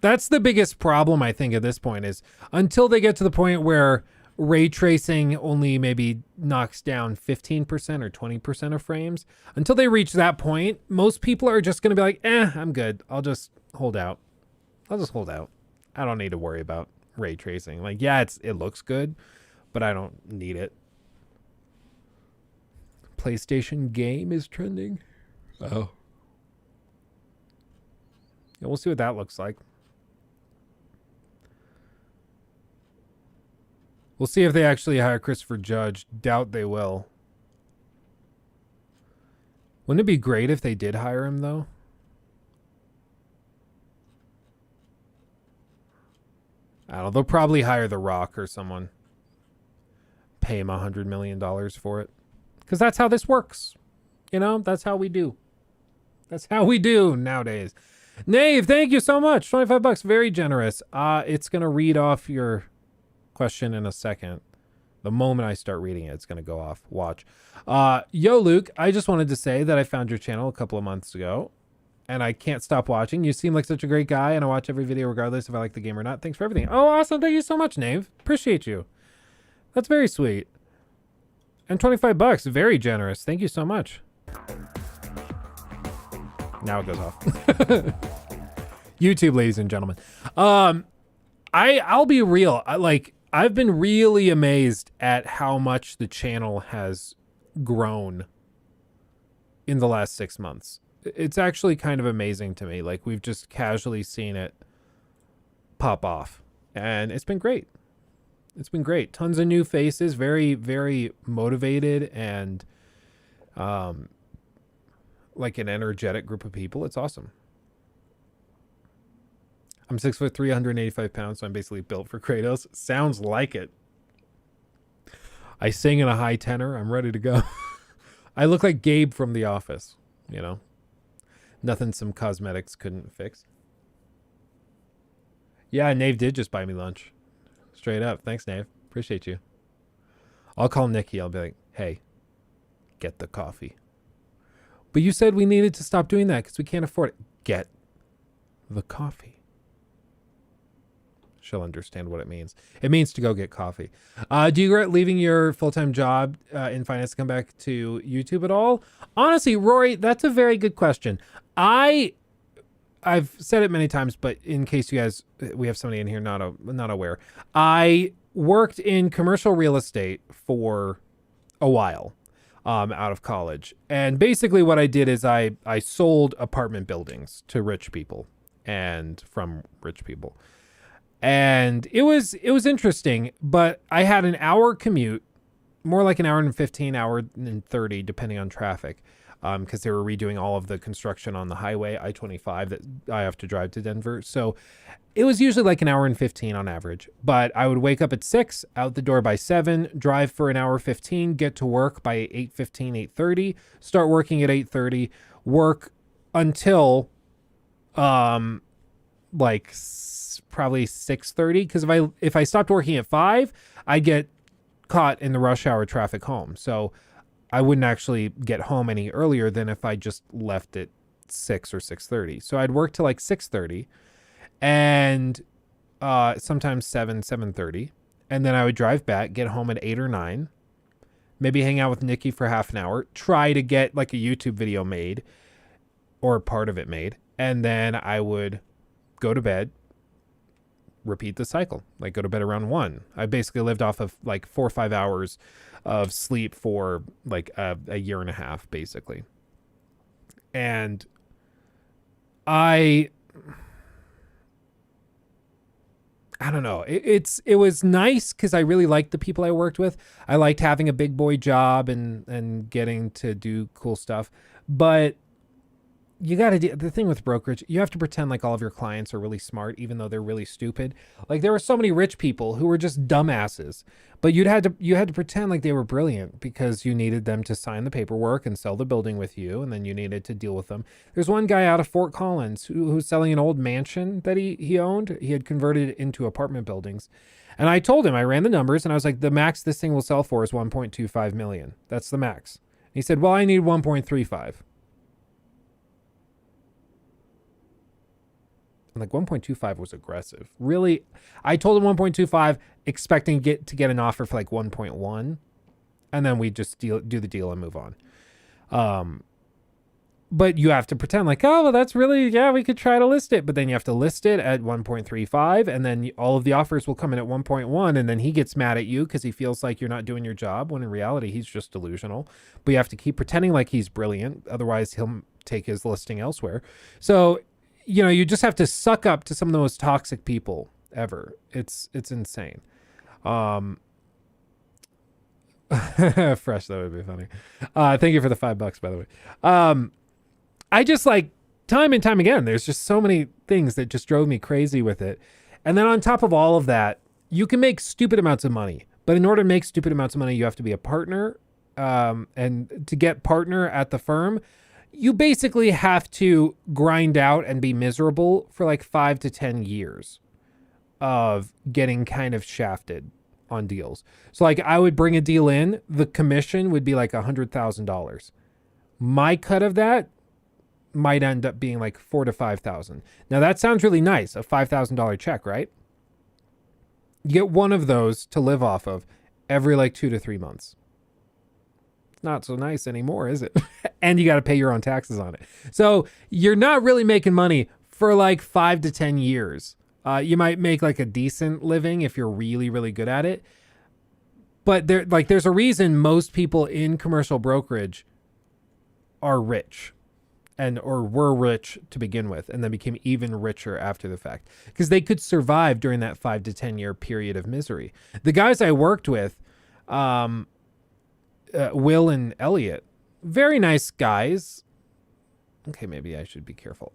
Speaker 1: That's the biggest problem, I think, at this point, is until they get to the point where ray tracing only maybe knocks down 15% or 20% of frames. Until they reach that point, most people are just going to be like, I'm good. I'll just hold out. I don't need to worry about ray tracing. Like, yeah, it looks good, but I don't need it. PlayStation game is trending. Oh. Yeah, we'll see what that looks like. We'll see if they actually hire Christopher Judge. Doubt they will. Wouldn't it be great if they did hire him, though? I don't know. They'll probably hire The Rock or someone. Pay him $100 million for it. Because that's how this works. You know, that's how we do. That's how we do nowadays. Nave, thank you so much. $25. Very generous. It's going to read off your question in a second. The moment I start reading it, it's going to go off. Watch. Yo, Luke, I just wanted to say that I found your channel a couple of months ago, and I can't stop watching. You seem like such a great guy, and I watch every video regardless if I like the game or not. Thanks for everything. Oh, awesome. Thank you so much, Nave. Appreciate you. That's very sweet. And $25. Very generous. Thank you so much. Now it goes off. YouTube, ladies and gentlemen. I'll be real. I've been really amazed at how much the channel has grown in the last 6 months. It's actually kind of amazing to me. Like, we've just casually seen it pop off, and it's been great. It's been great. Tons of new faces, very, very motivated, and like an energetic group of people. It's awesome. I'm 6'3", 385 pounds, so I'm basically built for Kratos. Sounds like it. I sing in a high tenor. I'm ready to go. I look like Gabe from The Office, you know. Nothing some cosmetics couldn't fix. Yeah, Nave did just buy me lunch. Straight up. Thanks, Nave. Appreciate you. I'll call Nikki. I'll be like, hey, get the coffee. But you said we needed to stop doing that because we can't afford it. Get the coffee. She'll understand what it means. It means to go get coffee. Do you regret leaving your full-time job in finance to come back to YouTube at all? Honestly, Rory, that's a very good question. I've said it many times, but in case you guys, we have somebody in here not aware. I worked in commercial real estate for a while out of college. And basically what I did is I sold apartment buildings to rich people and from rich people. And it was interesting, but I had an hour commute, more like an hour and 15, hour and 30, depending on traffic. Because they were redoing all of the construction on the highway, I-25, that I have to drive to Denver. So it was usually like an hour and 15 on average. But I would wake up at 6, out the door by 7, drive for an hour 15, get to work by 8:15, 8:30, start working at 8:30, work until probably 6:30. Because if I stopped working at 5, I'd get caught in the rush hour traffic home. So I wouldn't actually get home any earlier than if I just left at 6 or 6:30. So I'd work till like 6:30 and sometimes 7:30. And then I would drive back, get home at 8 or 9, maybe hang out with Nikki for half an hour, try to get like a YouTube video made or part of it made. And then I would go to bed, repeat the cycle, like go to bed around 1. I basically lived off of like 4 or 5 hours of sleep for like a year and a half, basically. And I don't know. It was nice because I really liked the people I worked with. I liked having a big boy job and getting to do cool stuff. But you got to do the thing with brokerage. You have to pretend like all of your clients are really smart, even though they're really stupid. Like there were so many rich people who were just dumbasses, but you had to pretend like they were brilliant because you needed them to sign the paperwork and sell the building with you, and then you needed to deal with them. There's one guy out of Fort Collins who's selling an old mansion that he owned. He had converted it into apartment buildings, and I told him, I ran the numbers, and I was like, the max this thing will sell for is 1.25 million. That's the max. And he said, well, I need 1.35. And like 1.25 was aggressive. Really, I told him 1.25, expecting to get an offer for like 1.1, and then we just do the deal and move on. But you have to pretend like, oh, well, that's really, yeah, we could try to list it. But then you have to list it at 1.35, and then all of the offers will come in at 1.1, and then he gets mad at you because he feels like you're not doing your job, when in reality, he's just delusional. But you have to keep pretending like he's brilliant. Otherwise, he'll take his listing elsewhere. So, you know, you just have to suck up to some of the most toxic people ever. It's insane. Fresh, that would be funny. Thank you for the $5, by the way. I just like time and time again, there's just so many things that just drove me crazy with it. And then on top of all of that, you can make stupid amounts of money, but in order to make stupid amounts of money, you have to be a partner. And to get partner at the firm, you basically have to grind out and be miserable for like 5 to 10 years of getting kind of shafted on deals. So like I would bring a deal in, the commission would be like $100,000. My cut of that might end up being like $4,000 to $5,000. Now that sounds really nice, a $5,000 check, right? You get one of those to live off of every like 2 to 3 months. Not so nice anymore, is it? And you got to pay your own taxes on it. So you're not really making money for like 5 to 10 years. You might make like a decent living if you're really, really good at it. But there's a reason most people in commercial brokerage are rich or were rich to begin with, and then became even richer after the fact, because they could survive during that 5 to 10 year period of misery. The guys I worked with, Will and Elliot, very nice guys. Okay, maybe I should be careful.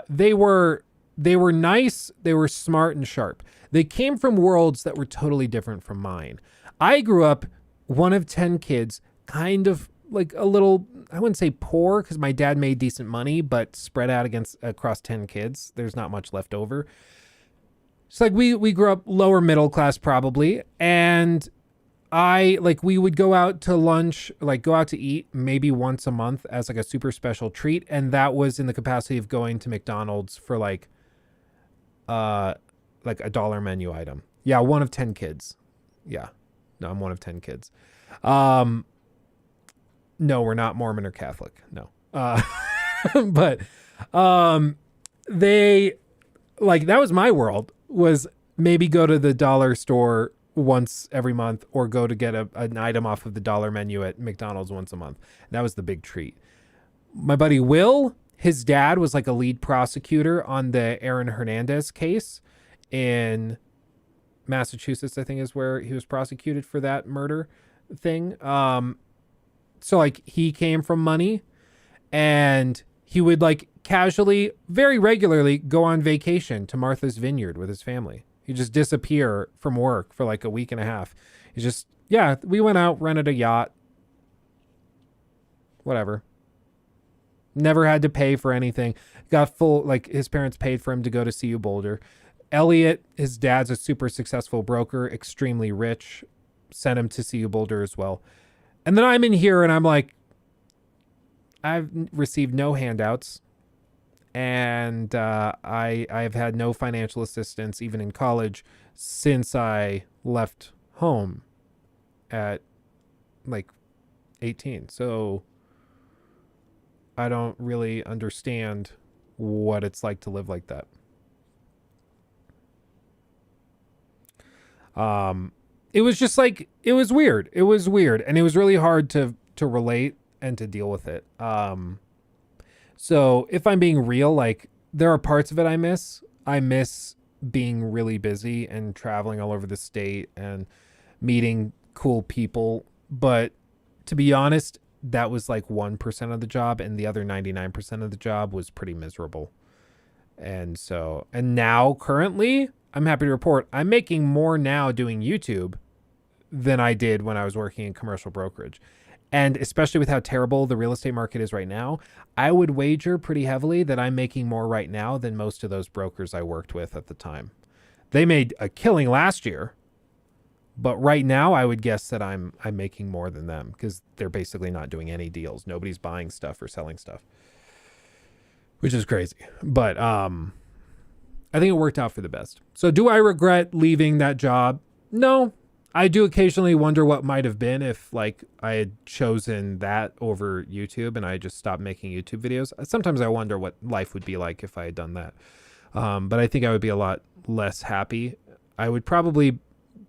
Speaker 1: They were nice. They were smart and sharp. They came from worlds that were totally different from mine. I grew up one of 10 kids, kind of like a little, I wouldn't say poor because my dad made decent money, but spread out across 10 kids, there's not much left over. It's like we grew up lower middle class probably, and we would go out to lunch, like go out to eat maybe once a month as like a super special treat, and that was in the capacity of going to McDonald's for like a $1 menu item. Yeah, one of 10 kids. Yeah. No, I'm one of 10 kids. No, we're not Mormon or Catholic. No. But they like, that was my world, was maybe go to the dollar store once every month or go to get an item off of the dollar menu at McDonald's once a month. That was the big treat. My buddy Will, his dad was like a lead prosecutor on the Aaron Hernandez case in Massachusetts, I think is where he was prosecuted for that murder thing. So like he came from money, and he would like casually, very regularly go on vacation to Martha's Vineyard with his family. He'd just disappear from work for like a week and a half. He's just, yeah, we went out, rented a yacht, whatever. Never had to pay for anything. Got full, like his parents paid for him to go to CU Boulder. Elliot, his dad's a super successful broker, extremely rich, sent him to CU Boulder as well. And then I'm in here and I'm like, I've received no handouts, and I've had no financial assistance even in college since I left home at like 18. So I don't really understand what it's like to live like that. It was just like, it was weird. It was weird. And it was really hard to relate and to deal with it. So if I'm being real, like there are parts of it I miss. I miss being really busy and traveling all over the state and meeting cool people. But to be honest, that was like 1% of the job, and the other 99% of the job was pretty miserable. And now currently, I'm happy to report I'm making more now doing YouTube than I did when I was working in commercial brokerage. And especially with how terrible the real estate market is right now, I would wager pretty heavily that I'm making more right now than most of those brokers I worked with at the time. They made a killing last year, but right now I would guess that I'm making more than them because they're basically not doing any deals. Nobody's buying stuff or selling stuff, which is crazy. But I think it worked out for the best. So do I regret leaving that job? No. I do occasionally wonder what might have been if like I had chosen that over YouTube and I just stopped making YouTube videos. Sometimes I wonder what life would be like if I had done that. But I think I would be a lot less happy. I would probably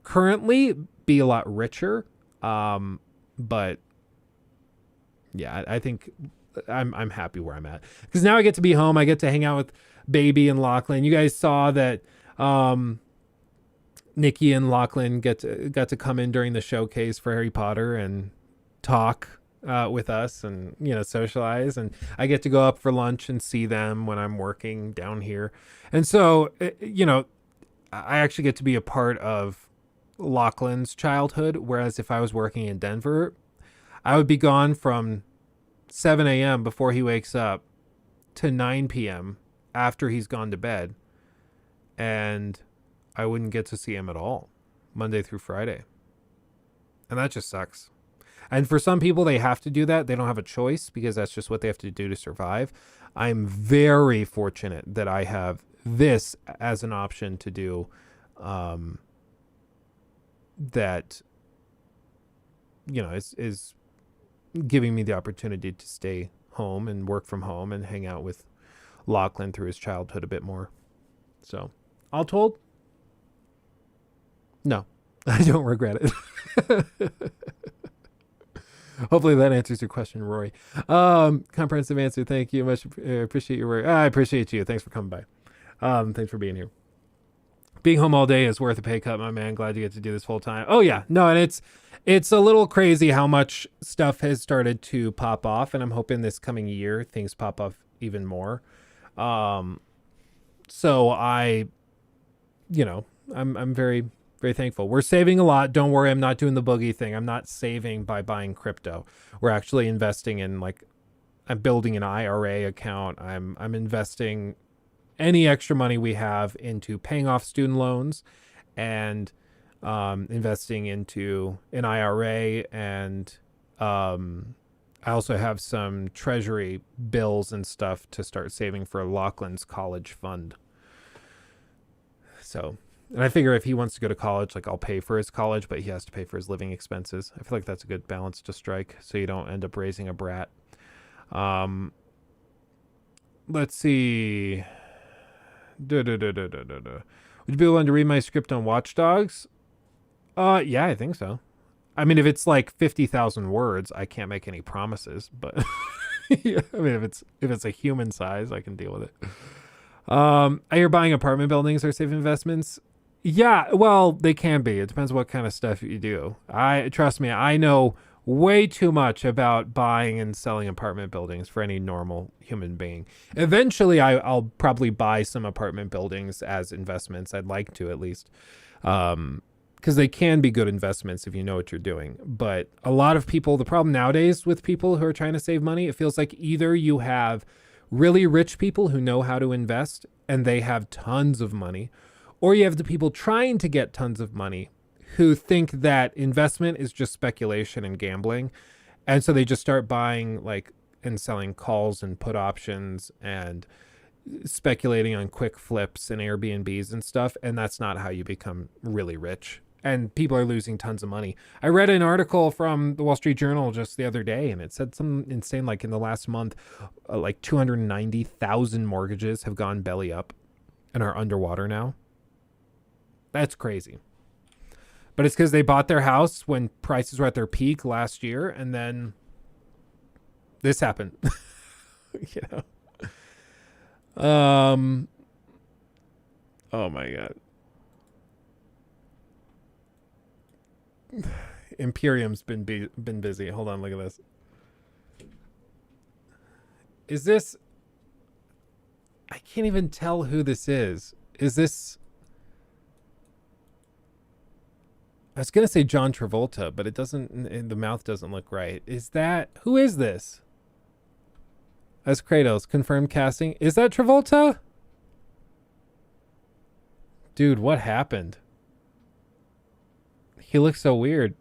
Speaker 1: currently be a lot richer. But yeah, I think I'm happy where I'm at because now I get to be home. I get to hang out with Baby and Lachlan. You guys saw that, Nikki and Lachlan got to come in during the showcase for Harry Potter and talk with us and, you know, socialize. And I get to go up for lunch and see them when I'm working down here. And so, you know, I actually get to be a part of Lachlan's childhood. Whereas if I was working in Denver, I would be gone from 7 a.m. before he wakes up to 9 p.m. after he's gone to bed. And I wouldn't get to see him at all Monday through Friday. And that just sucks. And for some people, they have to do that. They don't have a choice because that's just what they have to do to survive. I'm very fortunate that I have this as an option to do that, you know, is giving me the opportunity to stay home and work from home and hang out with Lachlan through his childhood a bit more. So, all told, no, I don't regret it. Hopefully that answers your question, Rory. Comprehensive answer. Thank you much. Appreciate your work. I appreciate you. Thanks for coming by. Thanks for being here. Being home all day is worth a pay cut, my man. Glad you get to do this full time. Oh yeah, no, and it's a little crazy how much stuff has started to pop off, and I'm hoping this coming year things pop off even more. So I, you know, I'm very Very thankful. We're saving a lot. Don't worry, I'm not doing the boogie thing. I'm not saving by buying crypto. We're actually investing in, like, I'm building an IRA account. I'm investing any extra money we have into paying off student loans and investing into an IRA. And I also have some treasury bills and stuff to start saving for Lachlan's college fund. So, and I figure if he wants to go to college, like, I'll pay for his college, but he has to pay for his living expenses. I feel like that's a good balance to strike so you don't end up raising a brat. Let's see. Would you be willing to read my script on Watch Dogs? Yeah, I think so. I mean, if it's like 50,000 words, I can't make any promises, but yeah, I mean, if it's a human size, I can deal with it. Are you buying apartment buildings or safe investments? Yeah, well, they can be. It depends what kind of stuff you do. Trust me, I know way too much about buying and selling apartment buildings for any normal human being. Eventually, I'll probably buy some apartment buildings as investments. I'd like to, at least. Because they can be good investments if you know what you're doing. But a lot of people, the problem nowadays with people who are trying to save money, it feels like either you have really rich people who know how to invest and they have tons of money, or you have the people trying to get tons of money who think that investment is just speculation and gambling. And so they just start buying, like, and selling calls and put options and speculating on quick flips and Airbnbs and stuff. And that's not how you become really rich. And people are losing tons of money. I read an article from the Wall Street Journal just the other day, and it said something insane, like in the last month, like 290,000 mortgages have gone belly up and are underwater now. That's crazy. But it's because they bought their house when prices were at their peak last year, and then this happened. You know? Oh my God. Imperium's been busy. Hold on, look at this. Is this? I can't even tell who this is. Is this? I was gonna say John Travolta, but it doesn't. The mouth doesn't look right. Is that? Who is this? As Kratos, confirmed casting. Is that Travolta? Dude, what happened? He looks so weird.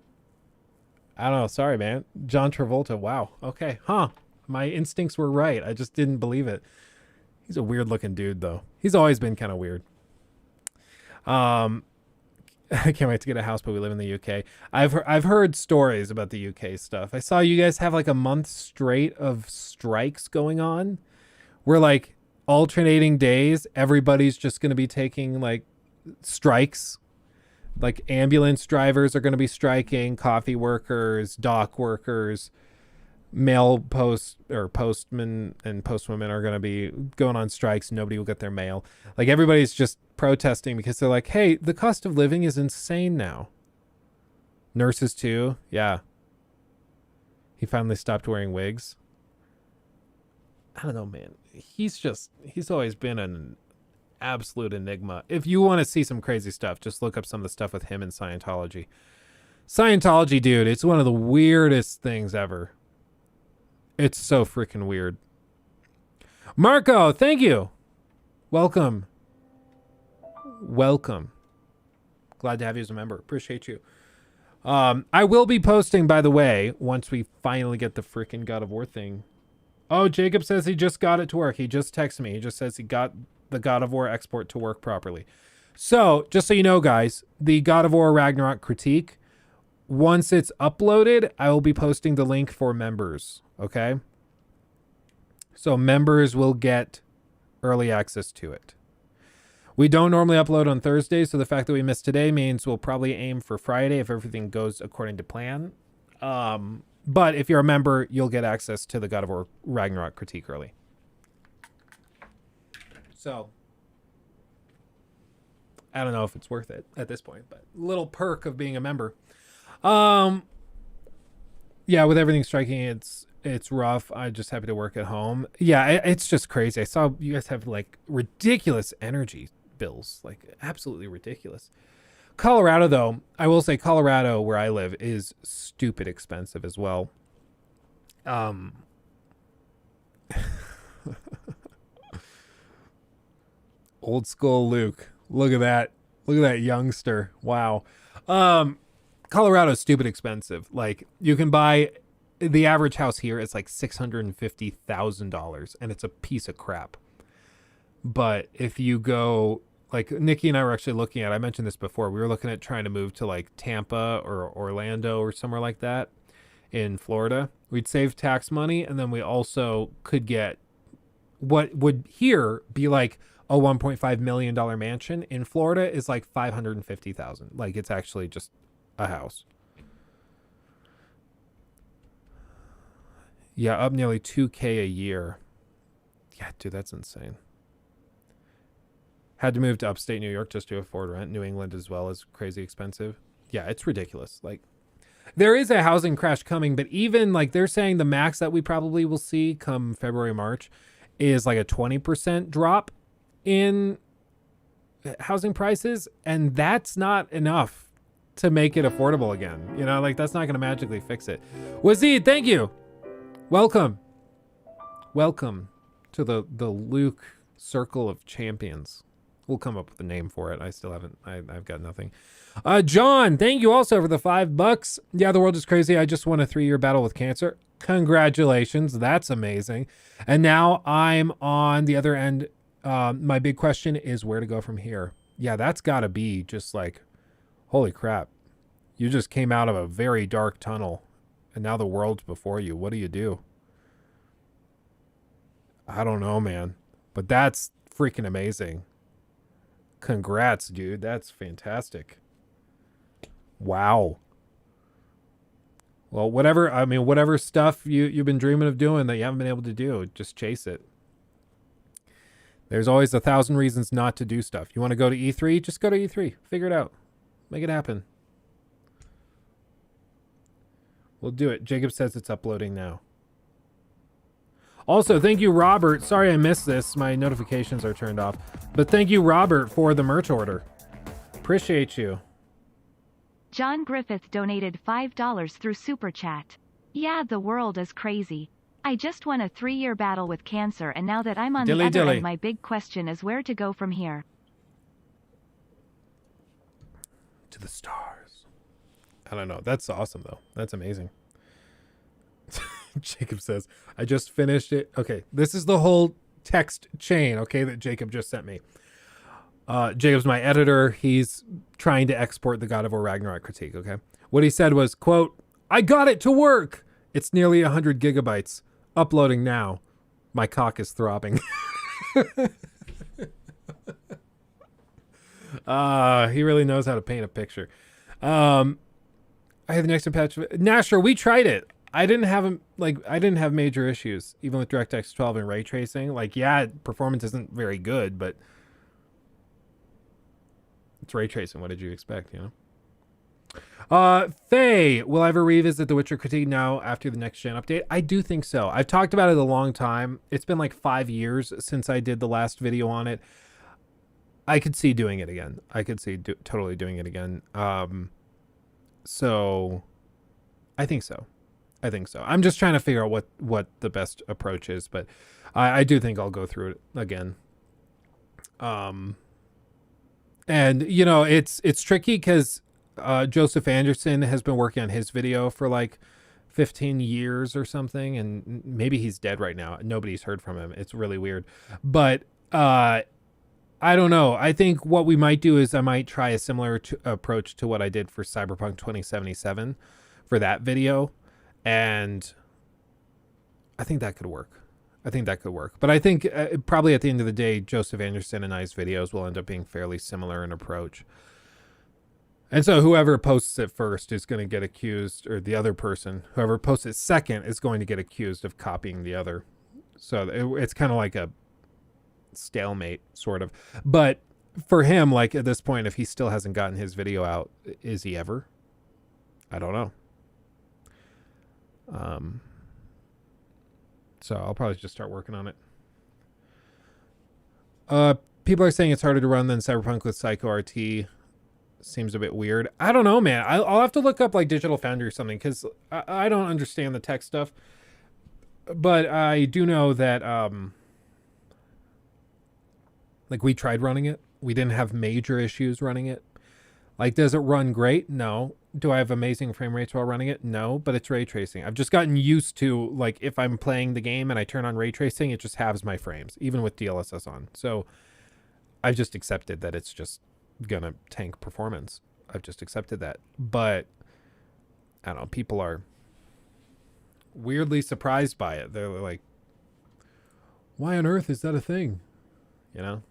Speaker 1: I don't know. Sorry, man. John Travolta. Wow. Okay. Huh. My instincts were right. I just didn't believe it. He's a weird looking dude, though. He's always been kind of weird. I can't wait to get a house, but we live in the UK. I've heard stories about the UK stuff. I saw you guys have like a month straight of strikes going on. Where like alternating days, everybody's just going to be taking like strikes. Like ambulance drivers are going to be striking, coffee workers, dock workers, mail postmen and postwomen are going to be going on strikes. Nobody will get their mail. Like everybody's just protesting because they're like, hey, the cost of living is insane now. Nurses too. Yeah. He finally stopped wearing wigs. I don't know, man. He's always been an absolute enigma. If you want to see some crazy stuff, just look up some of the stuff with him in Scientology. Scientology, dude, it's one of the weirdest things ever. It's so freaking weird. Marco, thank you. Welcome. Glad to have you as a member. Appreciate you. I will be posting, by the way, once we finally get the freaking God of War thing. Oh, Jacob says he just got it to work. He just texted me. He just says he got the God of War export to work properly. So, just so you know, guys, the God of War Ragnarok critique, once it's uploaded, I will be posting the link for members, okay? So members will get early access to it. We don't normally upload on Thursdays, so the fact that we missed today means we'll probably aim for Friday if everything goes according to plan. But if you're a member, you'll get access to the God of War Ragnarok critique early. So, I don't know if it's worth it at this point, but little perk of being a member. Yeah, with everything striking, it's rough. I'm just happy to work at home. Yeah, it's just crazy. I saw you guys have like ridiculous energy bills, like absolutely ridiculous. Colorado, though, I will say Colorado, where I live, is stupid expensive as well. Old school Luke. Look at that. Look at that youngster. Wow. Colorado's stupid expensive. Like, you can buy the average house here is like $650,000, and it's a piece of crap. But if you go, like Nikki and I were actually looking at, I mentioned this before, we were looking at trying to move to like Tampa or Orlando or somewhere like that in Florida. We'd save tax money, and then we also could get what would here be like a $1.5 million mansion. In Florida is like $550,000. Like, it's actually just a house. Yeah, up nearly $2,000 a year. Yeah, dude, that's insane. Had to move to upstate New York just to afford rent. New England as well is crazy expensive. Yeah, it's ridiculous. Like, there is a housing crash coming, but even like they're saying the max that we probably will see come February, March is like a 20% drop in housing prices. And that's not enough to make it affordable again. You know, like, that's not going to magically fix it. Wazid, thank you. Welcome to the Luke Circle of Champions. We'll come up with a name for it. I still haven't. I've got nothing. John, thank you also for the $5. Yeah, the world is crazy. I just won a 3-year battle with cancer. Congratulations. That's amazing. And now I'm on the other end. My big question is where to go from here. Yeah, that's got to be just like, holy crap. You just came out of a very dark tunnel, and now the world's before you. What do you do? I don't know, man. But that's freaking amazing. Congrats, dude. That's fantastic. Wow. Well, whatever stuff you've been dreaming of doing that you haven't been able to do, just chase it. There's always 1,000 reasons not to do stuff. You want to go to E3? Just go to E3. Figure it out. Make it happen. We'll do it. Jacob says it's uploading now. Also, thank you, Robert. Sorry I missed this. My notifications are turned off. But thank you, Robert, for the merch order. Appreciate you.
Speaker 2: John Griffith donated $5 through Super Chat. Yeah, the world is crazy. I just won a 3-year battle with cancer, and now that I'm on the other end, my big question is where to go from here.
Speaker 1: To the stars. I don't know. That's awesome, though. That's amazing. Jacob says, I just finished it. Okay, this is the whole text chain, okay, that Jacob just sent me. Jacob's my editor. He's trying to export the God of War Ragnarok critique, okay? What he said was, quote, I got it to work. It's nearly 100 gigabytes. Uploading now. My cock is throbbing. He really knows how to paint a picture. I had the next patch. Nasher, we tried it. I didn't have major issues, even with DirectX 12 and ray tracing. Like, yeah, performance isn't very good, but it's ray tracing. What did you expect, you know? Faye, will I ever revisit The Witcher critique now after the next gen update? I do think so. I've talked about it a long time. It's been like 5 years since I did the last video on it. I could see doing it again. I could see totally doing it again. So I think so. I'm just trying to figure out what the best approach is, but I do think I'll go through it again. And you know, it's tricky because Joseph Anderson has been working on his video for like 15 years or something, and maybe he's dead right now. Nobody's heard from him. It's really weird. But I don't know. I think what we might do is I might try a similar approach to what I did for Cyberpunk 2077 for that video. And I think that could work. But I think probably at the end of the day, Joseph Anderson and I's videos will end up being fairly similar in approach. And so whoever posts it first is going to get accused, or the other person, whoever posts it second is going to get accused of copying the other. So it's kind of like a stalemate, sort of. But for him, like at this point, if he still hasn't gotten his video out, is he ever? I don't know. So I'll probably just start working on it. People are saying it's harder to run than Cyberpunk with Psycho RT. seems a bit weird. I don't know, man. I'll have to look up like Digital Foundry or something because I don't understand the tech stuff. But I do know that like we tried running it. We didn't have major issues running it. Like, does it run great? No. Do I have amazing frame rates while running it? No, but it's ray tracing. I've just gotten used to, like, if I'm playing the game and I turn on ray tracing, it just halves my frames, even with DLSS on. So I've just accepted that it's just going to tank performance. I've just accepted that. But, I don't know, people are weirdly surprised by it. They're like, why on earth is that a thing? You know?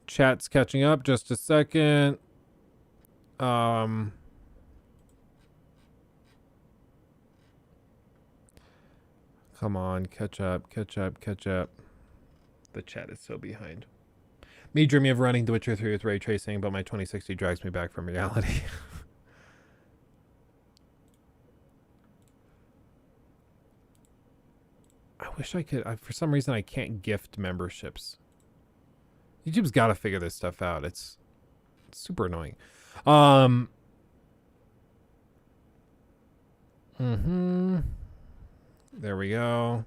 Speaker 1: Chat's catching up. Just a second. Come on, catch up. The chat is so behind. Me dreaming of running The Witcher 3 with ray tracing, but my 2060 drags me back from reality. I wish I could. For some reason, I can't gift memberships. YouTube's got to figure this stuff out. It's super annoying. There we go.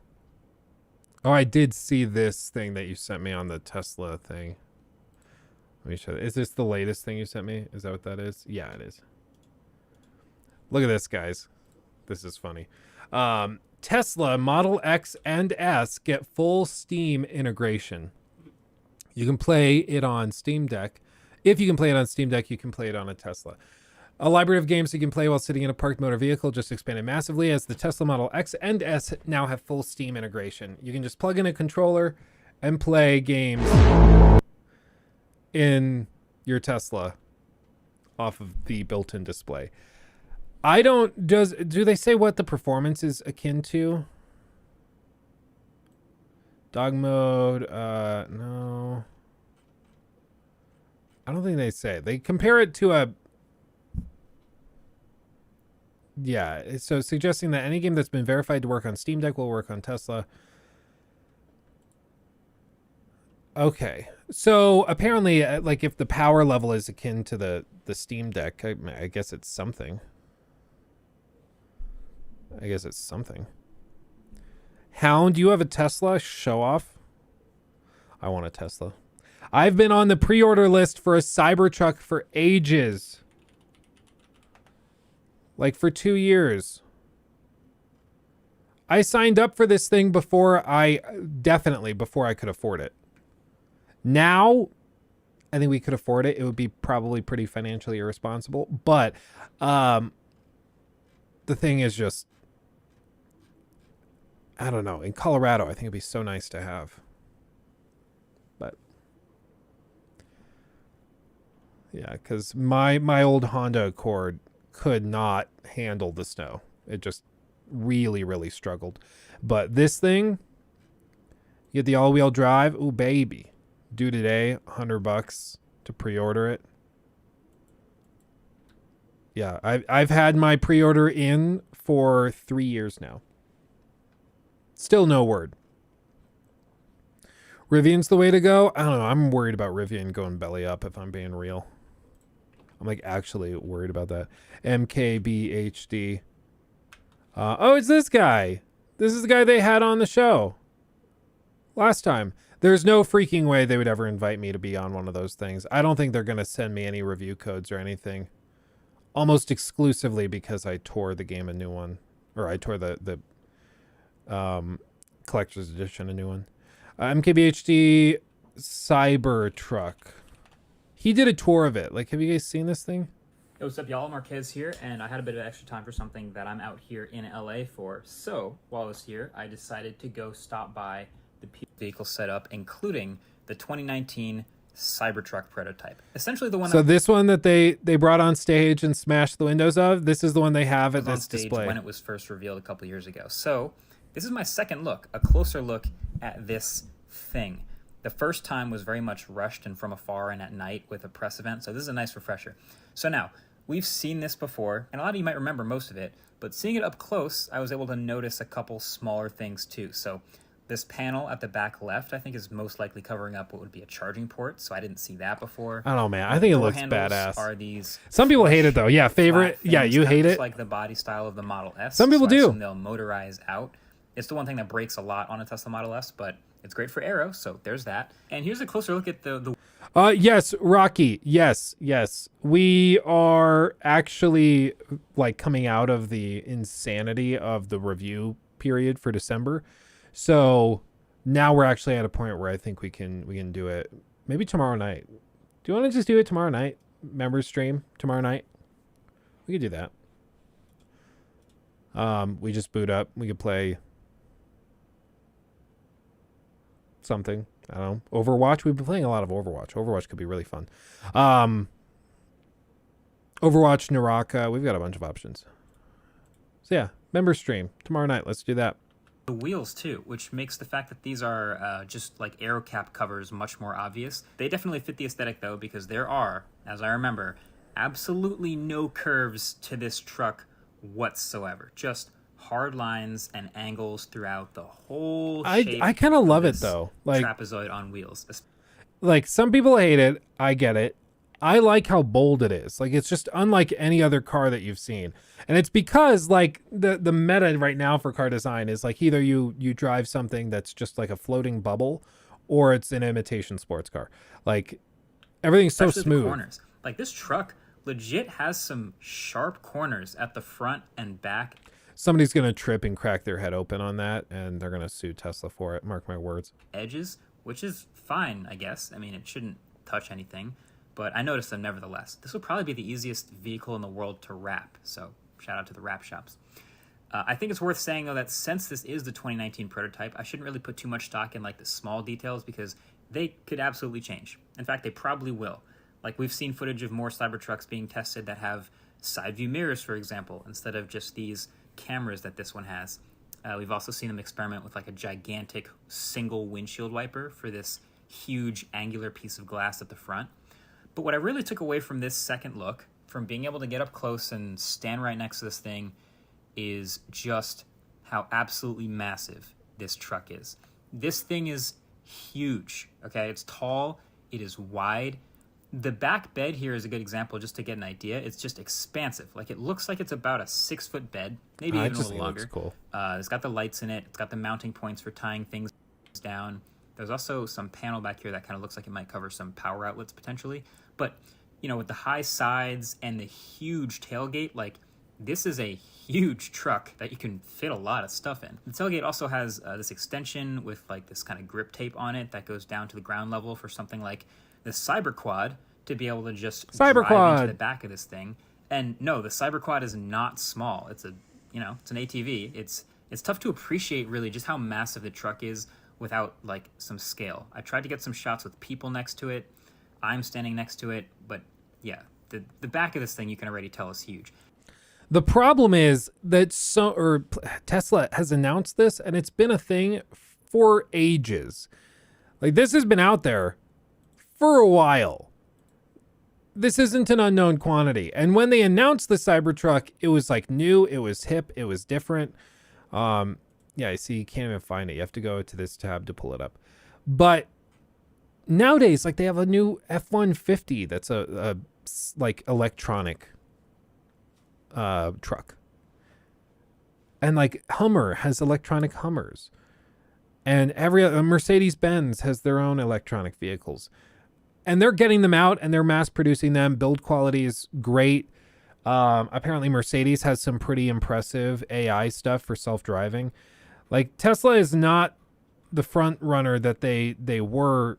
Speaker 1: Oh, I did see this thing that you sent me on the Tesla thing. Let me show you. Is this the latest thing you sent me? Is that what that is? Yeah, it is. Look at this, guys. This is funny. Tesla Model X and S get full Steam integration. You can play it on Steam Deck. If you can play it on Steam Deck, you can play it on a Tesla. A library of games you can play while sitting in a parked motor vehicle just expanded massively as the Tesla Model X and S now have full Steam integration. You can just plug in a controller and play games in your Tesla off of the built-in display. Do they say what the performance is akin to? Dog mode, no. I don't think they say. They compare it to a... Yeah, so suggesting that any game that's been verified to work on Steam Deck will work on Tesla. Okay, so apparently, like, if the power level is akin to the Steam Deck, I guess it's something. Hound, you have a Tesla? Show off. I want a Tesla. I've been on the pre-order list for a Cybertruck for ages. Like for 2 years. I signed up for this thing before I could afford it. Now, I think we could afford it. It would be probably pretty financially irresponsible. But the thing is just, I don't know. In Colorado, I think it'd be so nice to have. But yeah, because my old Honda Accord could not handle the snow. It just really, really struggled. But this thing, you get the all-wheel drive. Ooh, baby. Due today, $100 to pre-order it. Yeah, I've had my pre-order in for 3 years now. Still no word. Rivian's the way to go? I don't know. I'm worried about Rivian going belly up, if I'm being real. I'm like actually worried about that. MKBHD. Oh, it's this guy. This is the guy they had on the show last time. There's no freaking way they would ever invite me to be on one of those things. I don't think they're going to send me any review codes or anything. Almost exclusively because I tore the game a new one. Or I tore the collector's edition a new one. MKBHD Cybertruck. He did a tour of it. Like, have you guys seen this thing?
Speaker 9: Yo, what's up, y'all? Marquez here, and I had a bit of extra time for something that I'm out here in LA for. So, while I was here, I decided to go stop by the vehicle setup, including the 2019 Cybertruck prototype. Essentially the one...
Speaker 1: So this one that they brought on stage and smashed the windows of, this is the one they have at this display.
Speaker 9: When it was first revealed a couple years ago. So, this is my second look, a closer look at this thing. The first time was very much rushed and from afar and at night with a press event, so this is a nice refresher. So now, we've seen this before, and a lot of you might remember most of it, but seeing it up close, I was able to notice a couple smaller things too. So This panel at the back left, I think, is most likely covering up what would be a charging port, so I didn't see that before.
Speaker 1: I don't know, man. I think it looks
Speaker 9: handles
Speaker 1: badass.
Speaker 9: Are these
Speaker 1: Some people hate it though. Yeah, favorite. Yeah, you hate it.
Speaker 9: Like the body style of the Model S.
Speaker 1: Some people
Speaker 9: I
Speaker 1: do.
Speaker 9: assume they'll motorize out. It's the one thing that breaks a lot on a Tesla Model S, but it's great for aero, so there's that. And here's a closer look at the
Speaker 1: yes, Rocky. Yes. We are actually like coming out of the insanity of the review period for December. So now we're actually at a point where I think we can do it maybe tomorrow night. Do you want to just do it tomorrow night? Members stream tomorrow night? We could do that. We just boot up. We could play something. I don't know. Overwatch. We've been playing a lot of Overwatch. Overwatch could be really fun. Overwatch, Naraka. We've got a bunch of options. So yeah, member stream tomorrow night. Let's do that.
Speaker 9: The wheels too, which makes the fact that these are just like aero cap covers much more obvious. They definitely fit the aesthetic though, because there are, as I remember, absolutely no curves to this truck whatsoever. Just hard lines and angles throughout the whole shape.
Speaker 1: I kind of love it though. Like
Speaker 9: trapezoid on wheels.
Speaker 1: Like some people hate it. I get it. I like how bold it is. Like it's just unlike any other car that you've seen. And it's because like the meta right now for car design is like either you drive something that's just like a floating bubble or it's an imitation sports car. Like everything's so smooth.
Speaker 9: Corners. Like this truck legit has some sharp corners at the front and back.
Speaker 1: Somebody's going to trip and crack their head open on that and they're going to sue Tesla for it. Mark my words.
Speaker 9: Edges, which is fine, I guess. I mean, it shouldn't touch anything. But I noticed them nevertheless. This will probably be the easiest vehicle in the world to wrap, so shout out to the wrap shops. I think it's worth saying, though, that since this is the 2019 prototype, I shouldn't really put too much stock in like the small details because they could absolutely change. In fact, they probably will. Like we've seen footage of more Cybertrucks being tested that have side view mirrors, for example, instead of just these cameras that this one has. We've also seen them experiment with like a gigantic single windshield wiper for this huge angular piece of glass at the front. But what I really took away from this second look, from being able to get up close and stand right next to this thing, is just how absolutely massive this truck is. This thing is huge, okay? It's tall, it is wide. The back bed here is a good example just to get an idea. It's just expansive. Like it looks like it's about a 6-foot bed, maybe even a little longer.
Speaker 1: Cool.
Speaker 9: It's got the lights in it. It's got the mounting points for tying things down. There's also some panel back here that kind of looks like it might cover some power outlets potentially. But, you know, with the high sides and the huge tailgate, like this is a huge truck that you can fit a lot of stuff in. The tailgate also has this extension with like this kind of grip tape on it that goes down to the ground level for something like the Cyberquad to be able to just drive into the back of this thing. And no, the Cyberquad is not small. It's it's an ATV. It's tough to appreciate really just how massive the truck is without like some scale. I tried to get some shots with people next to it. I'm standing next to it, but yeah, the back of this thing you can already tell is huge.
Speaker 1: The problem is that Tesla has announced this and it's been a thing for ages. Like this has been out there for a while. This isn't an unknown quantity. And when they announced the Cybertruck, it was like new, it was hip, it was different. Yeah, I see you can't even find it. You have to go to this tab to pull it up. But nowadays, like they have a new F-150 that's a like electronic truck. And like Hummer has electronic Hummers. And every Mercedes-Benz has their own electronic vehicles. And they're getting them out and they're mass producing them. Build quality is great. Apparently Mercedes has some pretty impressive AI stuff for self-driving. Like Tesla is not the front runner that they were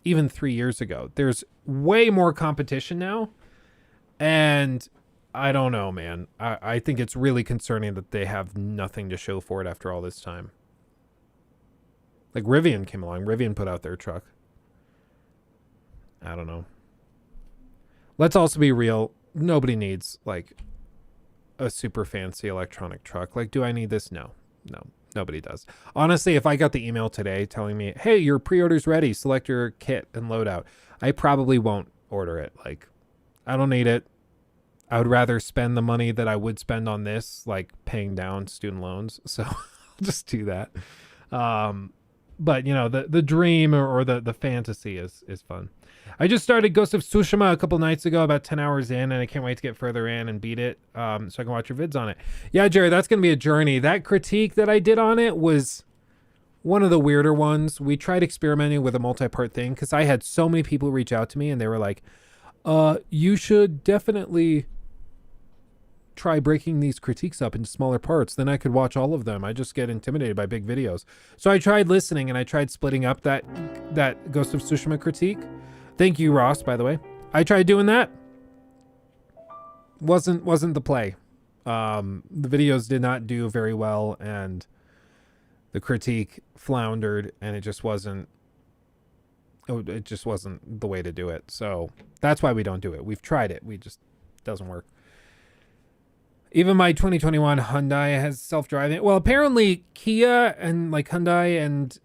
Speaker 1: even 3 years ago. There's way more competition now. And I don't know, man. I think it's really concerning that they have nothing to show for it after all this time. Like Rivian came along. Rivian put out their truck. I don't know. Let's also be real. Nobody needs like a super fancy electronic truck. Like, do I need this? No, nobody does. Honestly, if I got the email today telling me, hey, your pre-order's ready, select your kit and load out, I probably won't order it. Like, I don't need it. I would rather spend the money that I would spend on this, like paying down student loans. So I'll just do that. But you know, the dream or the fantasy is fun. I just started Ghost of Tsushima a couple nights ago, about 10 hours in, and I can't wait to get further in and beat it, so I can watch your vids on it. Yeah, Jerry, that's gonna be a journey. That critique that I did on it was one of the weirder ones. We tried experimenting with a multi-part thing because I had so many people reach out to me and they were like, you should definitely try breaking these critiques up into smaller parts. Then I could watch all of them. I just get intimidated by big videos. So I tried listening and I tried splitting up that Ghost of Tsushima critique. Thank you, Ross, by the way. I tried doing that. Wasn't the play. The videos did not do very well, and the critique floundered, and it just wasn't the way to do it. So that's why we don't do it. We've tried it. We just doesn't work. Even my 2021 Hyundai has self-driving. Well, apparently Kia and like Hyundai and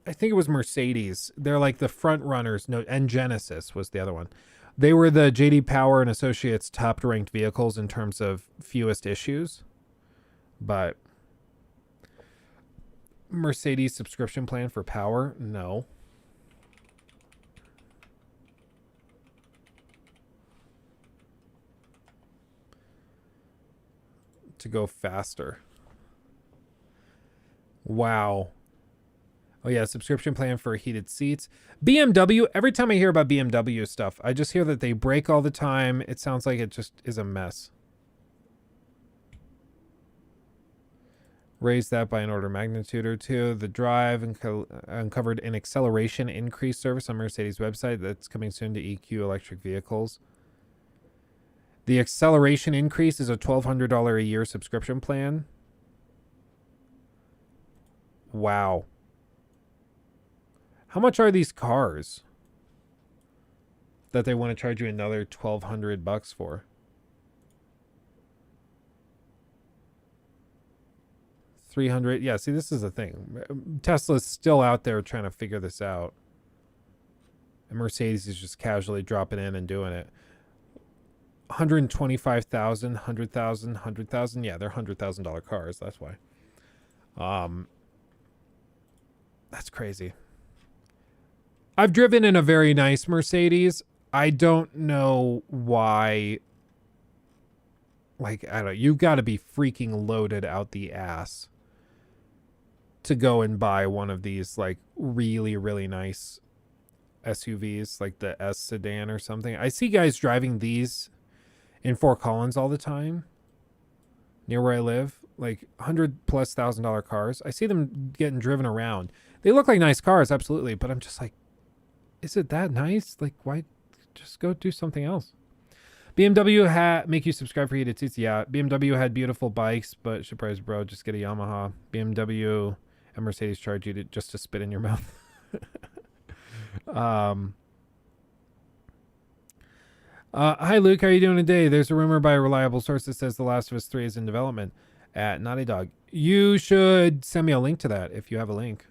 Speaker 1: I think it was Mercedes. They're like the front runners. No, and Genesis was the other one. They were the JD Power and Associates top ranked vehicles in terms of fewest issues. But Mercedes subscription plan for power? No. To go faster. Wow. Oh yeah, subscription plan for heated seats. BMW, every time I hear about BMW stuff, I just hear that they break all the time. It sounds like it just is a mess. Raise that by an order of magnitude or two. The Drive uncovered an acceleration increase service on Mercedes website that's coming soon to EQ electric vehicles. The acceleration increase is a $1,200 a year subscription plan. Wow. How much are these cars that they want to charge you another $1,200 for? $300. Yeah, see, this is the thing. Tesla's still out there trying to figure this out. And Mercedes is just casually dropping in and doing it. 125,000, 100,000, 100,000. Yeah, they're $100,000 cars. That's why. That's crazy. I've driven in a very nice Mercedes. I don't know why. Like, I don't know. You've got to be freaking loaded out the ass to go and buy one of these, like, really, really nice SUVs, like the S sedan or something. I see guys driving these in Fort Collins all the time near where I live, like $100,000+ cars. I see them getting driven around. They look like nice cars, absolutely, but I'm just like, is it that nice? Like, why just go do something else? BMW make you subscribe for heated seats. Yeah, BMW had beautiful bikes, but surprise, bro, just get a Yamaha. BMW and Mercedes charge you just to spit in your mouth. Hi, Luke. How are you doing today? There's a rumor by a reliable source that says The Last of Us 3 is in development at Naughty Dog. You should send me a link to that if you have a link,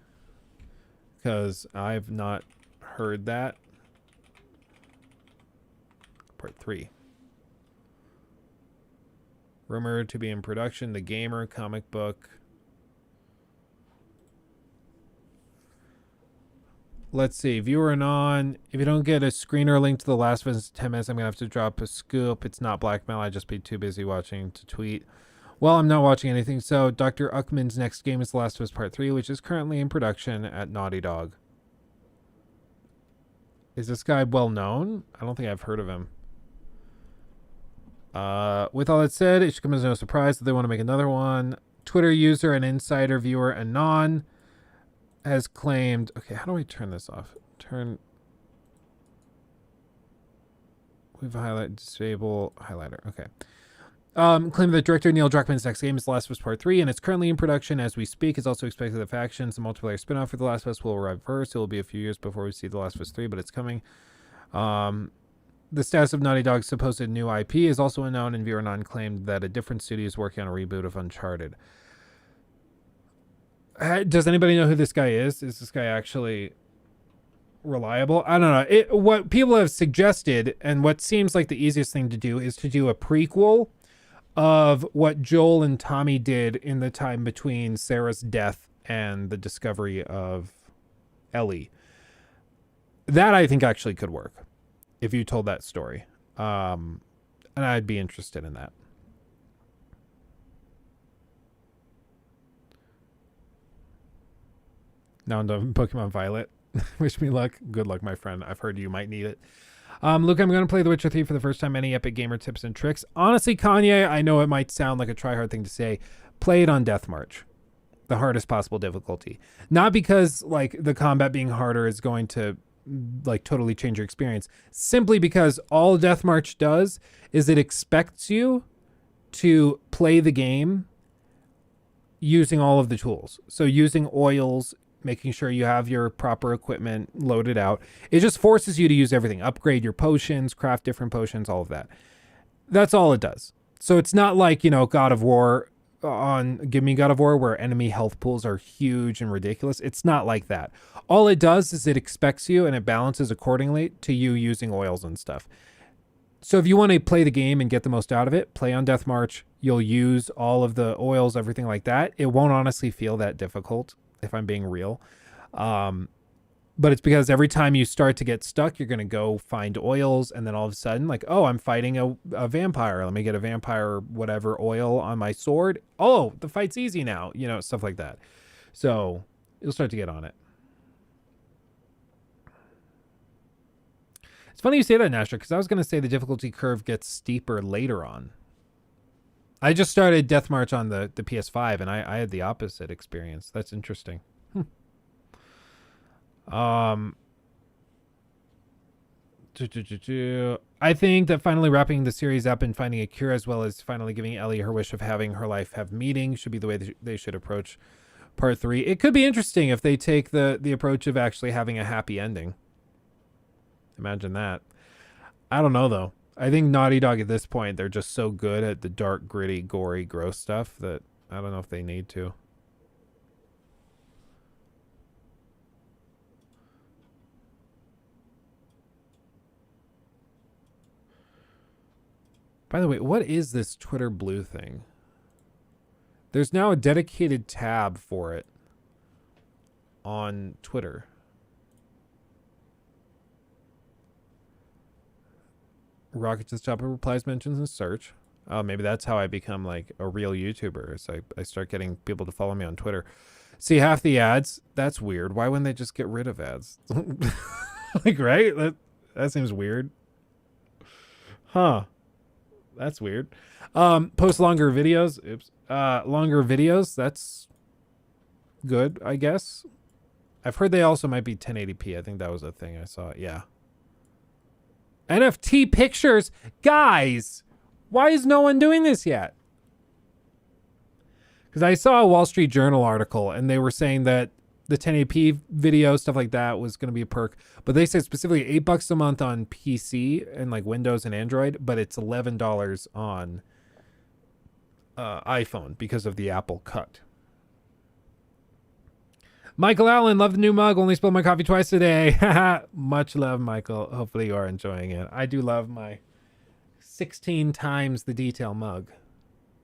Speaker 1: because I've not heard that. Part 3. Rumored to be in production. The Gamer comic book. Let's see. Viewer anon. If you don't get a screener link to The Last of Us in 10 minutes, I'm going to have to drop a scoop. It's not blackmail. I'd just be too busy watching to tweet. Well, I'm not watching anything. So Dr. Uckman's next game is The Last of Us Part 3, which is currently in production at Naughty Dog. Is this guy well known? I don't think I've heard of him. With all that said, it should come as no surprise that they want to make another one. Twitter user and insider viewer Anon has claimed... Okay, how do I turn this off? We've highlighted, disable, highlighter. Okay. Claimed that director Neil Druckmann's next game is The Last of Us Part 3, and it's currently in production as we speak. It's also expected that Factions, the multiplayer spinoff for The Last of Us, will arrive first. It will be a few years before we see The Last of Us 3, but it's coming. The status of Naughty Dog's supposed new IP is also unknown, and viewer Anon claimed that a different studio is working on a reboot of Uncharted. Does anybody know who this guy is? Is this guy actually reliable? I don't know. What people have suggested, and what seems like the easiest thing to do, is to do a prequel of what Joel and Tommy did in the time between Sarah's death and the discovery of Ellie. That I think actually could work if you told that story. And I'd be interested in that. Now into Pokemon Violet. Wish me luck. Good luck, my friend. I've heard you might need it. Luke, I'm going to play The Witcher 3 for the first time. Any Epic Gamer tips and tricks? Honestly, Kanye, I know it might sound like a try-hard thing to say. Play it on Death March. The hardest possible difficulty. Not because, like, the combat being harder is going to, like, totally change your experience. Simply because all Death March does is it expects you to play the game using all of the tools. So using oils, making sure you have your proper equipment loaded out. It just forces you to use everything. Upgrade your potions, craft different potions, all of that. That's all it does. So it's not like, you know, God of War Give Me God of War, where enemy health pools are huge and ridiculous. It's not like that. All it does is it expects you and it balances accordingly to you using oils and stuff. So if you want to play the game and get the most out of it, play on Death March. You'll use all of the oils, everything like that. It won't honestly feel that difficult, if I'm being real. But it's because every time you start to get stuck, you're going to go find oils. And then all of a sudden, like, oh, I'm fighting a vampire. Let me get a vampire, whatever, oil on my sword. Oh, the fight's easy now. You know, stuff like that. So you'll start to get on it. It's funny you say that, Nasher, because I was going to say the difficulty curve gets steeper later on. I just started Death March on the PS5, and I had the opposite experience. That's interesting. I think that finally wrapping the series up and finding a cure, as well as finally giving Ellie her wish of having her life have meaning, should be the way they should approach part 3. It could be interesting if they take the approach of actually having a happy ending. Imagine that. I don't know, though. I think Naughty Dog at this point, they're just so good at the dark, gritty, gory, gross stuff that I don't know if they need to. By the way, what is this Twitter Blue thing? There's now a dedicated tab for it on Twitter. Rocket to Stop replies, mentions, and search. Oh, maybe that's how I become like a real YouTuber. So I start getting people to follow me on Twitter. See half the ads. That's weird. Why wouldn't they just get rid of ads? Like, right? That seems weird. Huh. That's weird. Post longer videos. Oops. Longer videos. That's good, I guess. I've heard they also might be 1080p. I think that was a thing I saw. Yeah. NFT pictures. Guys, why is no one doing this yet? Because I saw a Wall Street Journal article and they were saying that the 1080p video, stuff like that, was going to be a perk. But they said specifically $8 a month on PC and like Windows and Android, but it's $11 on iPhone because of the Apple cut. Michael Allen, love the new mug. Only spilled my coffee twice today. Much love, Michael. Hopefully you are enjoying it. I do love my 16 times the detail mug.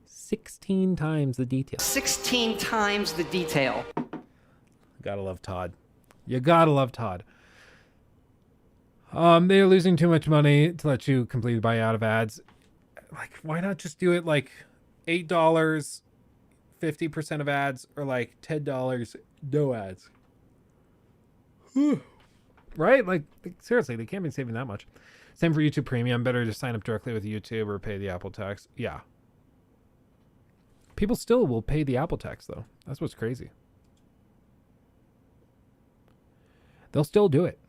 Speaker 1: 16 times the detail.
Speaker 10: 16 times the detail.
Speaker 1: Gotta love Todd. You gotta love Todd. They're losing too much money to let you completely buy out of ads. Like, why not just do it like $8, 50% of ads, or like $10, no ads? Right? Like, seriously, they can't be saving that much. Same for YouTube Premium. Better to sign up directly with YouTube or pay the Apple tax. Yeah. People still will pay the Apple tax, though. That's what's crazy. They'll still do it.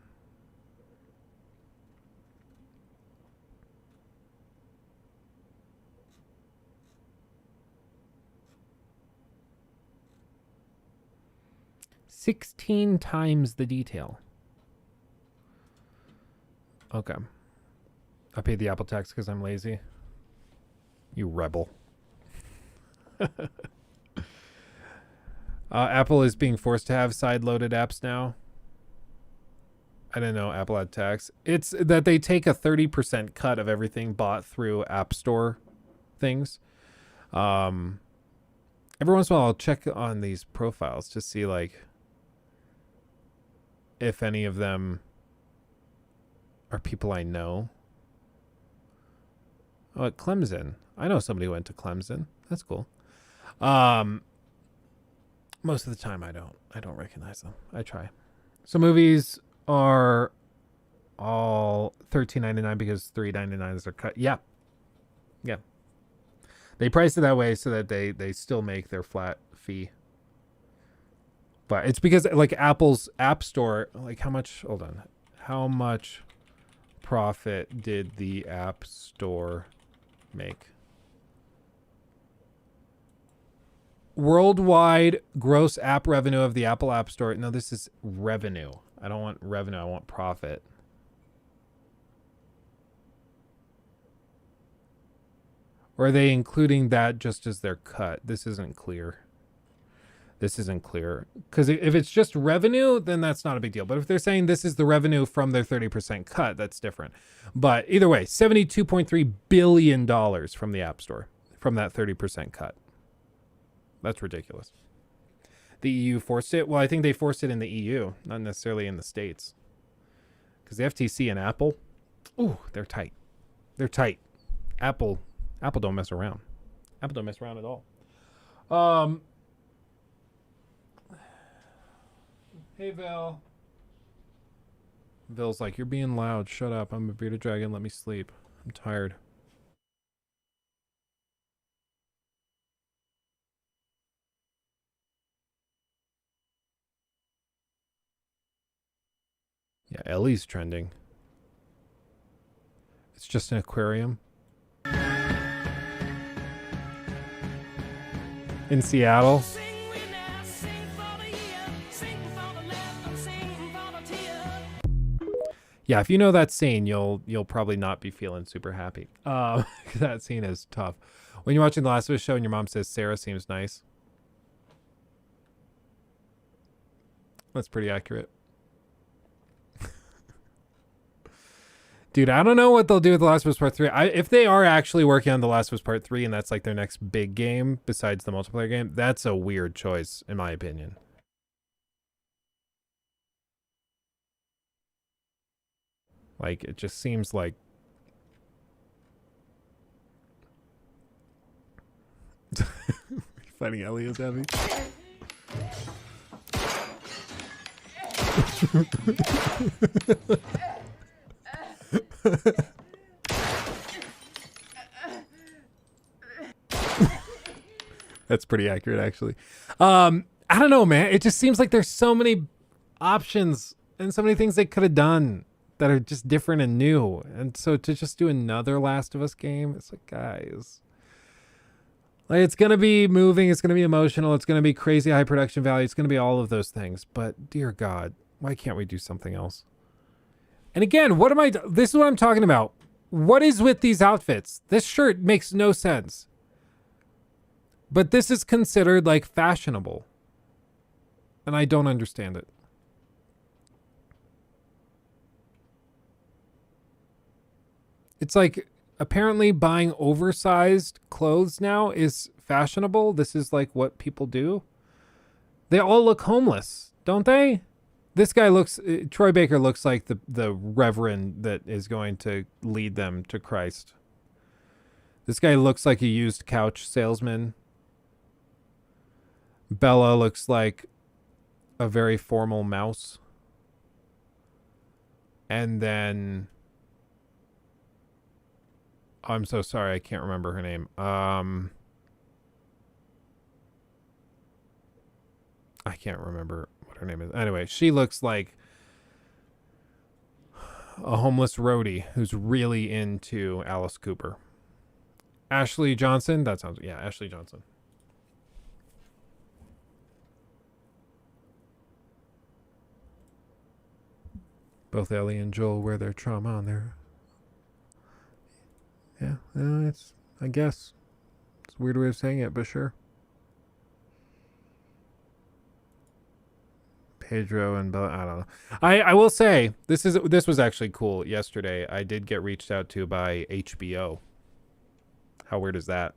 Speaker 1: $16 times the detail. Okay. I paid the Apple tax because I'm lazy. You rebel. Apple is being forced to have side-loaded apps now. I didn't know Apple had tax. It's that they take a 30% cut of everything bought through App Store things. Every once in a while, I'll check on these profiles to see, like, if any of them are people I know. Oh, at Clemson. I know somebody who went to Clemson. That's cool. Most of the time, I don't recognize them. I try. So movies are all $13.99 because $3.99 are cut. Yeah. Yeah. They price it that way so that they still make their flat fee. But it's because, like, Apple's App Store, like, how much profit did the App Store make? Worldwide gross app revenue of the Apple App Store. No, this is revenue. I don't want revenue. I want profit. Or are they including that just as their cut? This isn't clear. This isn't clear. Because if it's just revenue, then that's not a big deal. But if they're saying this is the revenue from their 30% cut, that's different. But either way, $72.3 billion from the App Store, from that 30% cut. That's ridiculous. The EU forced it. Well, I think they forced it in the EU, not necessarily in the States. Because the FTC and Apple, ooh, they're tight. They're tight. Apple don't mess around. Apple don't mess around at all. Hey, Val. Vil's like, you're being loud. Shut up. I'm a bearded dragon. Let me sleep. I'm tired. Yeah, Ellie's trending. It's just an aquarium. In Seattle. Yeah, if you know that scene, you'll probably not be feeling super happy. That scene is tough. When you're watching The Last of Us show and your mom says Sarah seems nice. That's pretty accurate. Dude, I don't know what they'll do with The Last of Us Part 3. If they are actually working on The Last of Us Part 3 and that's like their next big game besides the multiplayer game, that's a weird choice, in my opinion. Like, it just seems like... Fighting Ellie is heavy. That's pretty accurate, actually. I don't know, man. It just seems like there's so many options and so many things they could have done that are just different and new. And so to just do another Last of Us game, it's like, guys, like, it's going to be moving. It's going to be emotional. It's going to be crazy high production value. It's going to be all of those things. But dear God, why can't we do something else? And again, this is what I'm talking about. What is with these outfits? This shirt makes no sense. But this is considered like fashionable. And I don't understand it. It's like apparently buying oversized clothes now is fashionable. This is like what people do. They all look homeless, don't they? This guy Troy Baker looks like the reverend that is going to lead them to Christ. This guy looks like a used couch salesman. Bella looks like a very formal mouse. And then... I'm so sorry, I can't remember her name. I can't remember what her name is. Anyway, she looks like a homeless roadie who's really into Alice Cooper. Ashley Johnson? Ashley Johnson. Both Ellie and Joel wear their trauma on their... Yeah, it's, I guess. It's a weird way of saying it, but sure. Pedro and Bella, I don't know. I will say, this was actually cool yesterday. I did get reached out to by HBO. How weird is that?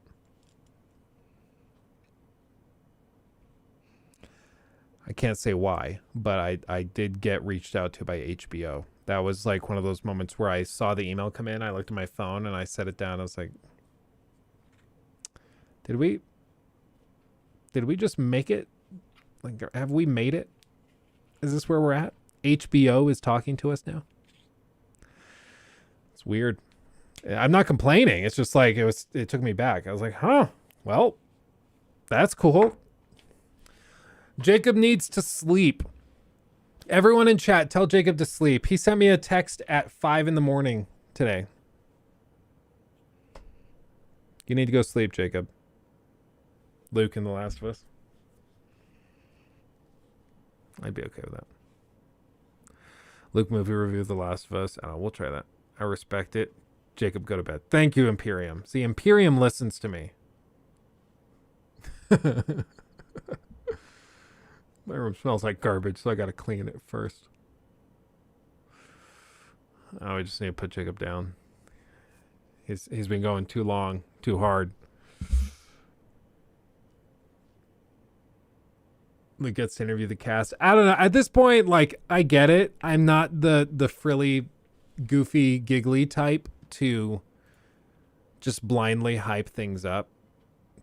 Speaker 1: I can't say why, but I did get reached out to by HBO. That was like one of those moments where I saw the email come in, I looked at my phone and I set it down. I was like, did we just make it? Like, have we made it? Is this where we're at? HBO is talking to us now? It's weird. I'm not complaining. It's just like it took me back. I was like, huh, well, that's cool. Jacob needs to sleep. Everyone in chat, tell Jacob to sleep. He sent me a text at 5 in the morning today. You need to go sleep, Jacob. Luke in The Last of Us. I'd be okay with that. Luke movie review of The Last of Us. Oh, we'll try that. I respect it. Jacob, go to bed. Thank you, Imperium. See, Imperium listens to me. My room smells like garbage, so I gotta clean it first. Oh, I just need to put Jacob down. He's been going too long, too hard. Luke gets to interview the cast. I don't know. At this point, like, I get it. I'm not the frilly, goofy, giggly type to just blindly hype things up.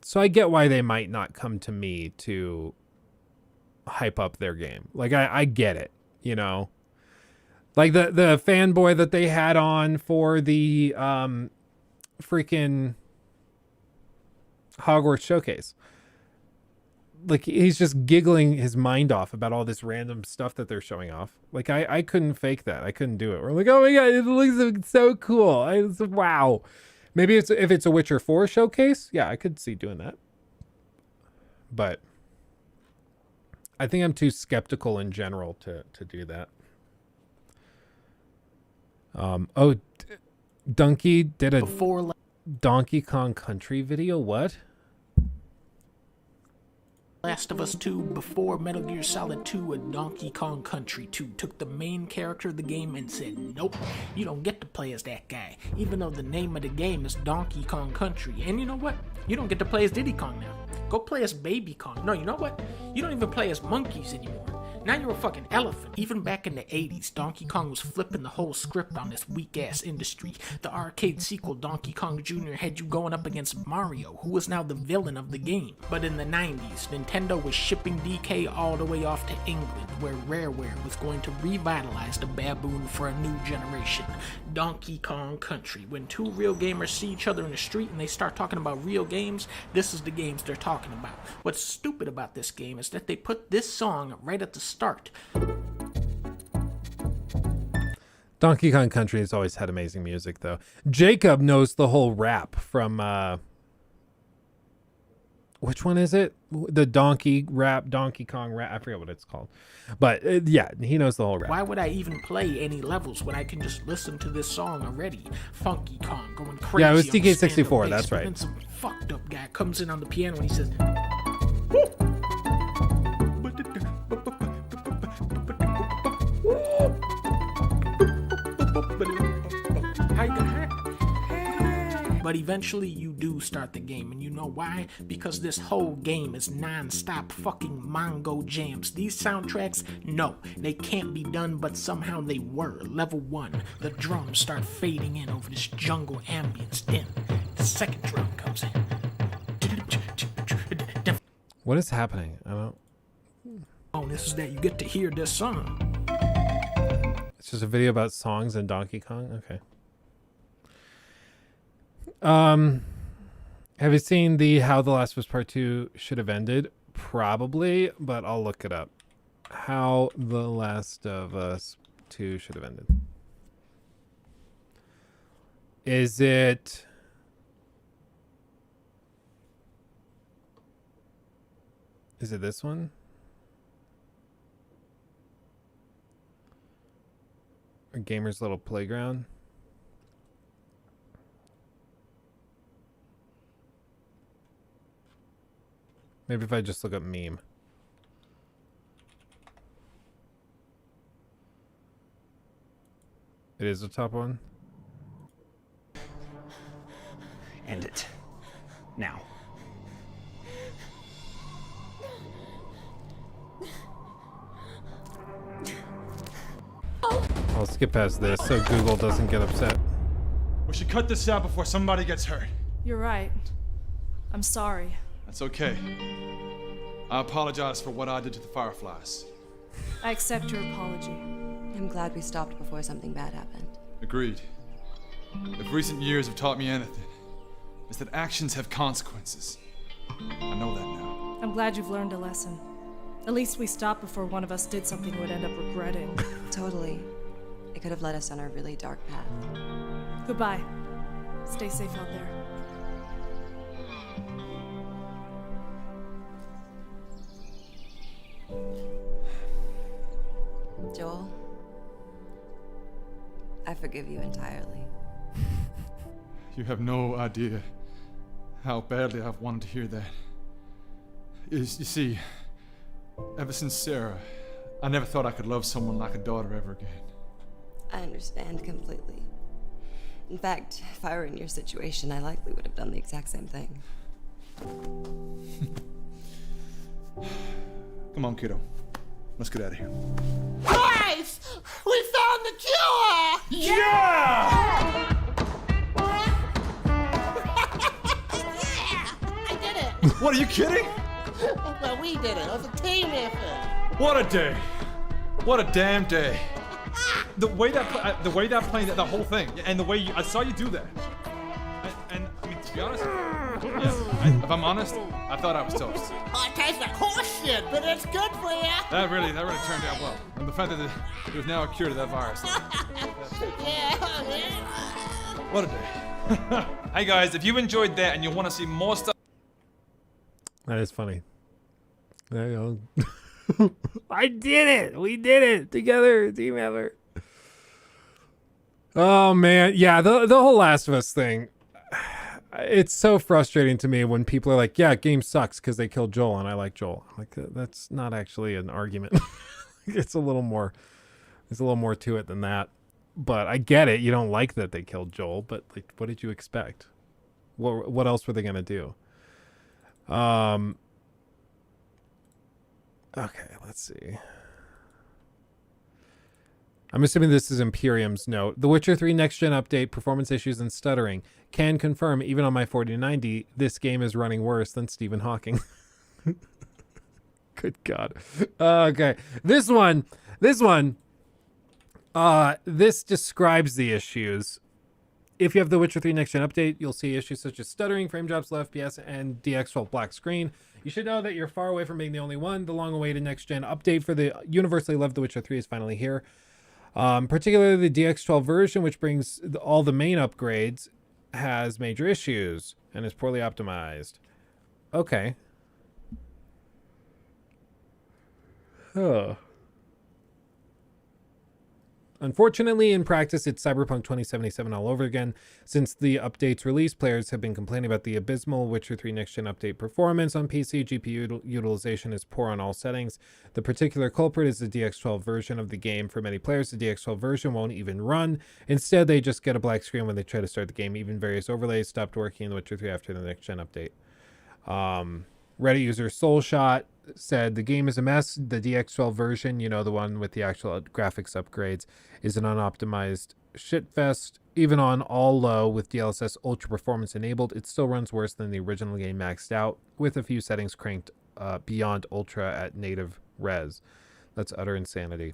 Speaker 1: So I get why they might not come to me to hype up their game. Like, I get it, you know? Like the fanboy that they had on for the freaking Hogwarts showcase. Like, he's just giggling his mind off about all this random stuff that they're showing off. Like, I couldn't fake that. I couldn't do it. We're like, oh my god, it looks so cool. Wow. Maybe if it's a Witcher 4 showcase, yeah, I could see doing that. But I think I'm too skeptical in general to do that. Donkey did a Donkey Kong Country video. What?
Speaker 11: Last of Us 2 before Metal Gear Solid 2 and Donkey Kong Country 2 took the main character of the game and said, nope, you don't get to play as that guy, even though the name of the game is Donkey Kong Country. And you know what? You don't get to play as Diddy Kong now. Go play as Baby Kong. No, you know what? You don't even play as monkeys anymore. Now you're a fucking elephant. Even back in the 80s, Donkey Kong was flipping the whole script on this weak-ass industry. The arcade sequel, Donkey Kong Jr., had you going up against Mario, who was now the villain of the game. But in the 90s, Nintendo was shipping DK all the way off to England, where Rareware was going to revitalize the baboon for a new generation. Donkey Kong Country. When two real gamers see each other in the street and they start talking about real games, this is the games they're talking about. What's stupid about this game is that they put this song right at the start.
Speaker 1: Donkey Kong Country has always had amazing music, though. Jacob knows the whole rap from which one is it? The Donkey Kong rap. I forget what it's called. But yeah, he knows the whole rap.
Speaker 11: Why would I even play any levels when I can just listen to this song already? Funky Kong going crazy.
Speaker 1: Yeah, it was DK64, that's right.
Speaker 11: And then some fucked up guy comes in on the piano and he says, but eventually you do start the game, and you know why? Because this whole game is non-stop fucking Mongo jams. These soundtracks, no, they can't be done, but somehow they were. Level 1, the drums start fading in over this jungle ambience. Then the second drum comes in.
Speaker 1: What is happening? I don't.
Speaker 11: Oh, this is that you get to hear this song.
Speaker 1: It's just a video about songs in Donkey Kong? Okay. Have you seen the How the Last of Us Part 2 should have ended? Probably, but I'll look it up. How the Last of Us 2 should have ended. Is it this one? Or Gamer's Little Playground? Maybe if I just look up meme. It is the top one.
Speaker 10: End it. Now.
Speaker 1: I'll skip past this so Google doesn't get upset.
Speaker 12: We should cut this out before somebody gets hurt.
Speaker 13: You're right. I'm sorry.
Speaker 12: That's okay. I apologize for what I did to the Fireflies.
Speaker 13: I accept your apology.
Speaker 14: I'm glad we stopped before something bad happened.
Speaker 12: Agreed. If recent years have taught me anything, it's that actions have consequences. I know that now.
Speaker 13: I'm glad you've learned a lesson. At least we stopped before one of us did something we'd end up regretting.
Speaker 14: Totally. It could have led us on a really dark path.
Speaker 13: Goodbye. Stay safe out there.
Speaker 14: Joel, I forgive you entirely.
Speaker 12: You have no idea how badly I've wanted to hear that. You see, ever since Sarah, I never thought I could love someone like a daughter ever again.
Speaker 14: I understand completely. In fact, if I were in your situation, I likely would have done the exact same thing.
Speaker 12: Come on, kiddo. Let's get out of here.
Speaker 11: Guys! We found the cure!
Speaker 12: Yeah!
Speaker 11: Yeah! I did it!
Speaker 12: What, are you kidding?
Speaker 11: Well, we did it. It was a team effort.
Speaker 12: What a day. What a damn day. The way that playing the whole thing, and the way I saw you do that. And I mean, to be honest, if I'm honest, I thought I was toast.
Speaker 11: Oh, it tastes like horse shit, but it's good for you.
Speaker 12: That really turned out well. And the fact that there's now a cure to that virus.
Speaker 11: Yeah.
Speaker 12: What a day. Hey guys, if you enjoyed that and you want to see more stuff.
Speaker 1: That is funny. There you go. I did it. We did it together. Team effort. Oh man, yeah. The whole Last of Us thing. It's so frustrating to me when people are like, "Yeah, game sucks because they killed Joel," and I like Joel. I'm like, that's not actually an argument. It's a little more. There's a little more to it than that. But I get it. You don't like that they killed Joel, but like, what did you expect? What else were they gonna do? Okay, let's see. I'm assuming this is Imperium's note. The Witcher 3 Next Gen update, performance issues and stuttering. Can confirm, even on my 4090, this game is running worse than Stephen Hawking. Good God. Okay, this describes the issues. If you have the Witcher 3 Next Gen update, you'll see issues such as stuttering, frame drops, low FPS, and DX12 black screen. You should know that you're far away from being the only one. The long-awaited Next Gen update for the universally loved The Witcher 3 is finally here. Particularly the DX12 version, which brings all the main upgrades, has major issues and is poorly optimized. Okay. Huh. Unfortunately, in practice, it's Cyberpunk 2077 all over again. Since the update's release, players have been complaining about the abysmal Witcher 3 Next Gen update performance on PC. GPU utilization is poor on all settings. The particular culprit is the DX12 version of the game. For many players, the DX12 version won't even run. Instead, they just get a black screen when they try to start the game. Even various overlays stopped working in the Witcher 3 after the Next Gen update. Reddit user Soulshot said the game is a mess. The DX12 version, you know, the one with the actual graphics upgrades, is an unoptimized shitfest. Even on all low with DLSS ultra performance enabled, it still runs worse than the original game maxed out, with a few settings cranked beyond ultra at native res. That's utter insanity.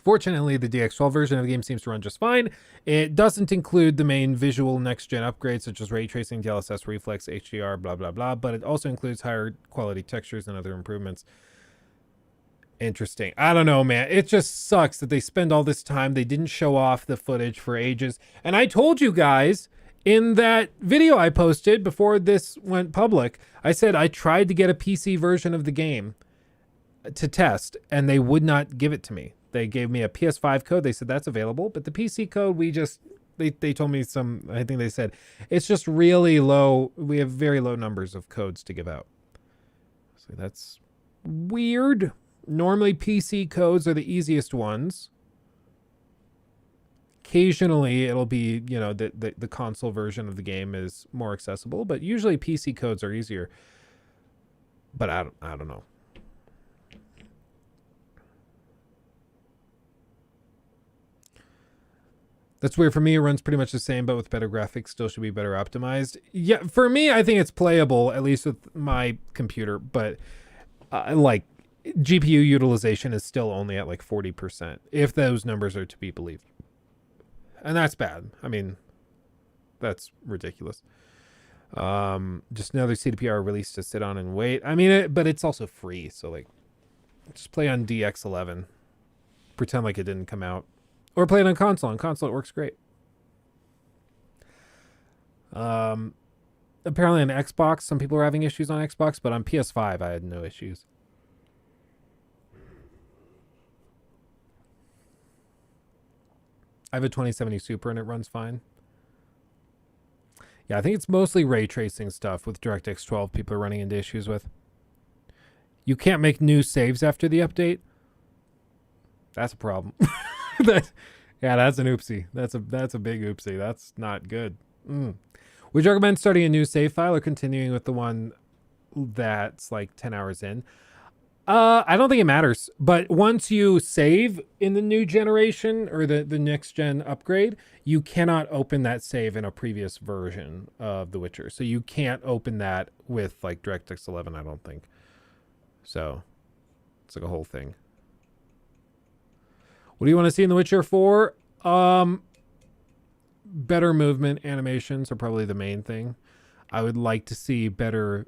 Speaker 1: Fortunately, the DX12 version of the game seems to run just fine. It doesn't include the main visual next-gen upgrades such as ray tracing, DLSS, reflex, HDR, blah, blah, blah, but it also includes higher quality textures and other improvements. Interesting. I don't know, man. It just sucks that they spend all this time. They didn't show off the footage for ages. And I told you guys in that video I posted before this went public, I said I tried to get a PC version of the game to test, and they would not give it to me. They gave me a PS5 code. They said that's available, but the PC code, they told me I think they said it's just really low. We have very low numbers of codes to give out. So that's weird. Normally PC codes are the easiest ones. Occasionally it'll be, you know, the console version of the game is more accessible, but usually PC codes are easier. But I don't know. That's weird. For me, it runs pretty much the same, but with better graphics, still should be better optimized. Yeah, for me, I think it's playable, at least with my computer, but like GPU utilization is still only at like 40%, if those numbers are to be believed. And that's bad. I mean, that's ridiculous. Just another CDPR release to sit on and wait. I mean, but it's also free, so like, just play on DX11. Pretend like it didn't come out. Or play it on console. On console, it works great. Apparently on Xbox, some people are having issues on Xbox, but on PS5, I had no issues. I have a 2070 Super and it runs fine. Yeah, I think it's mostly ray tracing stuff with DirectX 12 people are running into issues with. You can't make new saves after the update. That's a problem. That's an oopsie. That's a big oopsie. That's not good. Would you recommend starting a new save file or continuing with the one that's like 10 hours in? I don't think it matters. But once you save in the new generation or the next gen upgrade, you cannot open that save in a previous version of The Witcher. So you can't open that with like DirectX 11, I don't think. So it's like a whole thing. What do you want to see in The Witcher 4? Better movement animations are probably the main thing. I would like to see better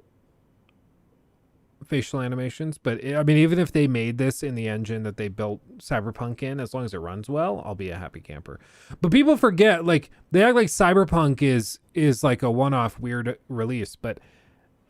Speaker 1: facial animations, but I mean, even if they made this in the engine that they built Cyberpunk in, as long as it runs well, I'll be a happy camper. But people forget, like, they act like Cyberpunk is like a one-off weird release, but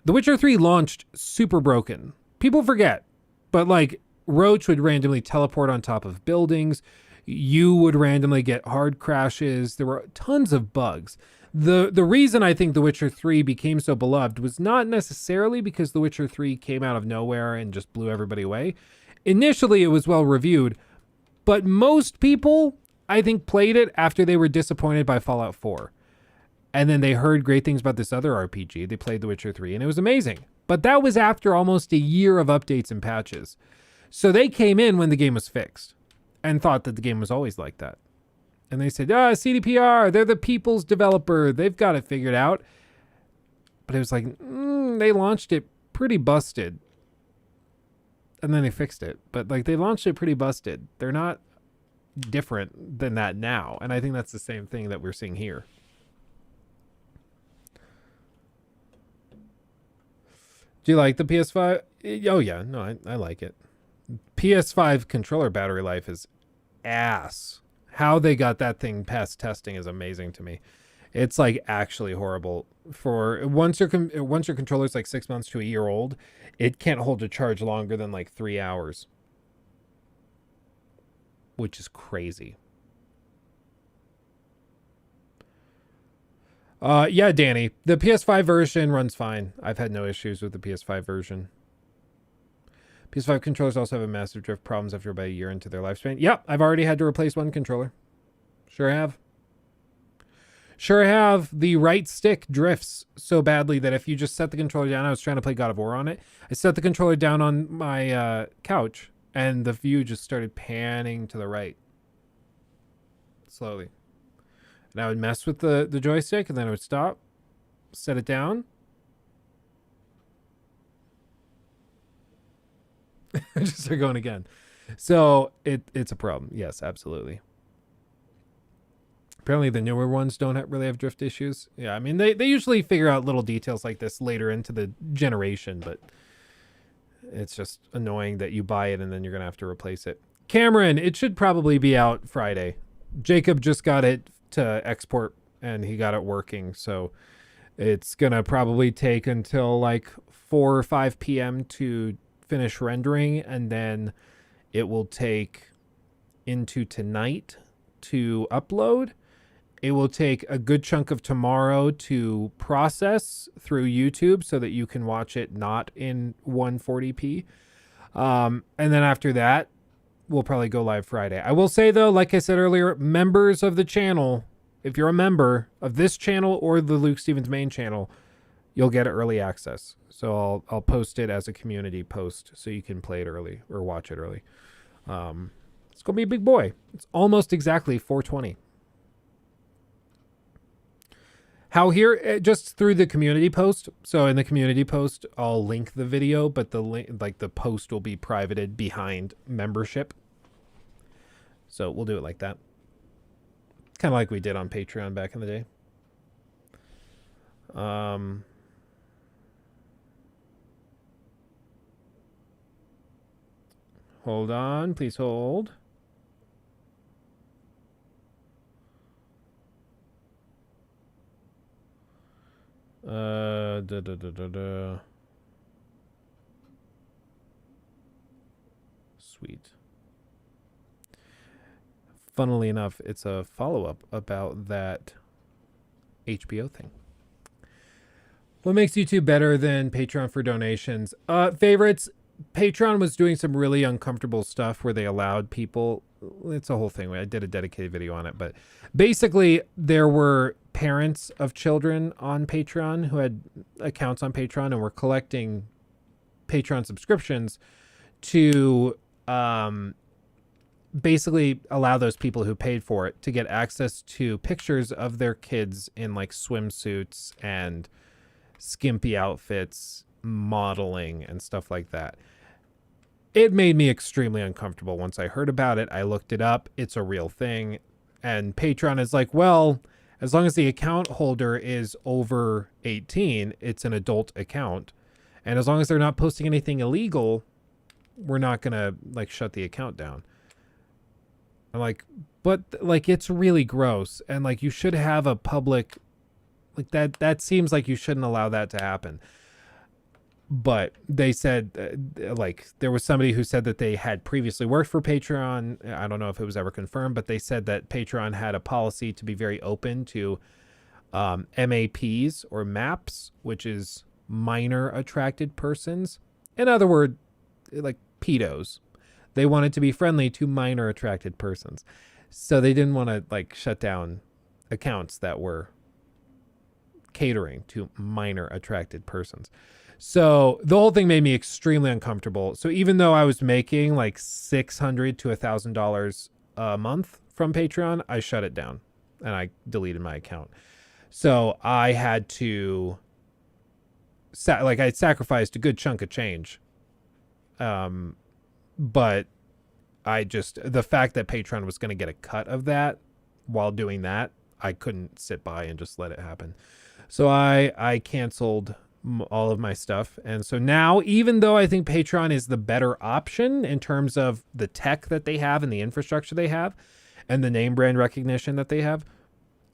Speaker 1: The Witcher 3 launched super broken. People forget, but like, Roach would randomly teleport on top of buildings. You would randomly get hard crashes. There were tons of bugs. The reason I think The Witcher 3 became so beloved was not necessarily because The Witcher 3 came out of nowhere and just blew everybody away. Initially, it was well reviewed, but most people, I think, played it after they were disappointed by Fallout 4. And then they heard great things about this other RPG. They played The Witcher 3, and it was amazing. But that was after almost a year of updates and patches. So they came in when the game was fixed and thought that the game was always like that. And they said, CDPR, they're the people's developer. They've got it figured out. But it was like, they launched it pretty busted. And then they fixed it. But like, they launched it pretty busted. They're not different than that now. And I think that's the same thing that we're seeing here. Do you like the PS5? Oh, yeah. No, I like it. PS5 controller battery life is ass. How they got that thing past testing is amazing to me. It's like actually horrible. For once your controller's like 6 months to a year old, it can't hold a charge longer than like 3 hours, which is crazy. Yeah, Danny, the PS5 version runs fine. I've had no issues with the PS5 version. PS5 controllers also have a massive drift problems after about a year into their lifespan. Yep, I've already had to replace one controller. Sure have. The right stick drifts so badly that if you just set the controller down, I was trying to play God of War on it. I set the controller down on my couch, and the view just started panning to the right. Slowly. And I would mess with the joystick, and then I would stop, set it down. Just start going again. So it's a problem. Yes, absolutely. Apparently the newer ones don't really have drift issues. Yeah, I mean, they usually figure out little details like this later into the generation, but it's just annoying that you buy it and then you're going to have to replace it. Cameron, it should probably be out Friday. Jacob just got it to export and he got it working, so it's going to probably take until like 4 or 5 p.m. to finish rendering, and then it will take into tonight to upload. It will take a good chunk of tomorrow to process through YouTube so that you can watch it not in 140p. And then after that, we'll probably go live Friday. I will say, though, like I said earlier, members of the channel, if you're a member of this channel or the Luke Stevens main channel, you'll get early access. So I'll post it as a community post so you can play it early or watch it early. It's going to be a big boy. It's almost exactly 420. How here, just through the community post. So in the community post, I'll link the video, but the link, like the post will be privated behind membership. So we'll do it like that. Kind of like we did on Patreon back in the day. Hold on, please hold. Sweet. Funnily enough, it's a follow-up about that HBO thing. What makes YouTube better than Patreon for donations? Favorites. Patreon was doing some really uncomfortable stuff where they allowed people, it's a whole thing. I did a dedicated video on it, but basically there were parents of children on Patreon who had accounts on Patreon and were collecting Patreon subscriptions to basically allow those people who paid for it to get access to pictures of their kids in like swimsuits and skimpy outfits, modeling and stuff like that. It made me extremely uncomfortable. Once I heard about it, I looked it up. It's a real thing. And Patreon is like, well, as long as the account holder is over 18, it's an adult account. And as long as they're not posting anything illegal, we're not going to like shut the account down. I'm like, but like, it's really gross. And like, you should have a public, like that seems like you shouldn't allow that to happen. But they said, like, there was somebody who said that they had previously worked for Patreon. I don't know if it was ever confirmed, but they said that Patreon had a policy to be very open to MAPs or MAPs, which is minor attracted persons. In other words, like pedos. They wanted to be friendly to minor attracted persons. So they didn't want to like shut down accounts that were catering to minor attracted persons. So the whole thing made me extremely uncomfortable. So even though I was making like $600 to $1,000 a month from Patreon, I shut it down and I deleted my account. So I had to, I sacrificed a good chunk of change. But the fact that Patreon was going to get a cut of that while doing that, I couldn't sit by and just let it happen. So I canceled all of my stuff. And so now, even though I think Patreon is the better option in terms of the tech that they have and the infrastructure they have and the name brand recognition that they have,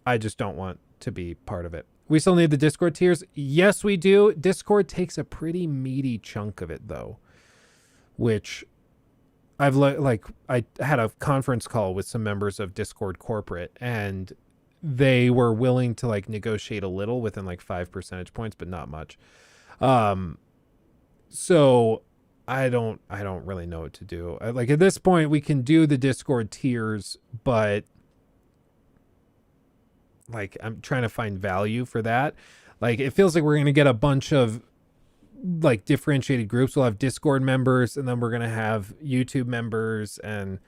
Speaker 1: I just don't want to be part of it. We still need the Discord tiers. Yes, we do. Discord takes a pretty meaty chunk of it though, which I had a conference call with some members of Discord corporate and they were willing to like negotiate a little within like 5 percentage points, but not much. So I don't really know what to do. Like at this point we can do the Discord tiers, but like I'm trying to find value for that. Like it feels like we're going to get a bunch of like differentiated groups. We'll have Discord members and then we're going to have YouTube members and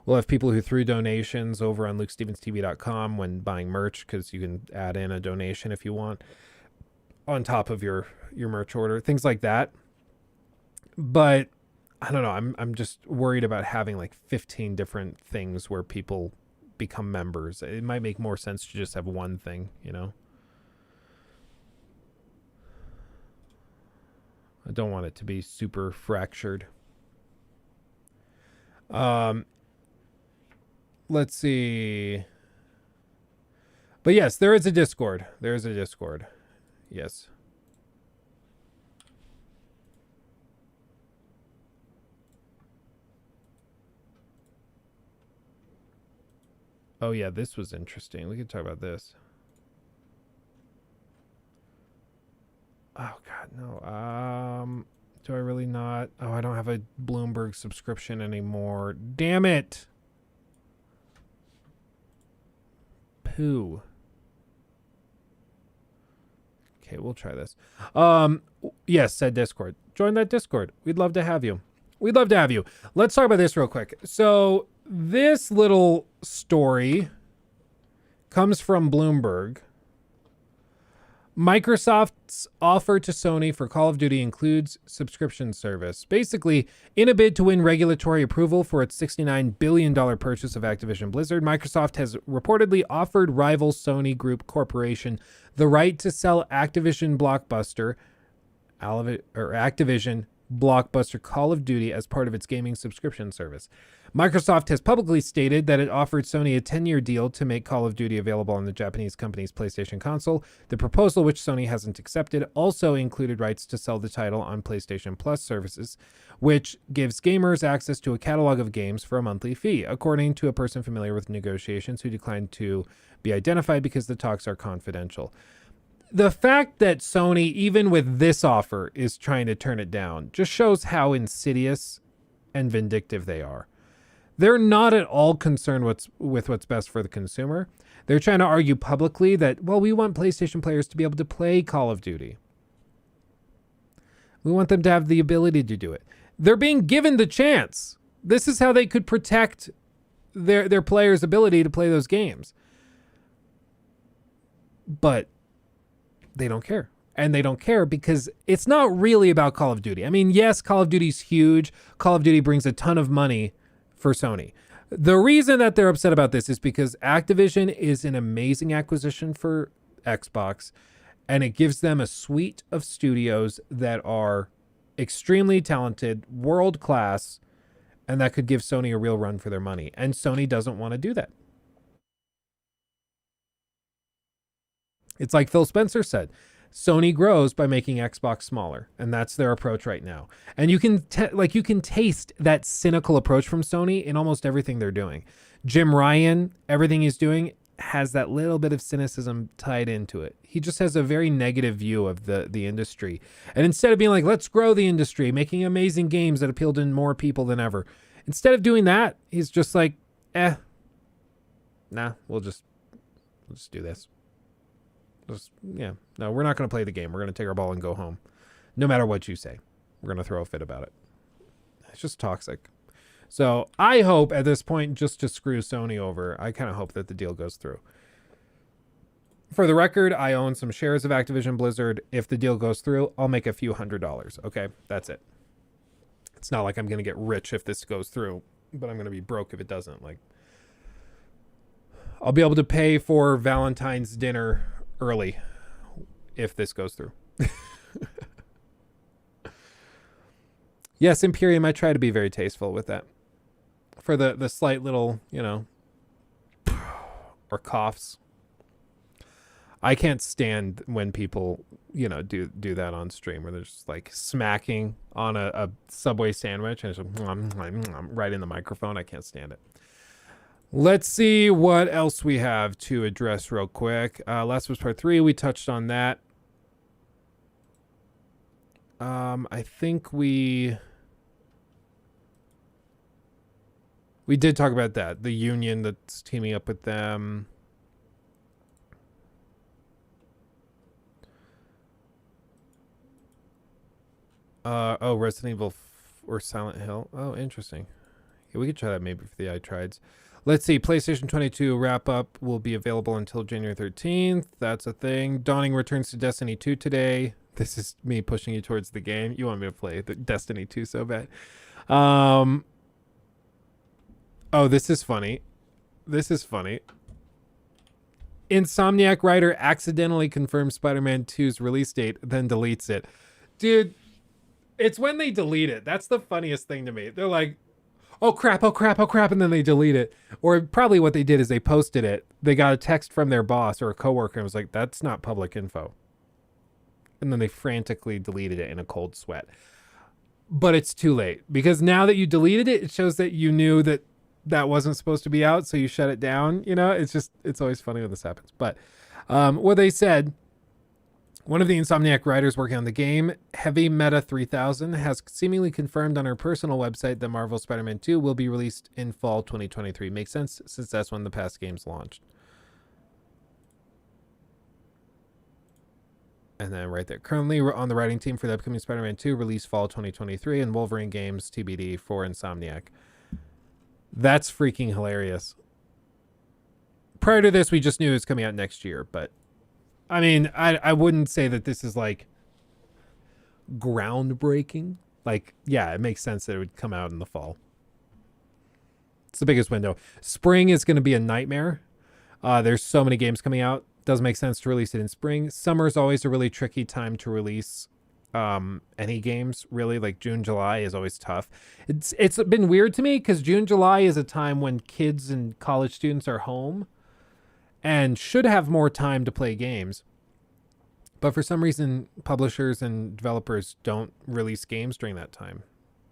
Speaker 1: we'll have people who threw donations over on LukeStevensTV.com when buying merch, because you can add in a donation if you want on top of your merch order, things like that. But I don't know. I'm just worried about having like 15 different things where people become members. It might make more sense to just have one thing, you know? I don't want it to be super fractured. Let's see. But yes, there is a Discord. There is a Discord. Yes. Oh yeah, this was interesting. We can talk about this. Oh God, no. Do I really not? Oh, I don't have a Bloomberg subscription anymore. Damn it. Poo. Okay, we'll try this. Yes, said Discord. Join that Discord. We'd love to have you. We'd love to have you. Let's talk about this real quick. So this little story comes from Bloomberg. Microsoft's offer to Sony for Call of Duty includes subscription service. Basically, in a bid to win regulatory approval for its $69 billion purchase of Activision Blizzard, Microsoft has reportedly offered rival Sony Group Corporation the right to sell Activision Blockbuster Call of Duty as part of its gaming subscription service. Microsoft has publicly stated that it offered Sony a 10-year deal to make Call of Duty available on the Japanese company's PlayStation console. The proposal, which Sony hasn't accepted, also included rights to sell the title on PlayStation Plus services, which gives gamers access to a catalog of games for a monthly fee, according to a person familiar with negotiations who declined to be identified because the talks are confidential. The fact that Sony, even with this offer, is trying to turn it down just shows how insidious and vindictive they are. They're not at all concerned with what's best for the consumer. They're trying to argue publicly that, well, we want PlayStation players to be able to play Call of Duty. We want them to have the ability to do it. They're being given the chance. This is how they could protect their players' ability to play those games. But they don't care. And they don't care because it's not really about Call of Duty. I mean, yes, Call of Duty's huge. Call of Duty brings a ton of money for Sony. The reason that they're upset about this is because Activision is an amazing acquisition for Xbox, and it gives them a suite of studios that are extremely talented, world class, and that could give Sony a real run for their money. And Sony doesn't want to do that. It's like Phil Spencer said, Sony grows by making Xbox smaller, and that's their approach right now. And you can you can taste that cynical approach from Sony in almost everything they're doing. Jim Ryan, everything he's doing has that little bit of cynicism tied into it. He just has a very negative view of the industry. And instead of being like, let's grow the industry, making amazing games that appeal to more people than ever, instead of doing that, he's just like, we'll just do this. No, we're not going to play the game. We're going to take our ball and go home. No matter what you say, we're going to throw a fit about it. It's just toxic. So I hope at this point, just to screw Sony over, I kind of hope that the deal goes through. For the record, I own some shares of Activision Blizzard. If the deal goes through, I'll make a few $100s. Okay, that's it. It's not like I'm going to get rich if this goes through, but I'm going to be broke if it doesn't. Like, I'll be able to pay for Valentine's dinner early if this goes through. Yes, Imperium, I try to be very tasteful with that. For the slight little, or coughs. I can't stand when people, do that on stream where they're just like smacking on a Subway sandwich and it's like, right in the microphone. I can't stand it. Let's see what else we have to address real quick. Last was part 3. We touched on that. I think we did talk about that. The union that's teaming up with them. Resident Evil or Silent Hill. Oh, interesting. Yeah, we could try that maybe for the iTrides. Let's see. PlayStation 22 wrap-up will be available until January 13th. That's a thing. Dawning returns to Destiny 2 today. This is me pushing you towards the game. You want me to play the Destiny 2 so bad. Oh, this is funny. Insomniac writer accidentally confirms Spider-Man 2's release date, then deletes it. Dude, it's when they delete it. That's the funniest thing to me. They're like, oh crap, and then they delete it. Or probably what they did is they posted it. They got a text from their boss or a coworker and was like, that's not public info. And then they frantically deleted it in a cold sweat. But it's too late. Because now that you deleted it, it shows that you knew that wasn't supposed to be out, so you shut it down. It's always funny when this happens. But what they said, one of the Insomniac writers working on the game, Heavy Meta 3000, has seemingly confirmed on her personal website that Marvel Spider-Man 2 will be released in fall 2023. Makes sense since that's when the past games launched. And then right there, currently on the writing team for the upcoming Spider-Man 2, release fall 2023, and Wolverine games TBD for Insomniac. That's freaking hilarious. Prior to this, we just knew it was coming out next year, but I mean, I wouldn't say that this is like groundbreaking. Like, yeah, it makes sense that it would come out in the fall. It's the biggest window. Spring is going to be a nightmare. There's so many games coming out. Doesn't make sense to release it in spring. Summer is always a really tricky time to release any games, really. Like June, July is always tough. It's been weird to me because June, July is a time when kids and college students are home and should have more time to play games. But for some reason, publishers and developers don't release games during that time,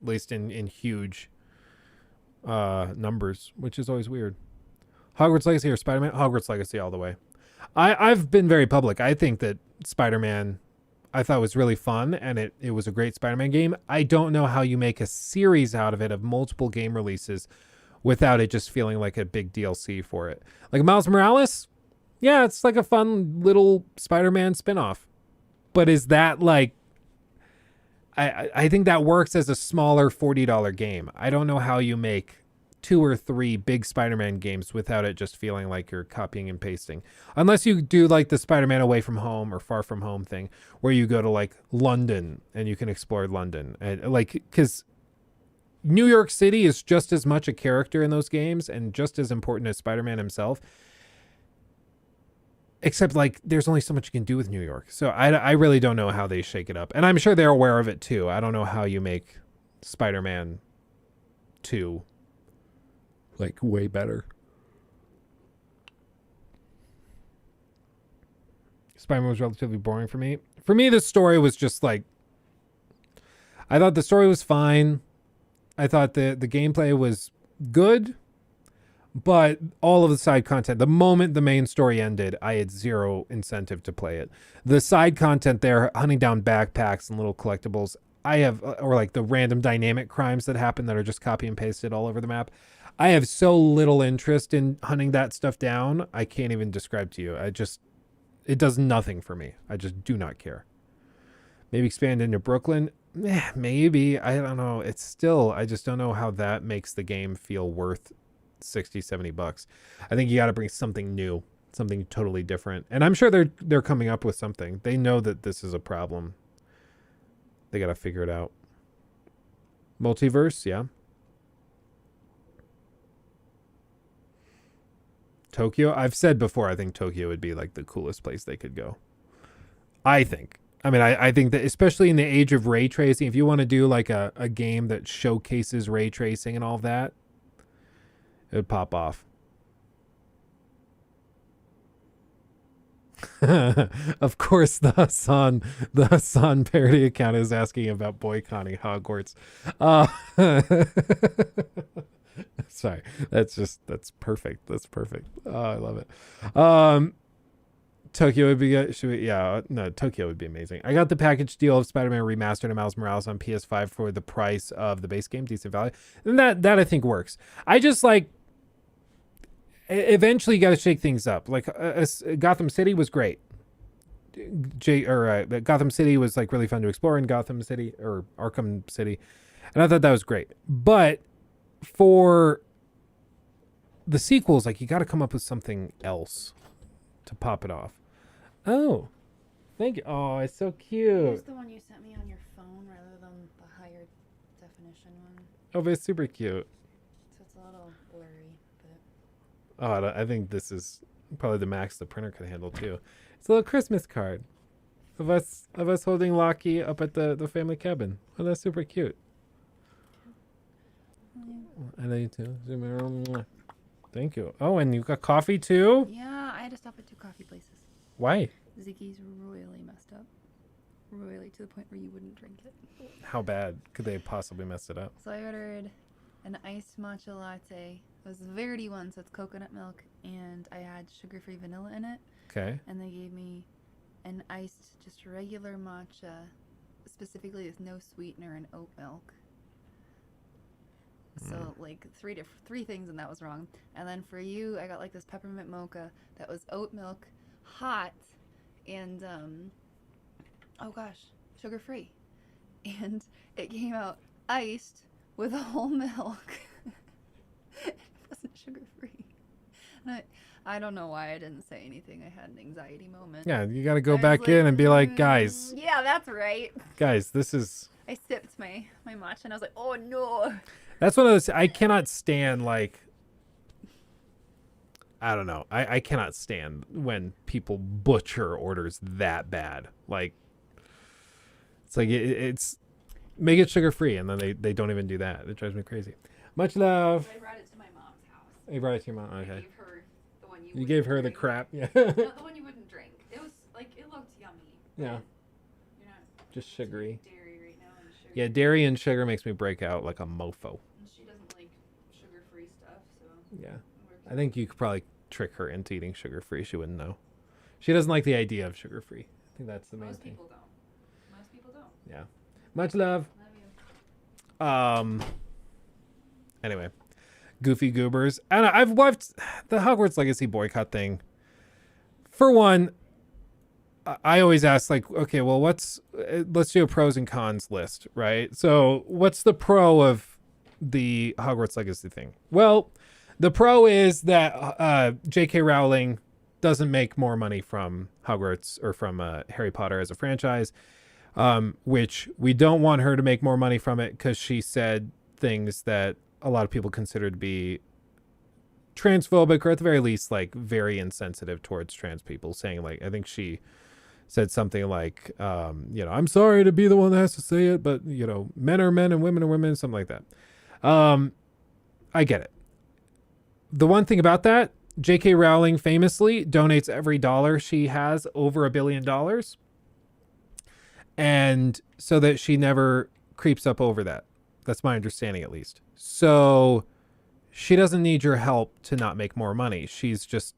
Speaker 1: at least in huge numbers, which is always weird. Hogwarts Legacy or Spider-Man? Hogwarts Legacy all the way. I've been very public. I think that Spider-Man, I thought was really fun, and it was a great Spider-Man game. I don't know how you make a series out of it of multiple game releases without it just feeling like a big DLC for it. Like Miles Morales, yeah, it's like a fun little Spider-Man spinoff. But is that like... I think that works as a smaller $40 game. I don't know how you make 2 or 3 big Spider-Man games without it just feeling like you're copying and pasting. Unless you do like the Spider-Man Away From Home or Far From Home thing, where you go to like London and you can explore London. And like, because New York City is just as much a character in those games and just as important as Spider-Man himself. Except like there's only so much you can do with New York. So I really don't know how they shake it up. And I'm sure they're aware of it too. I don't know how you make Spider-Man 2 like way better. Spider-Man was relatively boring for me. For me, the story was just like, I thought the story was fine. I thought the gameplay was good, but all of the side content, the moment the main story ended, I had zero incentive to play it. The side content there, hunting down backpacks and little collectibles, I have, or like the random dynamic crimes that happen that are just copy and pasted all over the map. I have so little interest in hunting that stuff down. I can't even describe to you. It does nothing for me. I just do not care. Maybe expand into Brooklyn. Maybe. I don't know. It's still, I just don't know how that makes the game feel worth $60-$70. I think you got to bring something new, something totally different. And I'm sure they're coming up with something. They know that this is a problem. They got to figure it out. Multiverse, yeah. Tokyo. I've said before, I think Tokyo would be like the coolest place they could go. I think. I mean, I think that especially in the age of ray tracing, if you want to do like a game that showcases ray tracing and all that, it would pop off. Of course, the Hassan parody account is asking about boycotting Hogwarts. Sorry, that's perfect. That's perfect. Oh, I love it. Tokyo would be good. Tokyo would be amazing. I got the package deal of Spider-Man Remastered and Miles Morales on PS5 for the price of the base game, decent value. And that I think works. I just like, eventually you got to shake things up. Like Gotham City was great. Gotham City was like really fun to explore in Gotham City or Arkham City. And I thought that was great. But for the sequels, like you got to come up with something else to pop it off. Oh, thank you. Oh, it's so cute.
Speaker 15: Here's the one you sent me on your phone rather than the higher definition one.
Speaker 1: Oh, but it's super cute.
Speaker 15: So it's a little blurry, but...
Speaker 1: Oh, I think this is probably the max the printer could handle too. It's a little Christmas card of us holding Lockie up at the family cabin. Oh, that's super cute. I love you too. Thank you. Oh, and you got coffee too?
Speaker 15: Yeah, I had to stop at 2 coffee places.
Speaker 1: Why?
Speaker 15: Ziggy's royally messed up. Royally to the point where you wouldn't drink it.
Speaker 1: How bad could they possibly mess it up?
Speaker 15: So I ordered an iced matcha latte. It was the Verity one, so it's coconut milk, and I had sugar-free vanilla in it.
Speaker 1: Okay.
Speaker 15: And they gave me an iced, just regular matcha, specifically with no sweetener and oat milk. So like three things, and that was wrong. And then for you, I got like this peppermint mocha that was oat milk, hot, and sugar free. And it came out iced with whole milk. It wasn't sugar free. I don't know why I didn't say anything. I had an anxiety moment.
Speaker 1: Yeah, you got to go back in and be like, guys.
Speaker 15: Yeah, that's right.
Speaker 1: Guys, this is...
Speaker 15: I sipped my matcha and I was like, oh no.
Speaker 1: That's one of those... I cannot stand, like... I don't know. I cannot stand when people butcher orders that bad. Like, it's like, it's... Make it sugar-free, and then they don't even do that. It drives me crazy. Much love.
Speaker 15: I brought it to my mom's house.
Speaker 1: You brought it to your mom? Okay.
Speaker 15: I gave her the one
Speaker 1: you gave her
Speaker 15: drink.
Speaker 1: the crap? Yeah.
Speaker 15: No, the one you wouldn't drink. It was, like, it looked yummy.
Speaker 1: Yeah.
Speaker 15: You're not
Speaker 1: Just sugary.
Speaker 15: dairy right now and sugar.
Speaker 1: Yeah, dairy and sugar makes me break out like a mofo.
Speaker 15: And she doesn't like sugar-free stuff, so...
Speaker 1: Yeah. I think you could probably trick her into eating sugar-free. She wouldn't know. She doesn't like the idea of sugar-free. I think that's the main thing.
Speaker 15: Most people don't. Most people don't.
Speaker 1: Yeah. Much love. Anyway, goofy goobers. And I've watched the Hogwarts Legacy boycott thing. For one, I always ask, like, okay, well, let's do a pros and cons list, right? So what's the pro of the Hogwarts Legacy thing? Well, the pro is that J.K. Rowling doesn't make more money from Hogwarts or from Harry Potter as a franchise. Which we don't want her to make more money from it because she said things that a lot of people consider to be transphobic, or at the very least, like, very insensitive towards trans people, saying, like, I think she said something like, I'm sorry to be the one that has to say it, but, men are men and women are women, something like that. I get it. The one thing about that, J.K. Rowling famously donates every dollar she has over $1 billion. And so that she never creeps up over that. That's my understanding, at least. So she doesn't need your help to not make more money. She's just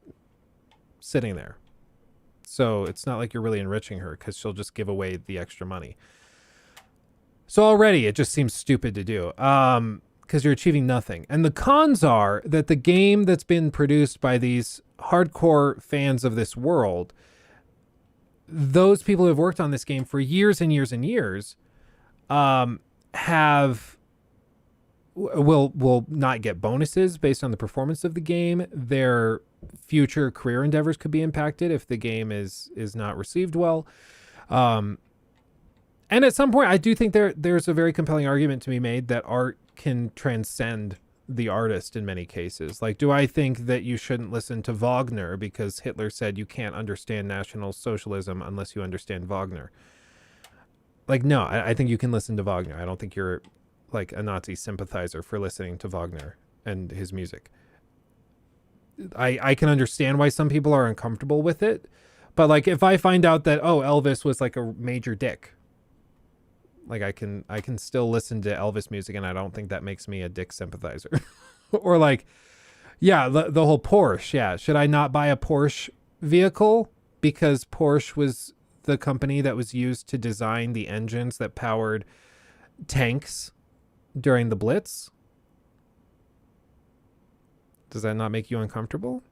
Speaker 1: sitting there. So it's not like you're really enriching her because she'll just give away the extra money. So already it just seems stupid to do because you're achieving nothing. And the cons are that the game that's been produced by these hardcore fans of this world, those people who have worked on this game for years and years and years will not get bonuses based on the performance of the game. Their future career endeavors could be impacted if the game is not received well. And at some point, I do think there's a very compelling argument to be made that art can transcend the artist in many cases. Like, do I think that you shouldn't listen to Wagner because Hitler said you can't understand National Socialism unless you understand Wagner? Like, no, I think you can listen to Wagner. I don't think you're like a Nazi sympathizer for listening to Wagner and his music. I can understand why some people are uncomfortable with it, but like, if I find out that, Elvis was like a major dick, like, I can still listen to Elvis music, and I don't think that makes me a dick sympathizer. Or like, yeah, the whole Porsche. Yeah, should I not buy a Porsche vehicle because Porsche was the company that was used to design the engines that powered tanks during the Blitz? Does that not make you uncomfortable?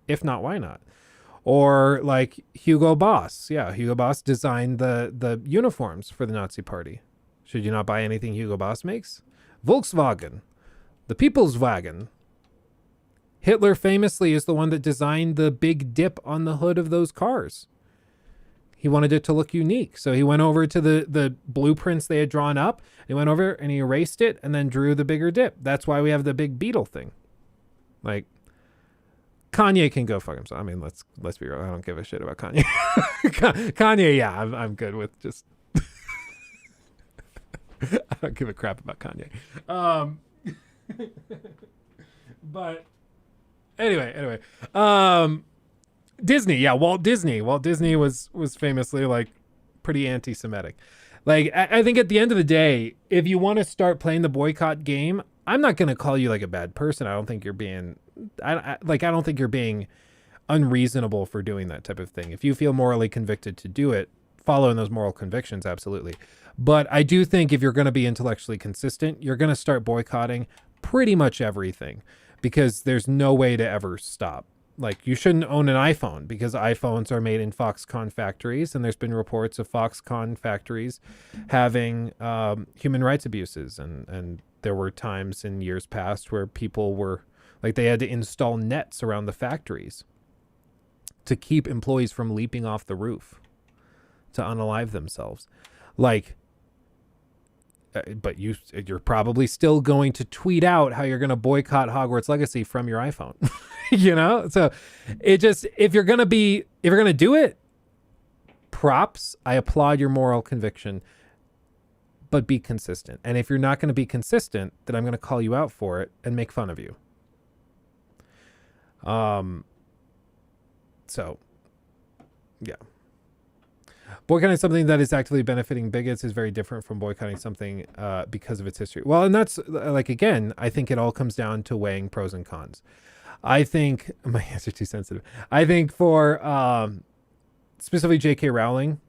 Speaker 1: If not, why not? Or like Hugo Boss. Yeah, Hugo Boss designed the uniforms for the Nazi Party. Should you not buy anything Hugo Boss makes? Volkswagen, the People's Wagon. Hitler famously is the one that designed the big dip on the hood of those cars. He wanted it to look unique. So he went over to the blueprints they had drawn up. He went over and he erased it and then drew the bigger dip. That's why we have the big beetle thing. Like, Kanye can go fuck himself. I mean, let's be real. I don't give a shit about Kanye. Kanye, yeah, I'm good with just. I don't give a crap about Kanye. But anyway, Disney, yeah, Walt Disney was famously like pretty anti-Semitic. Like, I think at the end of the day, if you want to start playing the boycott game, I'm not going to call you like a bad person. I don't think you're being, I don't think you're being unreasonable for doing that type of thing. If you feel morally convicted to do it, following those moral convictions, absolutely. But I do think if you're going to be intellectually consistent, you're going to start boycotting pretty much everything because there's no way to ever stop. Like, you shouldn't own an iPhone because iPhones are made in Foxconn factories, and there's been reports of Foxconn factories having human rights abuses, and there were times in years past where people were Like they had to install nets around the factories to keep employees from leaping off the roof to unalive themselves. Like, but you're probably still going to tweet out how you're going to boycott Hogwarts Legacy from your iPhone. You know? So it just, if you're going to do it, props. I applaud your moral conviction, but be consistent. And if you're not going to be consistent, then I'm going to call you out for it and make fun of you. So yeah. Boycotting something that is actively benefiting bigots is very different from boycotting something because of its history. Well, and that's like, again, I think it all comes down to weighing pros and cons. I think my answer too sensitive. I think for specifically J.K. Rowling,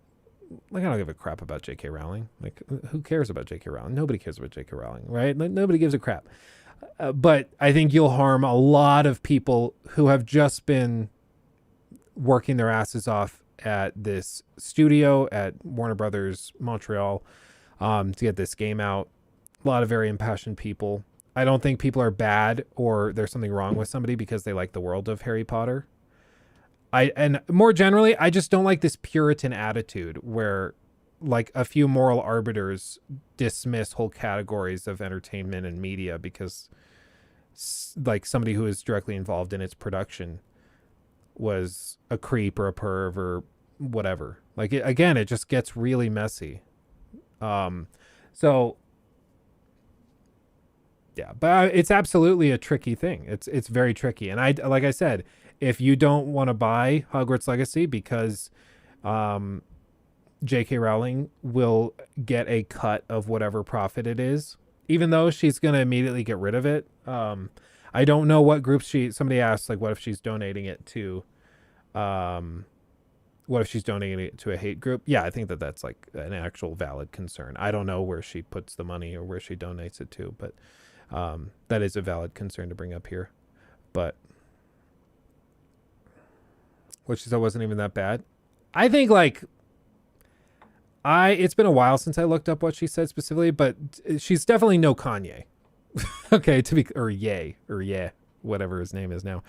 Speaker 1: like I don't give a crap about J.K. Rowling. Like who cares about J.K. Rowling? Nobody cares about J.K. Rowling, right? Like, nobody gives a crap. But I think you'll harm a lot of people who have just been working their asses off at this studio at Warner Brothers Montreal to get this game out. A lot of very impassioned people. I don't think people are bad or there's something wrong with somebody because they like the world of Harry Potter. And more generally, I just don't like this Puritan attitude where like a few moral arbiters dismiss whole categories of entertainment and media because like somebody who is directly involved in its production was a creep or a perv or whatever. Like again, it just gets really messy. So yeah, but it's absolutely a tricky thing. It's very tricky. And like I said, if you don't want to buy Hogwarts Legacy because J.K. Rowling will get a cut of whatever profit it is, even though she's going to immediately get rid of it. I don't know what groups somebody asked, like, what if she's donating it to, a hate group? Yeah, I think that's like an actual valid concern. I don't know where she puts the money or where she donates it to, but that is a valid concern to bring up here. But what she said wasn't even that bad. I think like it's been a while since I looked up what she said specifically, but she's definitely no Kanye. Okay, whatever his name is now.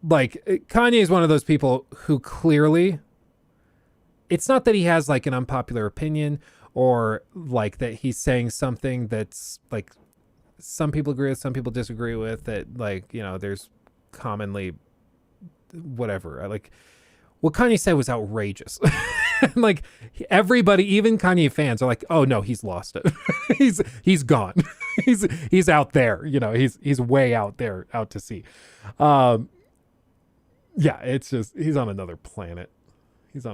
Speaker 1: Like Kanye is one of those people who clearly, it's not that he has like an unpopular opinion or like that he's saying something that's like some people agree with, some people disagree with, that like, you know, there's commonly whatever. Like what Kanye said was outrageous. Like everybody, even Kanye fans are like, oh no, he's lost it. he's gone. he's out there, you know, he's way out there, out to sea. Yeah, it's just, he's on another planet. It's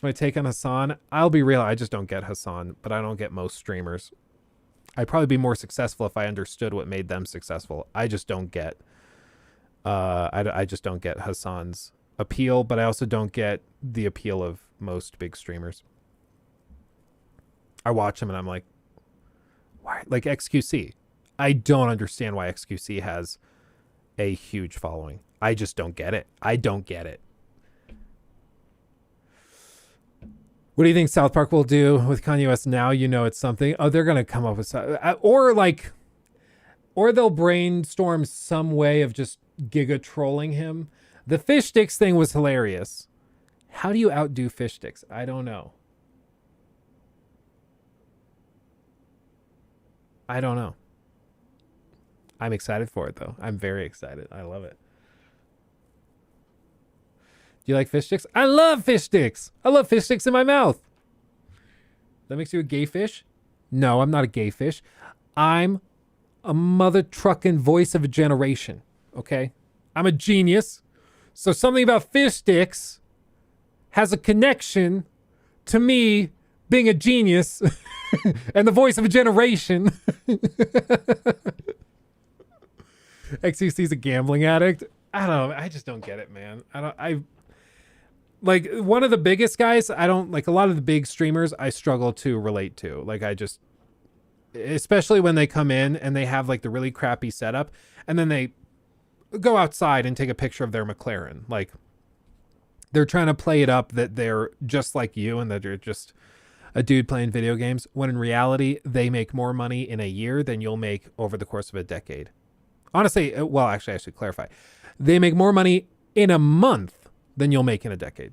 Speaker 1: my take on Hassan. I'll be real, I just don't get Hassan, but I don't get most streamers. I'd probably be more successful if I understood what made them successful. I just don't get I just don't get Hassan's appeal, but I also don't get the appeal of most big streamers. I watch them and I'm like, why? Like XQC. I don't understand why XQC has a huge following. I just don't get it. I don't get it. What do you think South Park will do with Kanye West now? You know it's something. Oh, they're going to come up with something. Or they'll brainstorm some way of just giga trolling him. The fish sticks thing was hilarious. How do you outdo fish sticks? I don't know. I'm excited for it, though. I'm very excited. I love it. Do you like fish sticks? I love fish sticks. I love fish sticks in my mouth. That makes you a gay fish? No, I'm not a gay fish. I'm a mother trucking voice of a generation. Okay? I'm a genius. So something about fish sticks has a connection to me being a genius and the voice of a generation. XCC's a gambling addict. I don't know. I just don't get it, man. Like one of the biggest guys, I don't like a lot of the big streamers I struggle to relate to. Like especially when they come in and they have like the really crappy setup and then they go outside and take a picture of their McLaren. Like they're trying to play it up that they're just like you and that they're just a dude playing video games, when in reality, they make more money in a year than you'll make over the course of a decade. Honestly, well, actually, I should clarify. They make more money in a month than you'll make in a decade.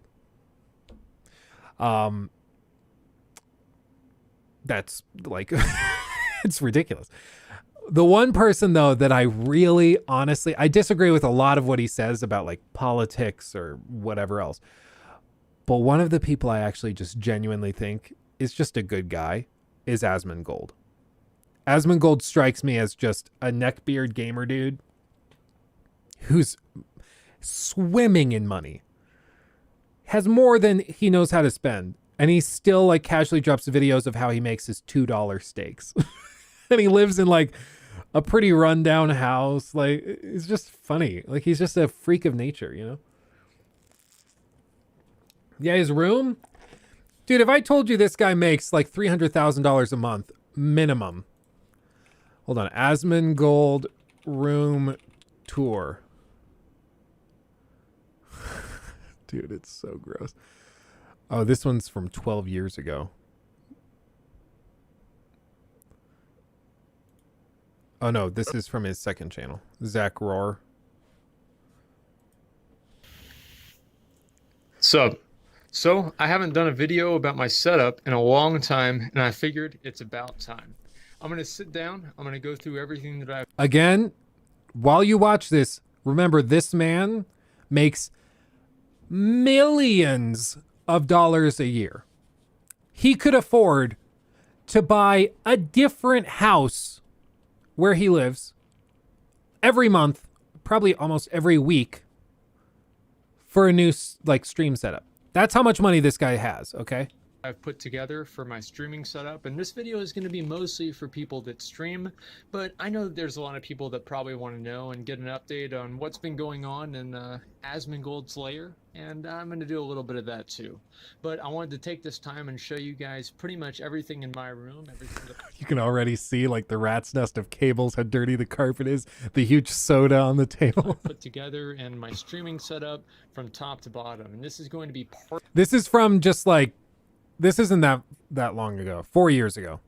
Speaker 1: That's like, it's ridiculous. The one person, though, that I really, honestly, I disagree with a lot of what he says about like politics or whatever else. But one of the people I actually just genuinely think is just a good guy is Asmongold. Asmongold strikes me as just a neckbeard gamer dude who's swimming in money. Has more than he knows how to spend. And he still like casually drops videos of how he makes his $2 steaks. And he lives in like a pretty rundown house. Like, it's just funny. Like, he's just a freak of nature, you know? Yeah, his room. Dude, if I told you this guy makes like $300,000 a month minimum. Hold on. Asmongold room tour. Dude, it's so gross. Oh, this one's from 12 years ago. Oh, no, this is from his second channel. Zach Rohr.
Speaker 16: Sup? So, I haven't done a video about my setup in a long time, and I figured it's about time. I'm going to sit down. I'm going to go through everything that I've...
Speaker 1: Again, while you watch this, remember this man makes millions of dollars a year. He could afford to buy a different house where he lives every month, probably almost every week, for a new like stream setup. That's how much money this guy has, okay?
Speaker 16: I've put together for my streaming setup, and this video is going to be mostly for people that stream, but I know that there's a lot of people that probably want to know and get an update on what's been going on in Asmongold's lair, and I'm going to do a little bit of that too. But I wanted to take this time and show you guys pretty much everything in my room. Everything that...
Speaker 1: You can already see like the rat's nest of cables, how dirty the carpet is, the huge soda on the table.
Speaker 16: Put together and my streaming setup from top to bottom, and this is going to be part...
Speaker 1: This is from just like, this isn't that long ago, 4 years ago.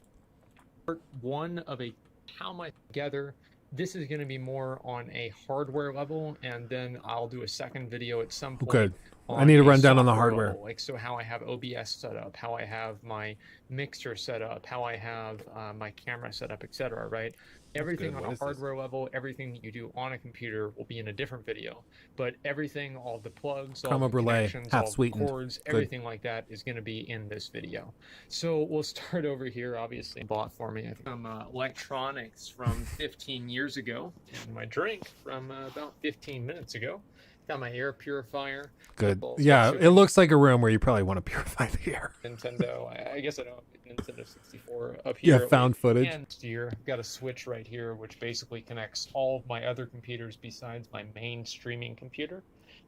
Speaker 16: Part one of a how am I together. This is going to be more on a hardware level, and then I'll do a second video at some point.
Speaker 1: Good. I need to run down on the hardware.
Speaker 16: Level. Like, so how I have OBS set up, how I have my mixer set up, how I have my camera set up, etc. Right? Everything on a hardware level, everything that you do on a computer will be in a different video. But everything, all the plugs, all the connections, all the cords, everything like that is going to be in this video. So we'll start over here. Obviously, bought for me. I think some electronics from 15 years ago, and my drink from about 15 minutes ago. Got my air purifier.
Speaker 1: Good. Yeah, it looks like a room where you probably want to purify the air.
Speaker 16: Nintendo. I guess I don't have Nintendo 64 up here.
Speaker 1: Yeah, found footage.
Speaker 16: And here, I've got a switch right here, which basically connects all of my other computers besides my main streaming computer.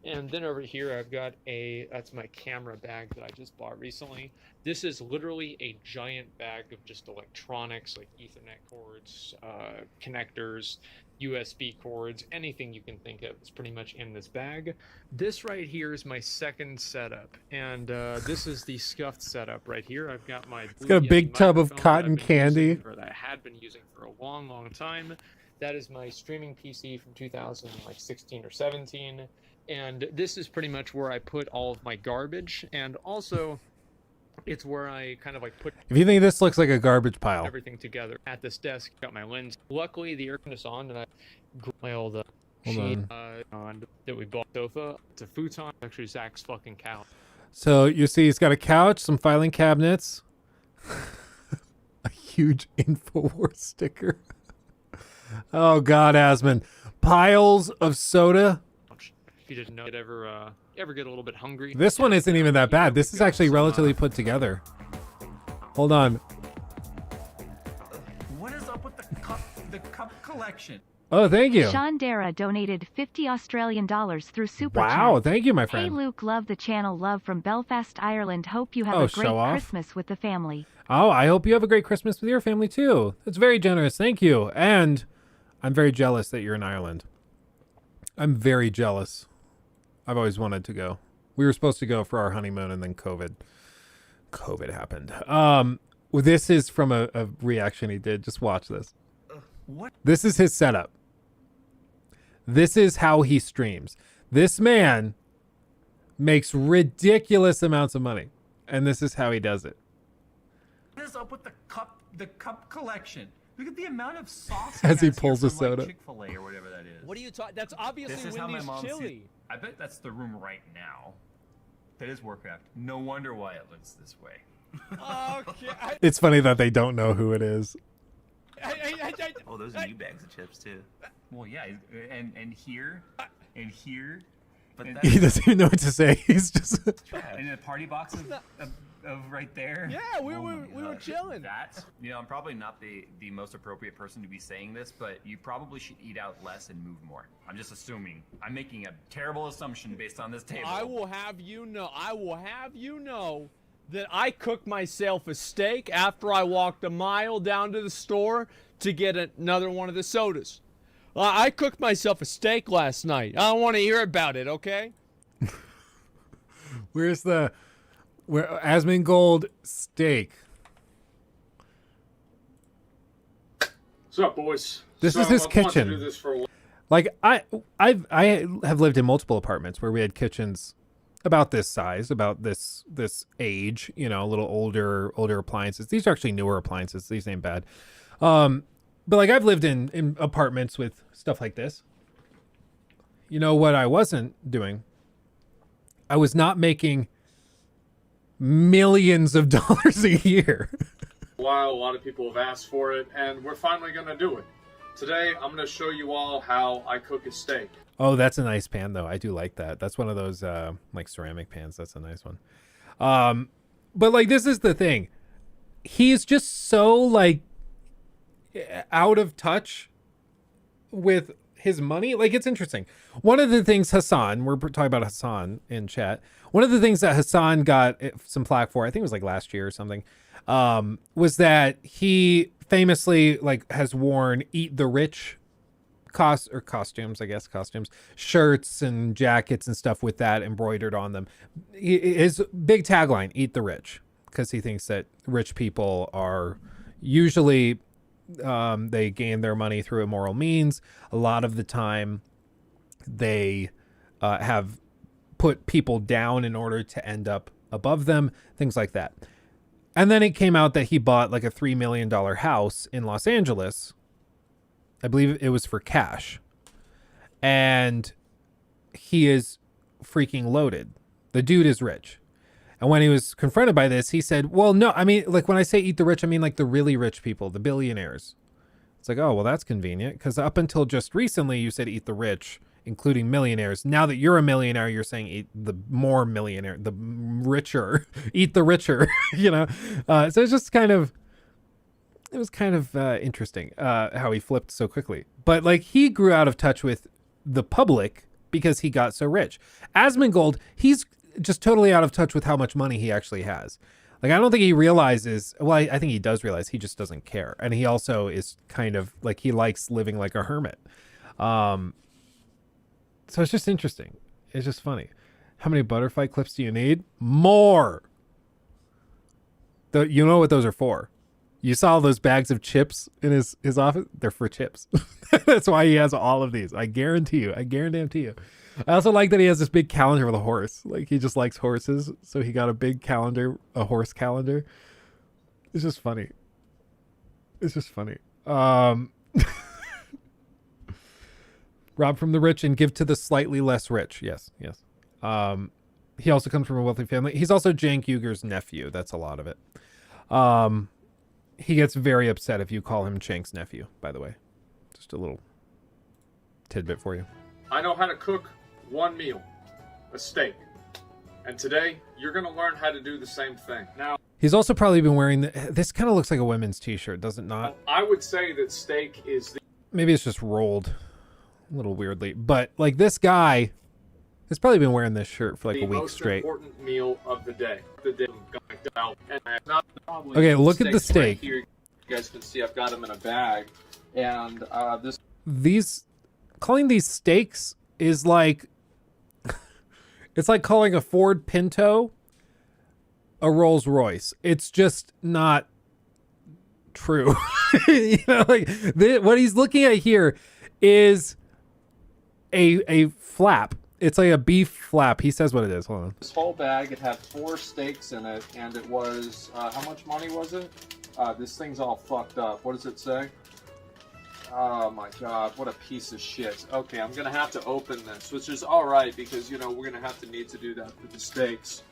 Speaker 16: And then over here, I've got that's my camera bag that I just bought recently. This is literally a giant bag of just electronics, like Ethernet cords, connectors, USB cords, anything you can think of is pretty much in this bag. This right here is my second setup, and this is the scuffed setup right here. I've got my
Speaker 1: it's got a big tub of cotton candy
Speaker 16: that I had been using for a long time. That is my streaming PC from 2016 or 17, and this is pretty much where I put all of my garbage, and also it's where I kind of like put...
Speaker 1: If you think this looks like a garbage pile.
Speaker 16: Everything together. At this desk, got my lens. Luckily, the air conditioner's on, and I grabbed my old sheet on that we bought sofa. It's a futon. Actually, Zach's fucking couch.
Speaker 1: So you see he's got a couch, some filing cabinets, a huge InfoWars sticker. Oh, God, Asmon. Piles of soda.
Speaker 16: If you didn't know, you'd ever get a little bit hungry.
Speaker 1: This one isn't even that bad. This is actually relatively put together. Hold on.
Speaker 17: What is up with the cup collection?
Speaker 1: Oh, thank you.
Speaker 2: Sean Dara donated $50 Australian through Super
Speaker 1: Wow,
Speaker 2: Chat.
Speaker 1: thank you, my friend.
Speaker 2: Hey Luke, love the channel. Love from Belfast, Ireland. Hope you have a great Christmas with the family.
Speaker 1: Oh, I hope you have a great Christmas with your family too. That's very generous. Thank you. And I'm very jealous that you're in Ireland. I'm very jealous. I've always wanted to go. We were supposed to go for our honeymoon and then COVID COVID happened. This is from a reaction he did. Just watch this.
Speaker 17: What?
Speaker 1: This is his setup. This is how he streams. This man makes ridiculous amounts of money, and this is how he does it.
Speaker 17: What is up with the cup collection? Look at the amount of sauce
Speaker 1: As he
Speaker 17: has
Speaker 1: pulls
Speaker 17: here
Speaker 1: a
Speaker 17: from,
Speaker 1: soda.
Speaker 17: Like Chick-fil-A or whatever that is.
Speaker 18: What are you talking? That's obviously
Speaker 17: This is how my
Speaker 18: Wendy's
Speaker 17: mom
Speaker 18: chili.
Speaker 17: sees- I bet that's the room right now. That is Warcraft. No wonder why it looks this way.
Speaker 18: Okay.
Speaker 1: It's funny that they don't know who it is.
Speaker 19: Oh, those are new bags of chips too.
Speaker 17: Well, yeah, and here, and here. But
Speaker 1: He doesn't even know what to say. He's just.
Speaker 17: And a party box of right there.
Speaker 18: Yeah, we
Speaker 17: Oh
Speaker 18: were
Speaker 17: my gosh.
Speaker 18: chilling.
Speaker 17: That, I'm probably not the most appropriate person to be saying this, but you probably should eat out less and move more. I'm just assuming. I'm making a terrible assumption based on this table.
Speaker 18: I will have you know that I cooked myself a steak after I walked a mile down to the store to get another one of the sodas. I cooked myself a steak last night. I don't want to hear about it, okay?
Speaker 1: Where's Asmongold steak?
Speaker 20: What's up, boys?
Speaker 1: This is his kitchen. Like I have lived in multiple apartments where we had kitchens about this size, about this age, a little older appliances. These are actually newer appliances. These ain't bad. But like I've lived in apartments with stuff like this. You know what I wasn't doing? I was not making millions of dollars a year.
Speaker 20: While a lot of people have asked for it, and we're finally going to do it. Today, I'm going to show you all how I cook a steak.
Speaker 1: Oh, that's a nice pan, though. I do like that. That's one of those like ceramic pans. That's a nice one. But like this is the thing. He's just so like out of touch with his money. Like it's interesting. One of the things Hassan, we're talking about Hassan in chat. One of the things that Hassan got some flack for, I think it was like last year or something, was that he famously like has worn Eat the Rich costumes, shirts and jackets and stuff with that embroidered on them. His big tagline, Eat the Rich, because he thinks that rich people are usually they gain their money through immoral means. A lot of the time they have put people down in order to end up above them, things like that. And then it came out that he bought like a $3 million house in Los Angeles. I believe it was for cash. And he is freaking loaded. The dude is rich. And when he was confronted by this, he said, well, no, I mean, like when I say eat the rich, I mean like the really rich people, the billionaires. It's like, oh, well, that's convenient. Because up until just recently, you said eat the rich, including millionaires. Now that you're a millionaire, you're saying eat the more millionaire, the richer, eat the richer, So it's just kind of, interesting how he flipped so quickly. But like he grew out of touch with the public because he got so rich. Asmongold, he's just totally out of touch with how much money he actually has. Like, I don't think he realizes, well, I think he does realize, he just doesn't care. And he also is kind of like, he likes living like a hermit. So it's just interesting. It's just funny. How many butterfly clips do you need? More. You know what those are for. You saw those bags of chips in his office? They're for chips. That's why he has all of these. I guarantee you. I also like that he has this big calendar with a horse. Like he just likes horses. So he got a big calendar, a horse calendar. It's just funny. Rob from the rich and give to the slightly less rich. Yes. He also comes from a wealthy family. He's also Cenk Uyghur's nephew. That's a lot of it. He gets very upset if you call him Cenk's nephew, by the way. Just a little tidbit for you.
Speaker 20: I know how to cook one meal, a steak. And today, you're going to learn how to do the same thing. Now,
Speaker 1: he's also probably been wearing this kind of looks like a women's t-shirt, does it not?
Speaker 20: I would say that steak is the...
Speaker 1: Maybe it's just rolled a little weirdly, but like this guy has probably been wearing this shirt for like a week straight.
Speaker 20: The most important meal of the day.
Speaker 1: Okay, look at the steak.
Speaker 20: Right here. You guys can see I've got them in a bag. And
Speaker 1: calling these steaks is like, it's like calling a Ford Pinto a Rolls Royce. It's just not true. You know, like what he's looking at here is a flap. It's like a beef flap. He says what it is. Hold on.
Speaker 18: This whole bag, it had 4 steaks in it, and it was, how much money was it? This thing's all fucked up. What does it say? Oh my god, what a piece of shit. Okay, I'm gonna have to open this, which is alright because, you know, we're gonna have to need to do that for the steaks.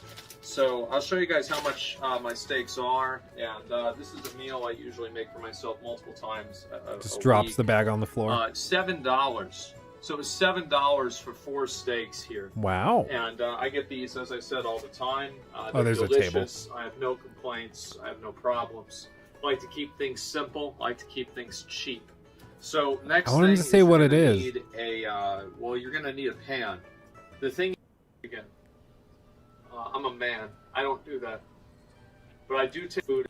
Speaker 18: So I'll show you guys how much my steaks are, and this is a meal I usually make for myself multiple times
Speaker 1: Just
Speaker 18: a
Speaker 1: drops
Speaker 18: week.
Speaker 1: the bag on the floor.
Speaker 18: $7. So it was $7 for 4 steaks here.
Speaker 1: Wow.
Speaker 18: And I get these, as I said, all the time.
Speaker 1: Oh, there's a table.
Speaker 18: delicious. I have no complaints. I have no problems. I like to keep things simple. I like to keep things cheap. So next
Speaker 1: I want him
Speaker 18: thing
Speaker 1: to
Speaker 18: is
Speaker 1: say
Speaker 18: you're
Speaker 1: what it
Speaker 18: gonna
Speaker 1: is.
Speaker 18: Need well, you're going to need a pan. The thing, again, I'm a man. I don't do that. But I do take food.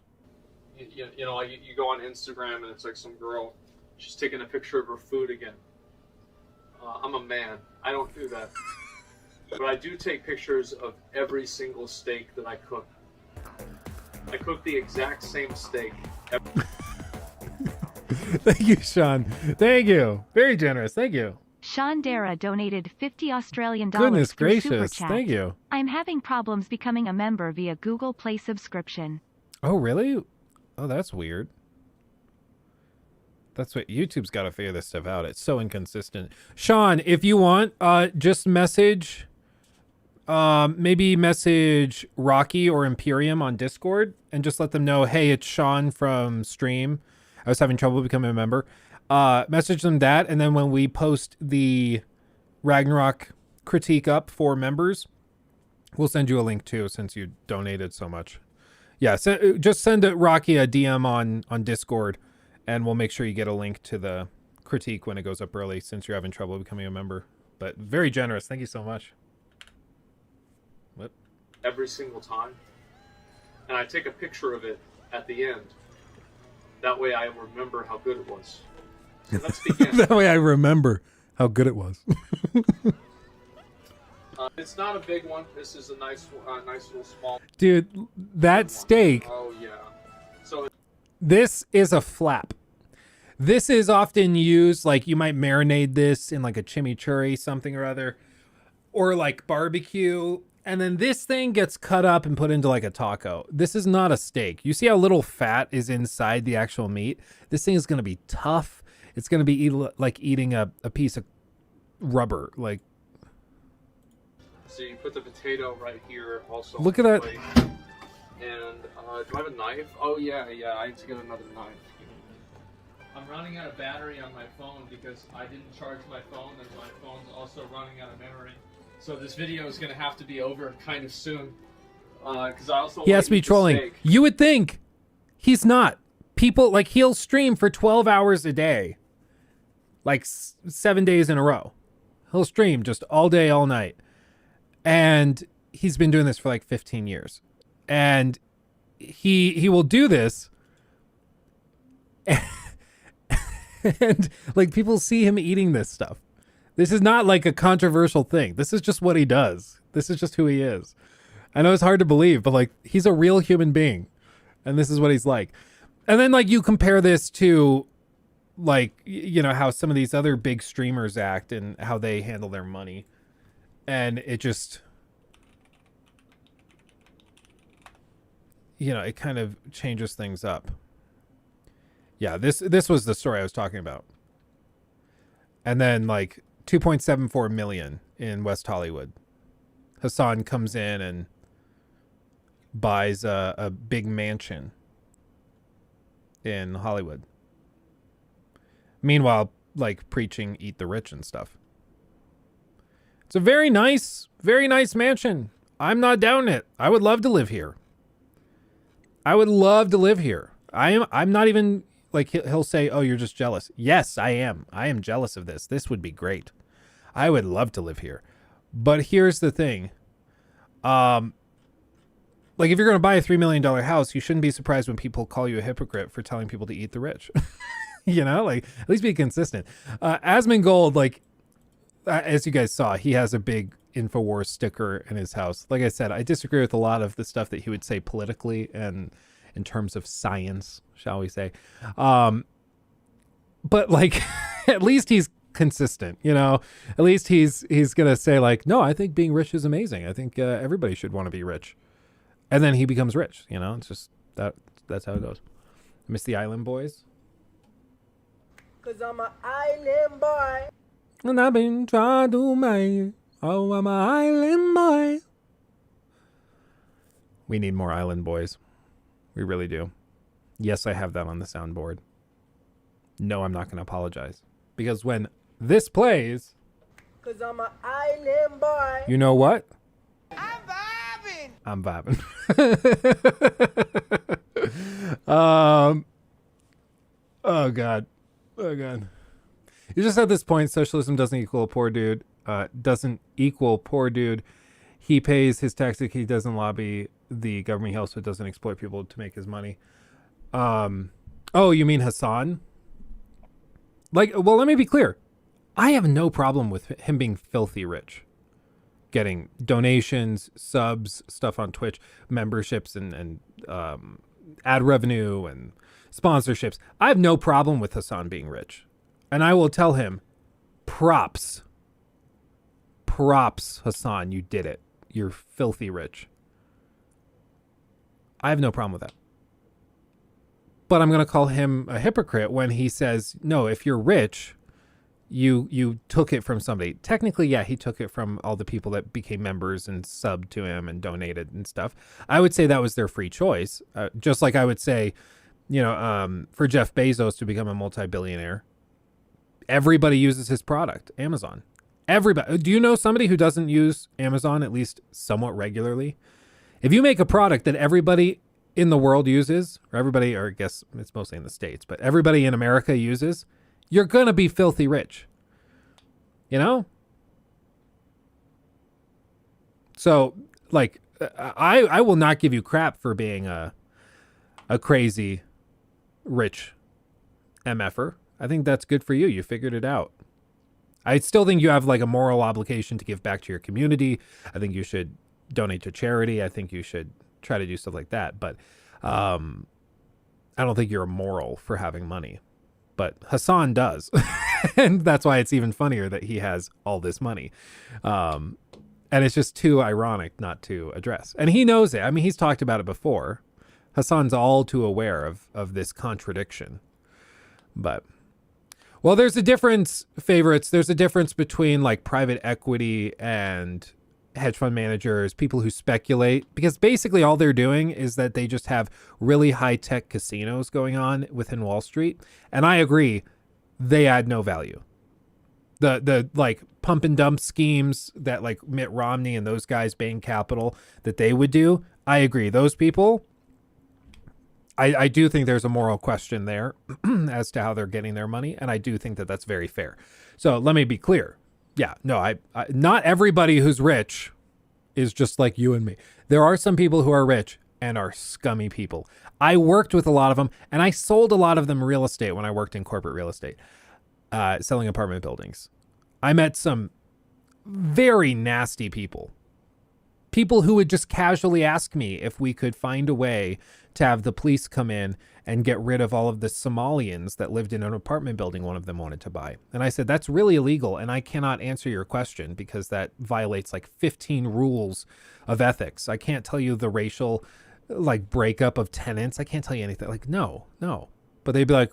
Speaker 18: You know, you go on Instagram and it's like some girl. She's taking a picture of her food again. I'm a man. I don't do that. But I do take pictures of every single steak that I cook. I cook the exact same steak.
Speaker 1: Thank you, Sean. Thank you. Very generous. Thank you.
Speaker 2: Sean Dara donated 50 Australian
Speaker 1: Goodness
Speaker 2: dollars through Super
Speaker 1: gracious.
Speaker 2: Chat.
Speaker 1: Thank you.
Speaker 2: I'm having problems becoming a member via Google Play subscription.
Speaker 1: Oh, really? Oh, that's weird. That's what YouTube's got to figure this stuff out. It's so inconsistent. Sean, if you want, just message, maybe message Rocky or Imperium on Discord and just let them know, hey, it's Sean from Stream. I was having trouble becoming a member. Message them that, and then when we post the Ragnarok critique up for members, we'll send you a link too, since you donated so much. Yeah, just send Rocky a DM on Discord, and we'll make sure you get a link to the critique when it goes up early, since you're having trouble becoming a member. But very generous. Thank you so much. What?
Speaker 18: Every single time. And I take a picture of it at the end. That way I remember how good it was. So let's begin.
Speaker 1: That way I remember how good it was.
Speaker 18: It's not a big one. This is a nice little small.
Speaker 1: Dude, that steak.
Speaker 18: Oh yeah. So
Speaker 1: This is a flap. This is often used, like you might marinate this in like a chimichurri, something or other, or like barbecue. And then this thing gets cut up and put into like a taco. This is not a steak. You see how little fat is inside the actual meat? This thing is going to be tough. It's going to be like eating a piece of rubber. Like,
Speaker 18: so you put the potato right here also.
Speaker 1: Look
Speaker 18: on
Speaker 1: at
Speaker 18: the
Speaker 1: that.
Speaker 18: plate. And do I have a knife? Oh yeah, I need to get another knife. I'm running out of battery on my phone because I didn't charge my phone, and my phone's also running out of memory. So this video is going to have to be over kind of soon. Because I also
Speaker 1: he has to be trolling. You would think he's not. People, like, he'll stream for 12 hours a day. Like 7 days in a row. He'll stream just all day, all night. And he's been doing this for like 15 years. And he will do this. And like people see him eating this stuff. This is not like a controversial thing. This is just what he does. This is just who he is. I know it's hard to believe, but like he's a real human being. And this is what he's like. And then like you compare this to like, you know, how some of these other big streamers act and how they handle their money. And it just, you know, it kind of changes things up. Yeah, this was the story I was talking about. And then like 2.74 million in West Hollywood. Hassan comes in and buys a big mansion in Hollywood. Meanwhile, like preaching eat the rich and stuff. It's a very nice mansion. I'm not down it. I would love to live here. I would love to live here. I'm not even like he'll say, "Oh, you're just jealous." Yes, I am. I am jealous of this. This would be great. I would love to live here. But here's the thing. Like if you're going to buy a $3 million house, you shouldn't be surprised when people call you a hypocrite for telling people to eat the rich. You know, like at least be consistent. Asmongold, like as you guys saw, he has a big InfoWars sticker in his house. Like I said, I disagree with a lot of the stuff that he would say politically and in terms of science, shall we say. But like, at least he's consistent, you know. At least he's gonna say like, no, I think being rich is amazing. I think everybody should want to be rich. And then he becomes rich, you know. It's just that's how it goes. Miss the Island Boys.
Speaker 21: Cause I'm an island boy.
Speaker 1: And I've been trying to make. Oh, I'm an island boy. We need more Island Boys. We really do. Yes, I have that on the soundboard. No, I'm not going to apologize. Because when this plays...
Speaker 21: Cause I'm an island boy.
Speaker 1: You know what? I'm vibing. Oh, God. Oh, God. You just at this point, socialism doesn't equal a poor dude. Doesn't equal poor dude. He pays his taxes. He doesn't lobby the government. He also doesn't exploit people to make his money. Oh, you mean Hassan? Like, well, let me be clear. I have no problem with him being filthy rich. Getting donations, subs, stuff on Twitch, memberships, and ad revenue and sponsorships. I have no problem with Hassan being rich. And I will tell him, props. Props, Hassan, you did it. You're filthy rich. I have no problem with that. But I'm going to call him a hypocrite when he says, no, if you're rich, you took it from somebody. Technically, yeah, he took it from all the people that became members and subbed to him and donated and stuff. I would say that was their free choice. Just like I would say, you know, for Jeff Bezos to become a multi-billionaire, everybody uses his product, Amazon. Everybody. Do you know somebody who doesn't use Amazon at least somewhat regularly? If you make a product that everybody in the world uses, or everybody, or I guess it's mostly in the States, but everybody in America uses, you're going to be filthy rich. You know? So, like, I will not give you crap for being a crazy rich MFer. I think that's good for you. You figured it out. I still think you have like a moral obligation to give back to your community. I think you should donate to charity. I think you should try to do stuff like that. But I don't think you're immoral for having money. But Hassan does. And that's why it's even funnier that he has all this money. And it's just too ironic not to address. And he knows it. I mean, he's talked about it before. Hassan's all too aware of this contradiction. But... well, there's a difference, favorites. There's a difference between like private equity and hedge fund managers, people who speculate, because basically all they're doing is that they just have really high tech casinos going on within Wall Street. And I agree, they add no value. The like pump and dump schemes that like Mitt Romney and those guys, Bain Capital, that they would do. I agree. Those people, I do think there's a moral question there as to how they're getting their money, and I do think that that's very fair. So let me be clear. Yeah, no, I not everybody who's rich is just like you and me. There are some people who are rich and are scummy people. I worked with a lot of them, and I sold a lot of them real estate when I worked in corporate real estate, selling apartment buildings. I met some very nasty people. People who would just casually ask me if we could find a way to have the police come in and get rid of all of the Somalians that lived in an apartment building one of them wanted to buy. And I said, that's really illegal, and I cannot answer your question because that violates like 15 rules of ethics. I can't tell you the racial like breakup of tenants. I can't tell you anything. Like, no. But they'd be like,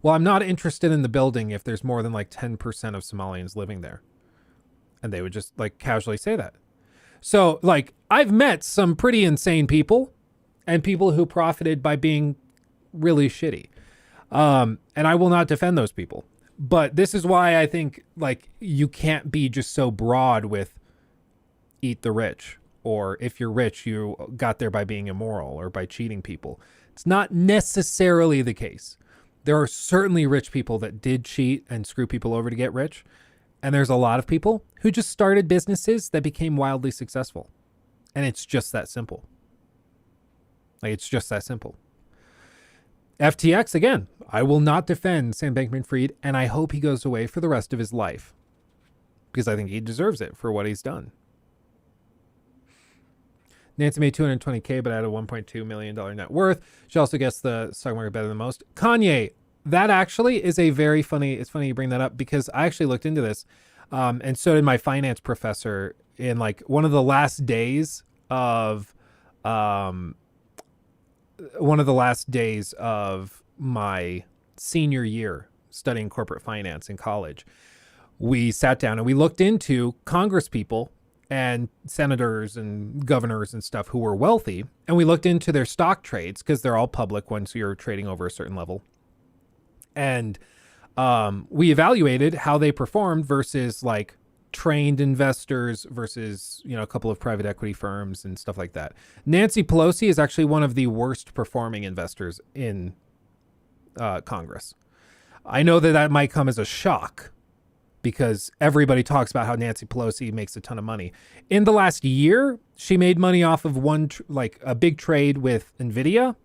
Speaker 1: well, I'm not interested in the building if there's more than like 10% of Somalians living there. And they would just like casually say that. So, like, I've met some pretty insane people and people who profited by being really shitty. And I will not defend those people. But this is why I think, like, you can't be just so broad with eat the rich. Or if you're rich, you got there by being immoral or by cheating people. It's not necessarily the case. There are certainly rich people that did cheat and screw people over to get rich. And there's a lot of people who just started businesses that became wildly successful. And it's just that simple. Like, it's just that simple. FTX, again, I will not defend Sam Bankman-Fried, and I hope he goes away for the rest of his life. because I think he deserves it for what he's done. Nancy made $220K, but had a $1.2 million net worth. She also gets the stock market better than most. Kanye, that actually is a very funny, it's funny you bring that up because I actually looked into this. And so did my finance professor in like one of the last days of my senior year studying corporate finance in college. We sat down and we looked into Congress people and senators and governors and stuff who were wealthy. And we looked into their stock trades because they're all public once you're trading over a certain level. And we evaluated how they performed versus like trained investors versus, you know, a couple of private equity firms and stuff like that. Nancy Pelosi is actually one of the worst performing investors in Congress. I know that might come as a shock because everybody talks about how Nancy Pelosi makes a ton of money. In the last year, she made money off of like a big trade with NVIDIA.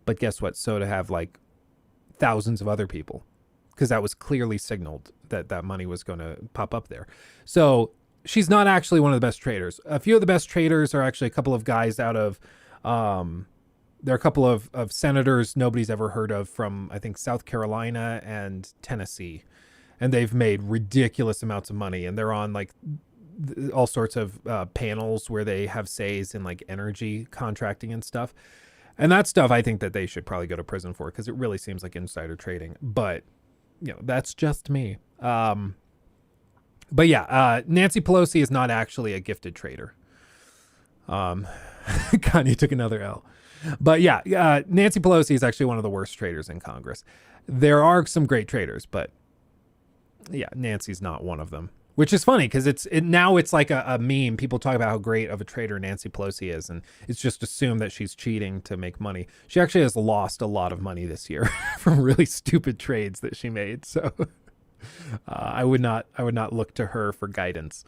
Speaker 1: But guess what? So to have like thousands of other people, because that was clearly signaled that that money was going to pop up there. So she's not actually one of the best traders. A few of the best traders are actually a couple of guys out of, there are a couple of senators nobody's ever heard of from, I think, South Carolina and Tennessee. And they've made ridiculous amounts of money. And they're on like all sorts of panels where they have says in like energy contracting and stuff. And that stuff I think that they should probably go to prison for because it really seems like insider trading. But, you know, that's just me. But yeah, Nancy Pelosi is not actually a gifted trader. Kanye took another L. But yeah, Nancy Pelosi is actually one of the worst traders in Congress. There are some great traders, but yeah, Nancy's not one of them. Which is funny because now it's like a meme. People talk about how great of a trader Nancy Pelosi is, and it's just assumed that she's cheating to make money. She actually has lost a lot of money this year from really stupid trades that she made. So I would not look to her for guidance.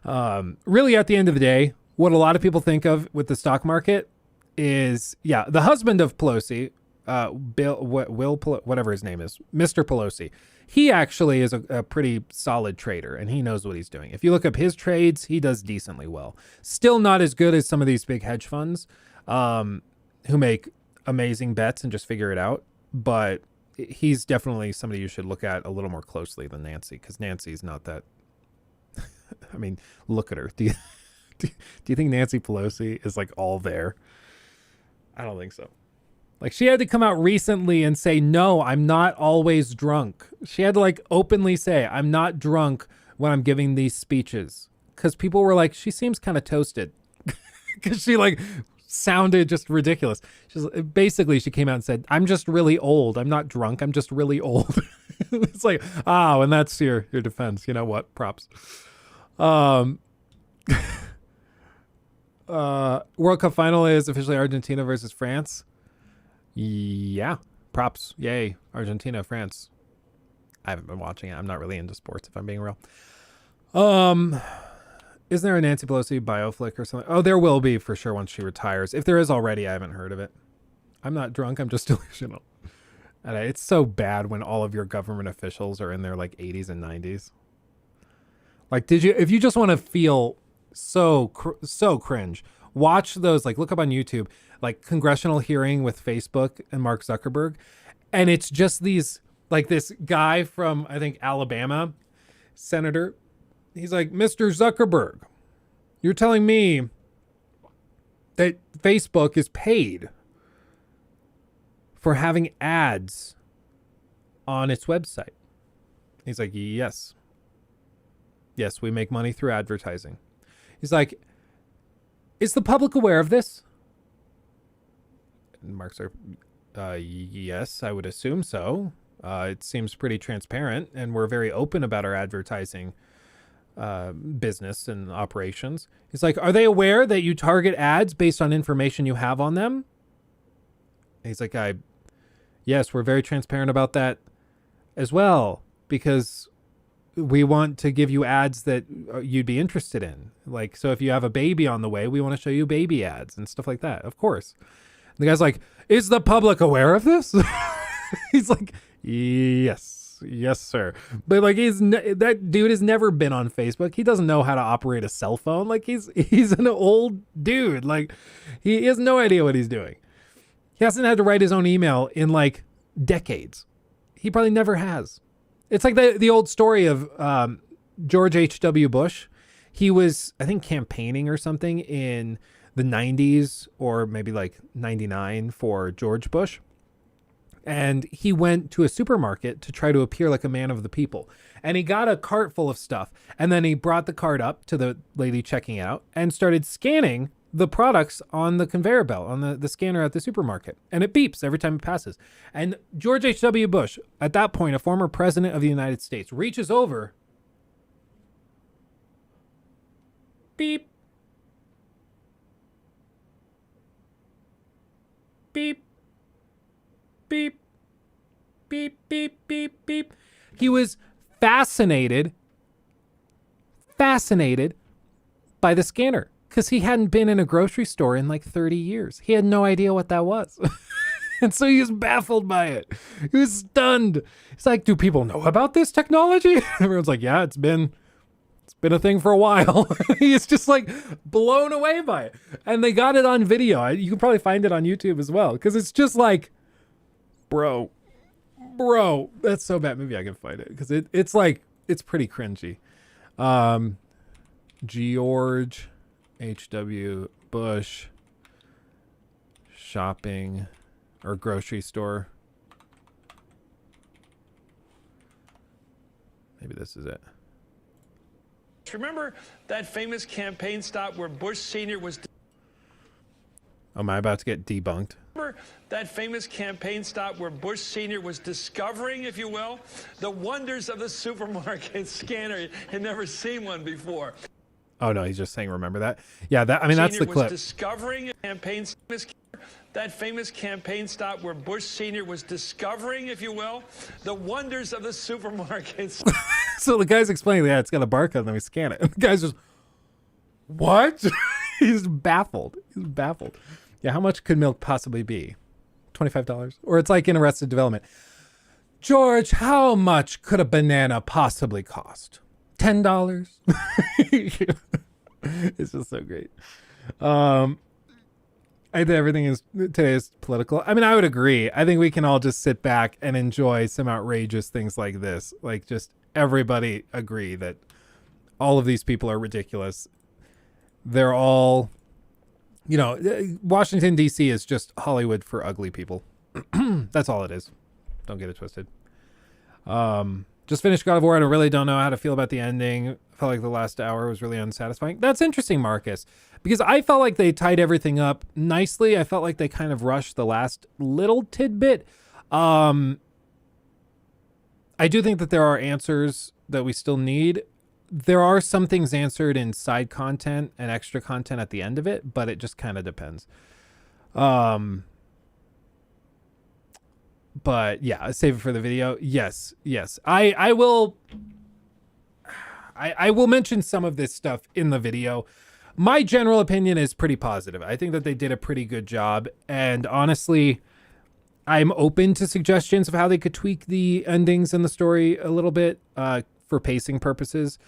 Speaker 1: Really, at the end of the day, what a lot of people think of with the stock market is, yeah, the husband of Pelosi, whatever his name is, Mr. Pelosi. He actually is a pretty solid trader, and he knows what he's doing. If you look up his trades, he does decently well. Still not as good as some of these big hedge funds who make amazing bets and just figure it out. But he's definitely somebody you should look at a little more closely than Nancy, because Nancy's not that. I mean, look at her. Do you think Nancy Pelosi is like all there? I don't think so. Like, she had to come out recently and say, no, I'm not always drunk. She had to like openly say, I'm not drunk when I'm giving these speeches. Because people were like, she seems kind of toasted. Because she like sounded just ridiculous. Basically, she came out and said, I'm just really old. I'm not drunk. I'm just really old. It's like, oh, and that's your defense. You know what? Props. World Cup final is officially Argentina versus France. Yeah, props. Yay, Argentina, France. I haven't been watching it. I'm not really into sports, if I'm being real. Isn't there a Nancy Pelosi bioflick or something? Oh, there will be for sure once she retires. If there is already, I haven't heard of it. I'm not drunk. I'm just delusional. And it's so bad when all of your government officials are in their like 80s and 90s. Like, if you just want to feel so cringe, watch those, like, look up on YouTube, like, congressional hearing with Facebook and Mark Zuckerberg. And it's just these, like, this guy from, I think, Alabama, senator. He's like, Mr. Zuckerberg, you're telling me that Facebook is paid for having ads on its website. He's like, yes. Yes, we make money through advertising. He's like, is the public aware of this? And Mark's like, yes, I would assume so. It seems pretty transparent, and we're very open about our advertising business and operations. He's like, are they aware that you target ads based on information you have on them? And he's like, yes, we're very transparent about that as well, because we want to give you ads that you'd be interested in. Like, so if you have a baby on the way, we want to show you baby ads and stuff like that. Of course. And the guy's like, is the public aware of this? He's like, yes. Yes, sir. But like that dude has never been on Facebook. He doesn't know how to operate a cell phone. Like he's an old dude. Like he has no idea what he's doing. He hasn't had to write his own email in like decades. He probably never has. It's like the old story of George H.W. Bush. He was, I think, campaigning or something in the 90s or maybe like 99 for George Bush. And he went to a supermarket to try to appear like a man of the people. And he got a cart full of stuff. And then he brought the cart up to the lady checking out and started scanning the products on the conveyor belt, on the scanner at the supermarket. And it beeps every time it passes. And George H.W. Bush, at that point, a former president of the United States, reaches over. Beep. Beep. Beep, beep, beep, beep, beep. He was fascinated by the scanner because he hadn't been in a grocery store in like 30 years. He had no idea what that was. And so he was baffled by it. He was stunned. He's like, do people know about this technology? Everyone's like, yeah, it's been a thing for a while. He's just like blown away by it. And they got it on video. You can probably find it on YouTube as well because it's just like, Bro, that's so bad. Maybe I can find it because it's like, it's pretty cringy. George H.W. Bush shopping or grocery store. Maybe this is it.
Speaker 6: Remember that famous campaign stop where Bush Sr. was...
Speaker 1: Am I about to get debunked?
Speaker 6: Remember that famous campaign stop where Bush Sr. was discovering, if you will, the wonders of the supermarket scanner? He had never seen one before.
Speaker 1: Oh no, he's just saying remember that. Yeah, that's the clip.
Speaker 6: Was discovering a campaign, that famous campaign stop where Bush Sr. was discovering, if you will, the wonders of the supermarkets.
Speaker 1: So the guy's explaining, yeah, it's got a barcode, and then we scan it. And the guy's just, what? He's baffled. Yeah, how much could milk possibly be? $25? Or it's like in Arrested Development. George, how much could a banana possibly cost? $10? It's just so great. I think everything today is political. I mean, I would agree. I think we can all just sit back and enjoy some outrageous things like this. Like just everybody agree that all of these people are ridiculous. They're all... You know, Washington, D.C. is just Hollywood for ugly people. That's all it is. Don't get it twisted. Just finished God of War. I really don't know how to feel about the ending. I felt like the last hour was really unsatisfying. That's interesting, Marcus, because I felt like they tied everything up nicely. I felt like they kind of rushed the last little tidbit. I do think that there are answers that we still need. There are some things answered in side content and extra content at the end of it, but it just kind of depends. But yeah, save it for the video. Yes. I will mention some of this stuff in the video. My general opinion is pretty positive. I think that they did a pretty good job. And honestly, I'm open to suggestions of how they could tweak the endings and the story a little bit for pacing purposes.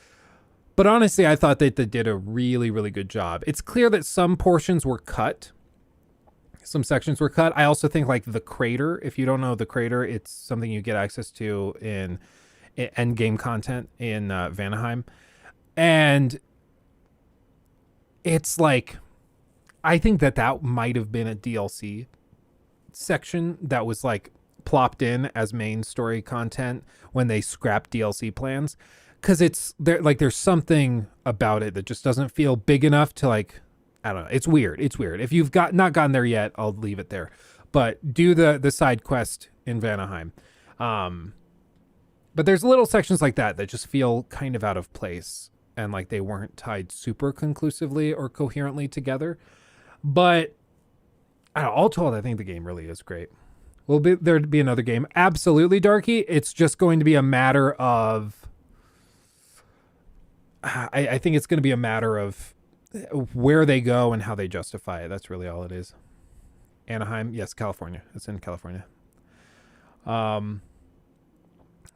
Speaker 1: But honestly, I thought that they did a really, really good job. It's clear that some portions were cut. Some sections were cut. I also think like the crater, if you don't know the crater, it's something you get access to in end game content in Vanaheim. And it's like, I think that might have been a DLC section that was like plopped in as main story content when they scrapped DLC plans. Because it's there, like there's something about it that just doesn't feel big enough to like, I don't know. It's weird. If you've not gotten there yet, I'll leave it there. But do the side quest in Vanaheim. But there's little sections like that just feel kind of out of place and like they weren't tied super conclusively or coherently together. But I don't know, all told, I think the game really is great. Will there be another game? Absolutely, Darky. It's just going to be a matter of... I think it's going to be a matter of where they go and how they justify it. That's really all it is. Anaheim. Yes, California. It's in California.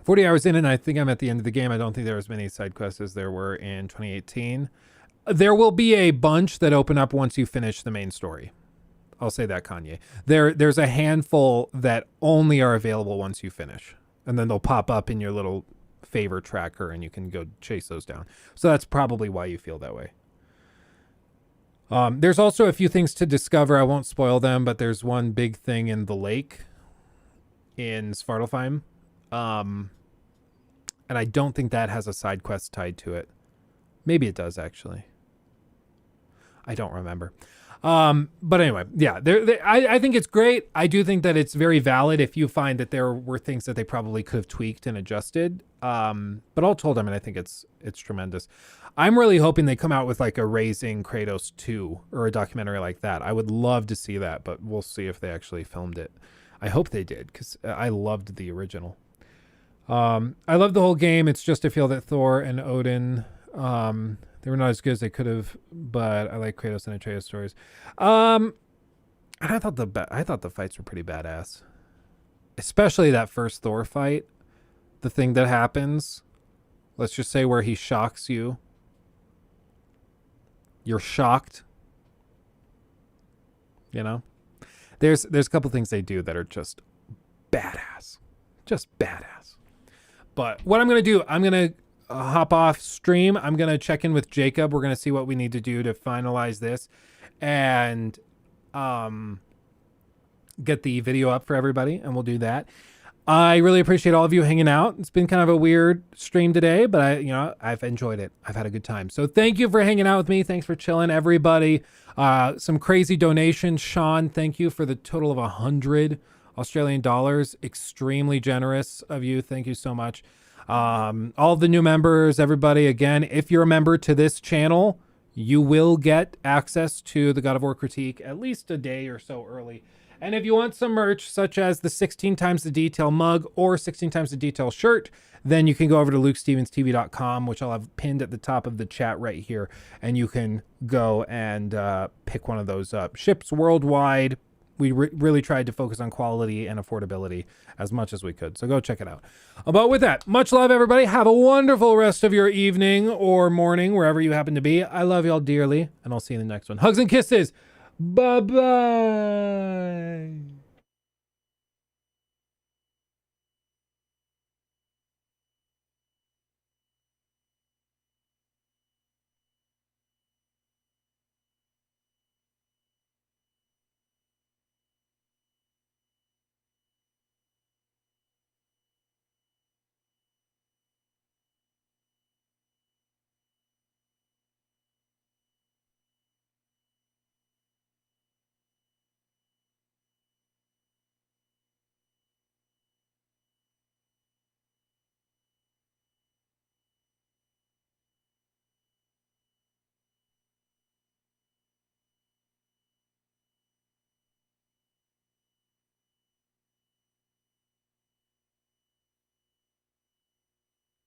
Speaker 1: 40 hours in, and I think I'm at the end of the game. I don't think there are as many side quests as there were in 2018. There will be a bunch that open up once you finish the main story. I'll say that, Kanye. There's a handful that only are available once you finish. And then they'll pop up in your little favor tracker, and you can go chase those down. So that's probably why you feel that way. There's also a few things to discover. I won't spoil them, but there's one big thing in the lake in Svartalfheim. And I don't think that has a side quest tied to it. Maybe it does, actually. I don't remember. But anyway, yeah, I think it's great. I do think that it's very valid if you find that there were things that they probably could have tweaked and adjusted. But all told, I mean, I think it's tremendous. I'm really hoping they come out with like a Raising Kratos 2 or a documentary like that. I would love to see that, but we'll see if they actually filmed it. I hope they did, because I loved the original. I love the whole game. It's just to feel that Thor and Odin, they were not as good as they could have, but I like Kratos and Atreus stories. And I thought the fights were pretty badass, especially that first Thor fight. The thing that happens, let's just say where he shocks you. You're shocked. You know, there's a couple things they do that are just badass, But what I'm gonna do, I'm gonna hop off stream. I'm going to check in with Jacob. We're going to see what we need to do to finalize this and get the video up for everybody, and we'll do that. I really appreciate all of you hanging out. It's been kind of a weird stream today, but I've enjoyed it. I've had a good time. So thank you for hanging out with me. Thanks for chilling, everybody. Some crazy donations. Sean, thank you for the total of 100 Australian dollars. Extremely generous of you. Thank you so much. All the new members, everybody, again, if you're a member to this channel, you will get access to the God of War critique at least a day or so early. And if you want some merch, such as the 16 times the detail mug or 16 times the detail shirt, then you can go over to LukeStevensTV.com, which I'll have pinned at the top of the chat right here. And you can go and pick one of those up. Ships worldwide. We really tried to focus on quality and affordability as much as we could. So go check it out. But with that, much love, everybody. Have a wonderful rest of your evening or morning, wherever you happen to be. I love y'all dearly, and I'll see you in the next one. Hugs and kisses. Bye-bye.